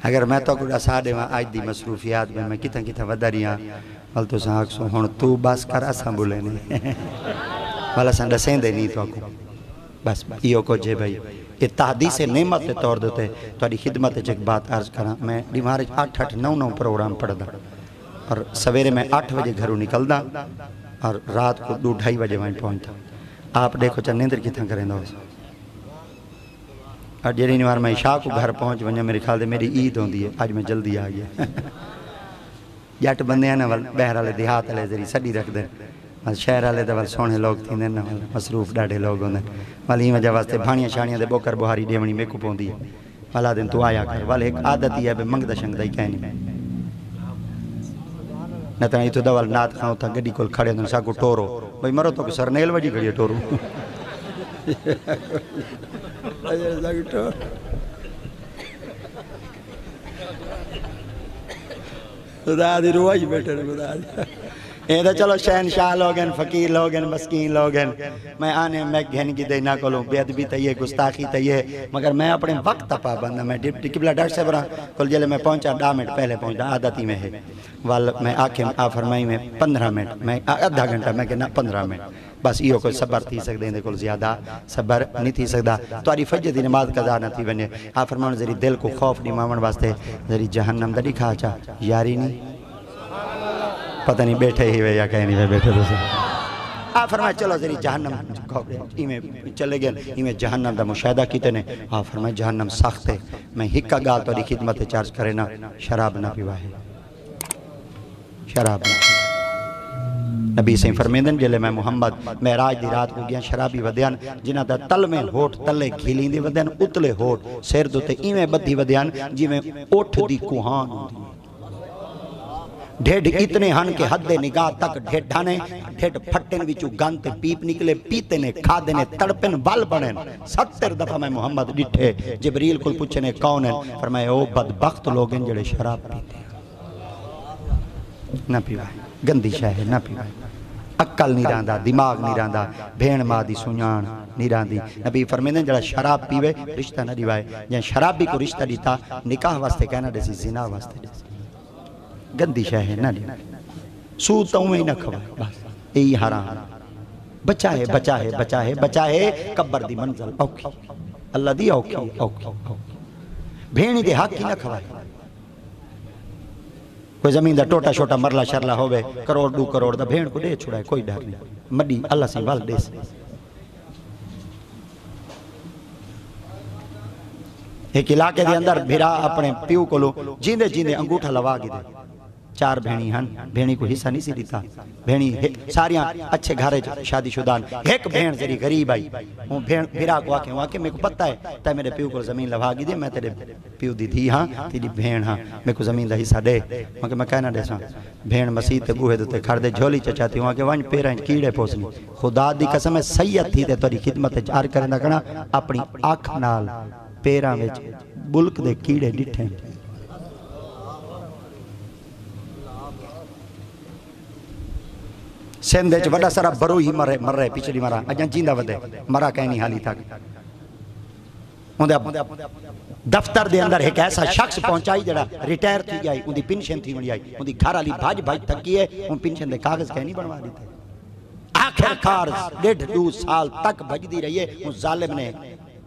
اگر میں تو کڑا ساڑے وہاں آج دی مصروفیات میں کتنا وداریاں وال تو ساکھ سو ہون تو بس کر آساں بولے نہیں والا سانڈا سیندے نہیں تو آکو بس یہ کو جے بھائی یہ تحدیث نعمت طور دیتے تو آدھی خدمت ایک بات عرض کرا میں دیمارے 8-9 پروگرام پڑھ دا اور سویرے میں 8 بجے گھروں نکلدا اور رات کو 2-2:30 بجے وہیں پہنچتا. آپ دیکھو چا نیندر کتنا کریں دا ہو. اور جیڑی نوار میں عشاء کو گھر پہنچ ونجا میرے خیال دے میری عید ہوندی ہے. آج میں جلدی آ گیا. جٹ بندے ہیں نا بہر والے دیہات والے ذری سڈی رکھ دیں. شہر والے دے سونے لوگ تھی نا مصروف ڈاڈے لوگ ہوندے. والی وجہ واسطے بھانیاں شانیاں دے بوکر بہاری ڈیونی میرے کو پوندی ہے. والا دن تو آیا کر. والے ایک عادت ہی ہے بے منگدا شنگدا ہی کہیں نہیں. نہ تو تو دوال نات کھاؤ تھا گڈی کول کھڑے ہوں ساکو ٹورو. بھئی مرو تو سرنیل وجی کھڑی ہے ٹورو. خدا دی روائی بیٹھے خدا دی. یہ تو چلو شہنشاہ لوگ ہیں، فقیر لوگ ہیں، مسکین لوگ ہیں. میں آنے میں گھن کی دینا کولوں بے ادبی تیے گستاخی تیے. مگر میں اپنے وقت پابند ہوں. میں ڈپٹی قبلہ ڈاکٹر صاحب رہا کل جلے میں پہنچا 10 منٹ پہلے پہنچا. عادتی میں ہے وال میں آکھیں فرمائی میں 15 منٹ میں آدھا گھنٹہ میں کہنا 15 منٹ بس. یہ کوئی صبر تھی سکتے ہیں کل زیادہ صبر نہیں تھی سکتا. تواری فجر دی نماز قضا نہ تھی بنے. آپ فرماؤں ذری دل کو خوف نہیں مامن واسطے ذری جہنم دا نہیں کھا چا یاری نہیں. پتہ نہیں بیٹھے ہی ہوئے یا کہیں نہیں ہوئے بیٹھے تو سے. آپ فرمائے چلو ذری جہنم میں چلے گئے. میں جہنم دا مشاہدہ کیتے نے. آپ فرمائے جہنم سخت ہے. میں ہکا گال توڑی خدمت چارج کرے نا شراب نہ پیوائے. شراب نہ پیوائے. نبی سے فرمیدن جلے میں محمد معراج دی رات کو گیا شرابی ودیان جنہ دا تل میں ہوٹ تلے کھیلیں دی ودیان اتلے ہوٹ سیر دوتے ایمیں بدھی ودیان جی میں اوٹھ دی کوہان ہوتی. ڈھیڈ اتنے ہن کے حد نگاہ تک ڈھیڈ ڈھانے ڈھیڈ پھٹن وچو گانتے پیپ نکلے پیتے نے کھادے نے تڑپن بال بڑھن. 70 دفعہ میں محمد ڈٹھے. جبریل کل پوچھنے کون ہیں فرمائے او بدبخت لوگ ہیں جڑے شراب پیتے نہ پیوائے. گندی شاہ ہے نہ پیوائے. عقل نہیں راندہ دماغ نہیں راندہ بھین ماں دی سنیان نہیں راندی. نبی فرمیدیں جڑا شراب پیوے رشتہ نہ دیوائے. جہاں شرابی کو رشتہ دیتا نکاح واسطے کہنا دیسی زنا واسطے دیسی. گندی شاہ ہے نہ لیا. سوتا ہوں ہی نہ کھوائے بس یہی حرام. بچا ہے بچا ہے بچا ہے بچا ہے کبر دی منزل اوکھی اللہ دی اوکھی اوکھی. بھینی دے حق ہی نہ کھوائے. کوئی زمین دا ٹوٹا شوٹا مرلا شرلا ہوئے کروڑ 2 کروڑ دا بھین کو دے چھوڑائے کوئی ڈر نہیں. مڈی اللہ سے وال دے سے. ایک علاقے دے اندر بھیرا اپنے پیو کو لو جیندے جیندے انگوٹھا لوا گی دے. 4 بھینی ہن. بھینی کو حصہ نہیں سی دیتا. بھینی ساریاں اچھے گھارے شادی شدان. ایک بھین ذری غریب آئی. وہ بھیرا کو آکے وہاں کے میں کو پتہ ہے تا میرے پیو کو زمین لوا گی دے. میں تیرے پیو دی دھی ہاں تیری بھین ہاں میں کو زمین دا حصہ دے. وہاں کے میں کہنا دے ساں بھین مسیح تے بوہے دوتے کھڑ دے جھولی چچاتی. وہاں کے وانج پیرائیں کیڑے پوسنی. خدا دی قسم ہے سید تھی تے توری خدمت چار کرنا کنا اپنی آنکھ نال پیراں وچ بلک دے کیڑے ڈٹھیں. سندھ وچ وڈا سارا برو ہی مر رہے پچھلی مرا اجاں جیندا ودے مرا کہیں نہیں حالی تک. دفتر دے اندر ایک ایسا شخص پہنچائی جڑا ریٹائر تھی جائی ان دی پنشن تھی ونی آئی ان دی گھر والی بھاج تھکی ہے. ان پنشن دے کاغذ کہیں نہیں بنوا دیتے. آخر کار 1.5-2 سال تک بھجدی رہی ہے. ان ظالم نے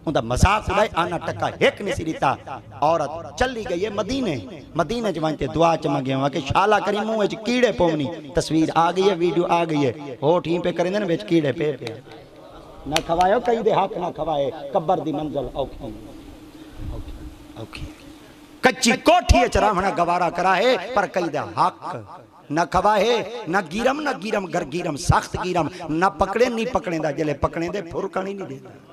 ان دا مذاق اڑائے آنا ٹکا ایک نہیں سی دیتا. عورت چلی گئی ہے مدینے. مدینے جوانتے دعا چمہ گئے ہوا کہ شالہ کریموں وچ کیڑے پومنی. تصویر آ گئی ہے ویڈیو آ گئی ہے. ہوٹ ہی پہ کریں دے نا وچ کیڑے پہ نہ کھوائے ہو کئی دے حق نہ کھوائے. قبر دی منزل اوکھی اوکھی کچی کوٹھی چرامنا گوارا کرا ہے پر کئی دے حق نہ کھوائے. نہ گیرم گر گیرم سخت گیرم نہ پکڑے نہیں پکڑیں دا جلے پکڑیں دے پھرکانی نہیں دے.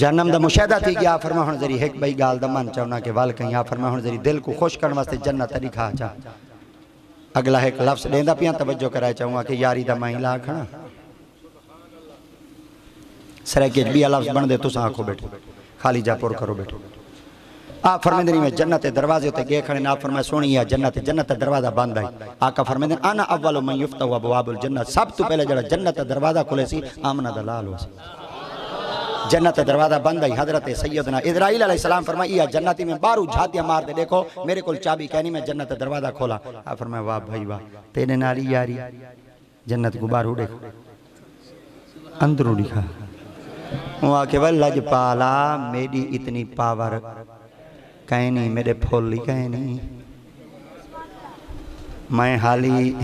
جہنم دا مشاہدہ تھی کہ آپ فرما ہون ذری ایک بھائی گال دا من چاہونا کہ وال کہیں آپ فرما ہون ذری دل کو خوش کرنے واسطے جنت تری کھا چاہ. اگلا ایک لفظ لیندہ پیاں توجہ کرائے چاہوں کہ یاری دا ماہی لا کھنا سرائے بھی لفظ بن دے تو ساں آنکھو بیٹھو خالی جا پور کرو بیٹھو. آپ فرمیدنی میں جنت دروازے ہوتے گئے کھڑے آپ فرمائے سونی ہے جنت دروازہ بند آئی. آقا فرمیدن آنا اولو من یفتو ابواب الجنت. سب تو پہلے جڑا جنت دروازہ کھلے سی آمنہ دلال ہو سی. جنت دروازہ بند آئی. حضرت سیدنا اسرائیل علیہ السلام فرمائی یا جنتی میں بارو جھاتیاں مار دے دیکھو میرے کل چابی کہنی میں جنت دروازہ کھولا. آپ فرمائے واہ بھائی واہ تیرے نالی یاری جنت کو بارو دیکھو اندروں دکھا وہ آ کے وہ لجپالا میری اتنی پاور کہیں نہیں، میرے پھولی کہیں نہیں، میں حالی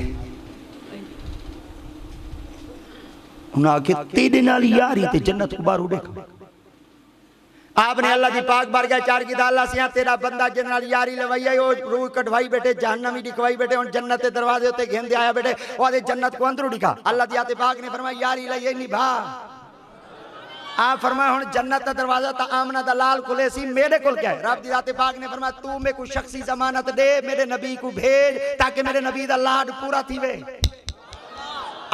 انہاں آ کے تیرے نال یاری تے جنت کو بارو دیکھا. آپ نے اللہ دی پاک بار گئے چار کی دا اللہ سیاں تیرا بندہ جنرال یاری لوائی ہے، روح کٹوائی بیٹے، جہنمی دکھوائی بیٹے، ان جنت دروازے ہوتے گھن دے آیا بیٹے، وہ دے جنت کو اندرو دکھا. اللہ دی آتے پاک نے فرمایا یاری لئیے نبھا. آپ فرمایا ہون جنت دا دروازہ تا آمنہ دا لال کھلے سی میرے کل کیا ہے. رب دی آتے پاک نے فرمایا تو میں کو شخصی ضمانت دے، میرے نبی کو بھیج تاکہ میرے نبی دا لاڈ پورا تھی وے.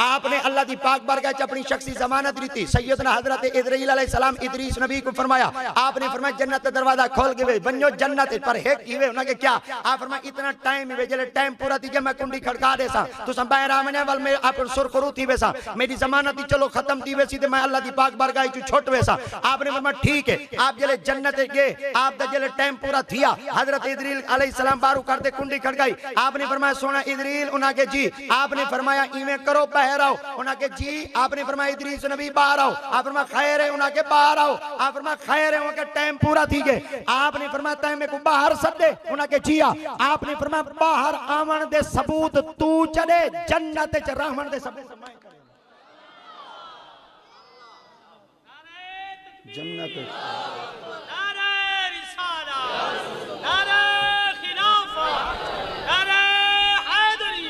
آپ نے اللہ دی پاک بارگاہ چ اپنی شخصی ضمانت دیتی. سیدنا حضرت ادریل علیہ السلام ادریس نبی کو فرمایا، آپ نے فرمایا جنت کا دروازہ کھول کے بنو جنت پر ایک کیوے انہاں کہ کیا. آپ فرمایا اتنا ٹائم ہوئے جلے ٹائم پورا تھی کہ میں کنڈی کھڑکا دے سا تو سن باہر آمنے وال میں آپ سر کرو تھی ویسا میری ضمانت چلو ختم تھی ویسی تے میں اللہ دی پاک بارگاہ چ چھوٹ ویسا. آپ نے فرمایا ٹھیک ہے. آپ جلے جنت گئے، آپ دا جلے ٹائم پورا تھیا، حضرت ادریل علیہ السلام بارو کر دے کنڈی کھڑکائی. آپ نے فرمایا سونا ادریل، انہاں کہ جی. آپ نے فرمایا ایویں کرو باہر آؤ، انہاں کہ جی. آپ نے فرمایا ادریس نبی باہر آؤ. آپ فرمایا خیر ہے، انہاں کہ باہر آؤ. آپ فرمایا خیر ہے، انہاں کہ ٹائم پورا تھی گئے. آپ نے فرمایا ٹائم میں کو باہر سدے، انہاں کہ جی. آپ نے فرمایا باہر آمن دے ثبوت تو چلے جنت چ رحمن دے ثبوت جنت. نعرہ رسالہ، نعرہ خلافت، نعرہ حیدری.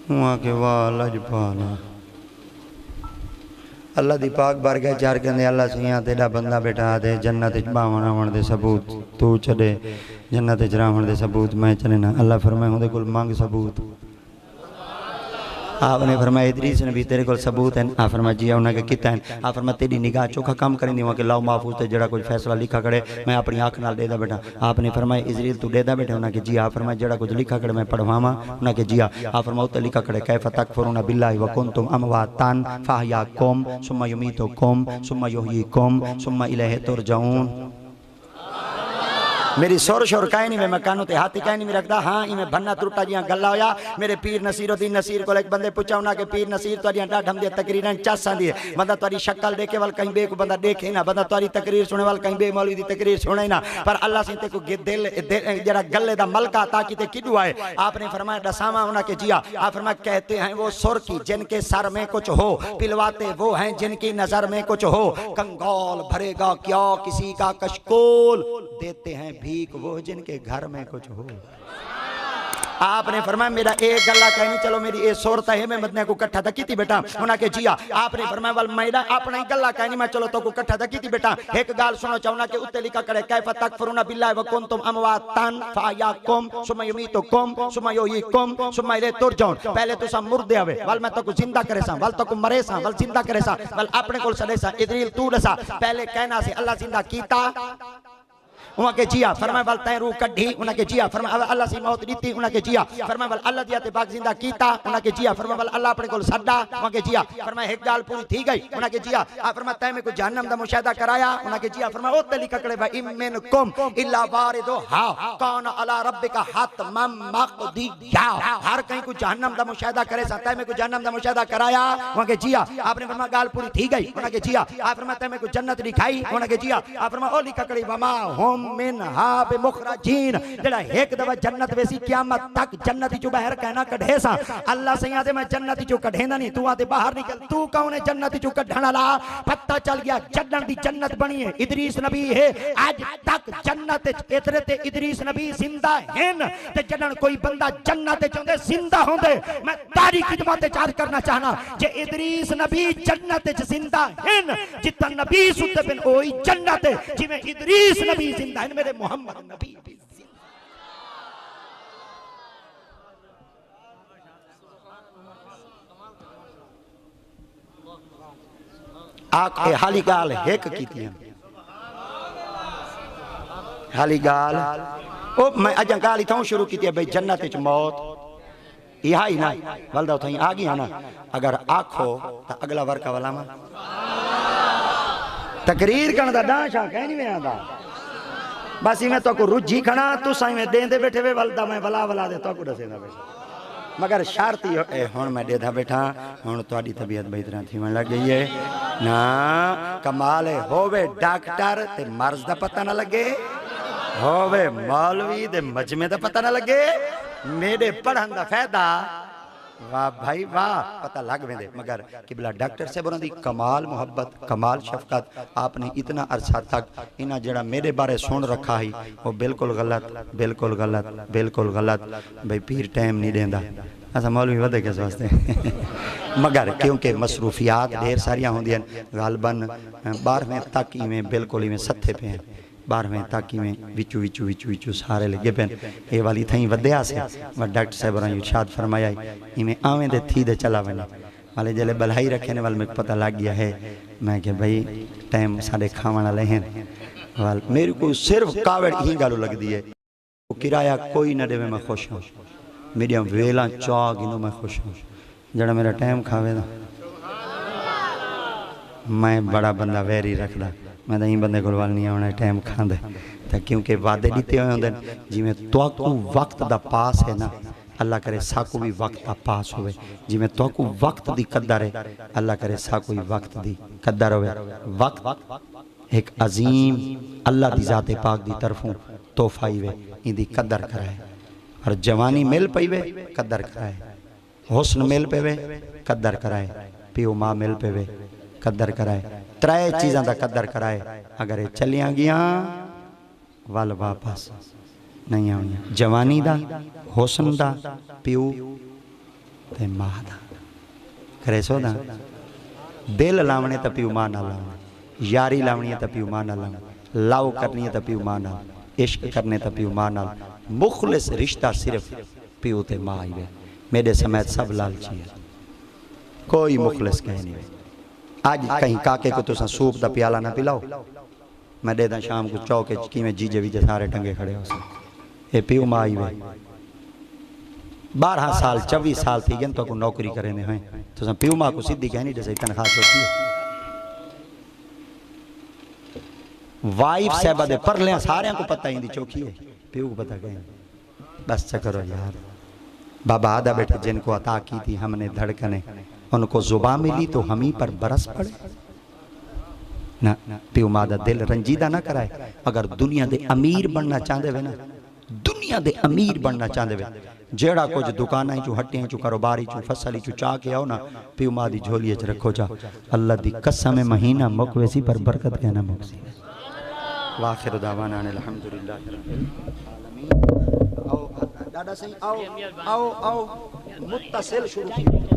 وہاں کے والج پانا اللہ دی پاک بارگاہ چار کہندے اللہ سیاں تیرا بندہ بیٹھا دے جنت باون آون دے ثبوت تو چڑے جنت جراون دے ثبوت میں چلے نا. اللہ فرمائے ہوں دے کل مانگ ثبوت. آپ نے فرمایا ادریس نبی تیرے کل ثبوت ہیں. آپ فرمایا جی انہاں کے کتا ہیں. آپ فرمایا تیری نگاہ چوکھا کام کریں دی وہاں کہ لاؤ محفوظ تے جڑا کچھ فیصلہ لکھا کرے میں اپنی آنکھ نال دے دا بیٹا. آپ نے فرمایا ازریل تو دے دا بیٹا. انہاں کہ جی. آپ فرمایا جڑا کچھ لکھا کرے میں پڑھواما. انہاں کہ جی. آپ فرمایا تے لکھا کرے کیف تکفرون باللہ وکنتم امواتا فاحیاکم ثم یمیتکم ثم یحییکم ثم الیہ ترجعون. میری سور شور کہیں نہیں میں کانوں تے ہاتھی کہیں نہیں میں رکھدا. ہاں میں بھنا ترٹا جیاں گلا ہویا. میرے پیر نصیر الدین نصیر کو ایک بندے پوچھا ہونا کہ پیر نصیر تو اڑیاں ڈاڈھم دے تقریراں چاساں دی بندہ تاری شکل دیکھے وال کہیں بے کو بندہ دیکھے نہ بندہ تاری تقریر سنے وال کہیں بے مولوی دی تقریر سنے نہ پر اللہ سے تے کو دل جڑا گلے دا ملکہ تاکہ تے کڈو آئے. آپ نے فرمایا ڈساواں ہونا کہ جی. آپ فرمایا کہتے ہیں وہ سر کی جن کے سر میں کچھ ہو، پلواتے وہ ہیں جن کی نظر میں کچھ ہو. کنگال بھرے گا کیا کسی کا کشکول، دیتے ہیں بھیک وہ جن کے گھر میں کچھ ہو. آپ نے فرمایا میرا ایک گلہ کہنی چلو میری ایک صورت ہے میں مدنہ کو کٹھا تھا کیتی بیٹا. انہاں کہ جی. آپ نے فرمایا وال میرا اپنا ہی گلہ کہنی میں چلو تو کو کٹھا تھا کیتی بیٹا. ایک گال سنو چاہنا کہ اتے لکھا کرے کیف تکفرون باللہ وکنتم امواتا فاحیاکم ثم یمیتکم ثم یحییکم ثم الیہ ترجعون. پہلے تو سا مردے ہوئے وال میں تو کو زندہ کرے سا وال تو کو مرے سا وال زندہ کرے سا وال اپنے کول سڑے سا. ادریل تو دسا پہلے کہنا سے اللہ زندہ کیتا. انہاں کے جیا. فرمایا وال تائیں روح کڈھی. انہاں کے جیا. فرمایا اللہ سی موت دیتی. انہاں کے جیا. فرمایا وال اللہ دیا تے پاک زندہ کیتا. انہاں کے جیا. فرمایا وال اللہ اپنے کول سڈا. انہاں کے جیا. فرمایا ایک گال پوری تھی گئی. انہاں کے جیا. فرمایا تائیں میں کو جہنم دا مشاہدہ کرایا. انہاں کے جیا. فرمایا او تے لکھا کڑے و منکم الا واردھا کان علی ربک حتما مقضیا. ہر کہیں کو جہنم دا مشاہدہ کرے سا تائیں میں کو جہنم دا مشاہدہ کرایا. انہاں کے جیا. آپ نے فرمایا گال پوری تھی گئی. انہاں کے جیا. آپ فرمایا تائیں میں کو جنت دکھائی. انہاں کے جیا. آپ فرمایا او لکھا کڑے وما ہم منھا بمخرجین. جڑا ایک دفعہ جنت ویسی قیامت تک جنتی چو باہر کہنا کڑھے سا. اللہ سے یہاں دے میں جنتی چو کڑھینا نہیں. تو آتے باہر نکل. تو کون ہے جنتی چو کڑھنا لا. پتہ چل گیا جنت دی جنت بنی ہے. ادریس نبی ہے آج تک جنت اترے تے ادریس نبی زندہ ہیں. تے جنن کوئی بندہ جنت چوندے زندہ ہوں دے میں تاریخ خدمت چارج کرنا چاہنا جے ادریس نبی جنت زندہ ہیں جتا نبی ستے بن اوئی جنت جی میں ادریس نبی زندہ ہیں میرے محمد نبی بھی آکھے حالی گال ایک کیتی ہیں. حالی گال او میں اجاں گالی تھاؤں شروع کیتی ہے بھئی جنت چ موت یہ ہی نا والدہ اتھائیں آگی ہے نا. اگر آکھو تا اگلا ورکا والا ماں تقریر کرنا دا ڈانشاں کہیں نہیں میں آدھا بس ہی میں تو کو رجھی کھنا تو سائیں میں دین دے بیٹھے وے والدہ میں ولا دے تو کو ڈسے دا بیٹھے مگر شرط یہ ہوں میں ڈیدھا بیٹھا ہوں تھوڑی طبیعت بئی طرح تھی من لگ گئی ہے نا کمال ہے ہووے ڈاکٹر تے مرض دا پتہ نہ لگے ہووے مولوی دے مجمع دا پتہ نہ لگے میرے پڑھن دا فائدہ واہ بھائی واہ پتہ لگ میں دے مگر قبلہ ڈاکٹر سے بنا دی کمال محبت کمال شفقت آپ نے اتنا عرصہ تک انہا جڑا میرے بارے سن رکھا ہی وہ بالکل غلط بالکل غلط بالکل غلط بھئی پیر ٹائم نہیں دیندہ ایسا مولوی ودے کیسے واسطے مگر کیونکہ مصروفیات دیر ساریاں ہوں دیں غالباً 12ویں تک ہی میں بالکل ہی میں ستھے پہ ہیں 12ویں تک ہی میں وچو سارے لگے پہن یہ والی تھائیں ودیا سے وہ ڈاکٹر صاحب رہا ارشاد فرمایا ہی میں آویں دے تھی دے چلا بنا والے جلے بلہائی رکھنے والے میں پتہ لگ گیا ہے میں کہ بھئی ٹائم سارے کھاوانا لے ہیں میرے کو صرف کاوڑ ہی گالو لگ دی ہے کرایہ کوئی نہ دے میں خوش ہوں میڈیم ویلاں چاہ گنوں میں خوش ہوں جڑا میرا ٹائم کھاوے دا میں بڑا بندہ ویری رکھ دا میں دا ہی بندے گلوال نہیں آونا ٹائم کھان دے تا کیونکہ وعدے دیتے ہوئے ہوں دن جی میں توقع وقت دا پاس ہے نا اللہ کرے ساکو بھی وقت دا پاس ہوئے جی میں توقع وقت دی قدر ہے اللہ کرے ساکو بھی وقت دی قدر ہوئے وقت ایک عظیم اللہ دی ذات پاک دی طرفوں توفائی ہوئے ان دی قدر کرائے اور جوانی مل پئی وے قدر کرائے حسن مل پہ وے قدر کرائے پیو ماں مل پہ وے قدر کرائے ترائے چیزاں دا قدر کرائے اگر یہ چلیاں گیاں وال واپس نہیں آؤں جوانی دا حسن دا پیو تے ماں دا کرے سو دا دل لاونے تا پیو ماں نہ لاونے یاری لاونی تا پیو ماں نہ لاونے لاؤ کرنی تا پیو ماں نہ عشق کرنے تا پیو ماں نہ مخلص رشتہ صرف پیو تے ماں آئی وے میرے سمیت سب لالچی ہے کوئی مخلص کہیں نہیں آج کہیں کاکے کو تو سوپ دا پیالہ نہ پلاؤ میں دے دا شام کو چوکے چکی میں جیجے ویجے سارے ٹنگے کھڑے ہو سکتے اے پیو ماں آئی وے 12 سال 24 سال تھی گئن تو کو نوکری کرنے ہوئے تو سن پیو ماں کو صدی کہنی جیسے تنخواہ چوکی ہے وائف صاحبہ دے پر لیں سارے کو پتہ ہی دی چوکی ہے پیو کو پتہ کہیں بس چکرو یار بابا آدھا بیٹھے جن کو عطا کی تھی ہم نے دھڑکنے ان کو زبان ملی تو ہم ہی پر برس پڑے نہ پیو مادہ دل رنجیدہ نہ کرائے اگر دنیا دے امیر بننا چاہتے ہوئے نا دنیا دے امیر بننا چاہتے ہوئے جیڑا کچھ دکانہ چو ہٹیاں چو کاروباری چو فصلی چو چاہ کے آؤ نا پیو مادی جھولیے چ رکھو جا اللہ دی قسم مہینہ مکویسی پر برکت کہنا مکسی واخر دعوانا الحمدللہ ڈاڈا صحیح آؤ متصل شروع کی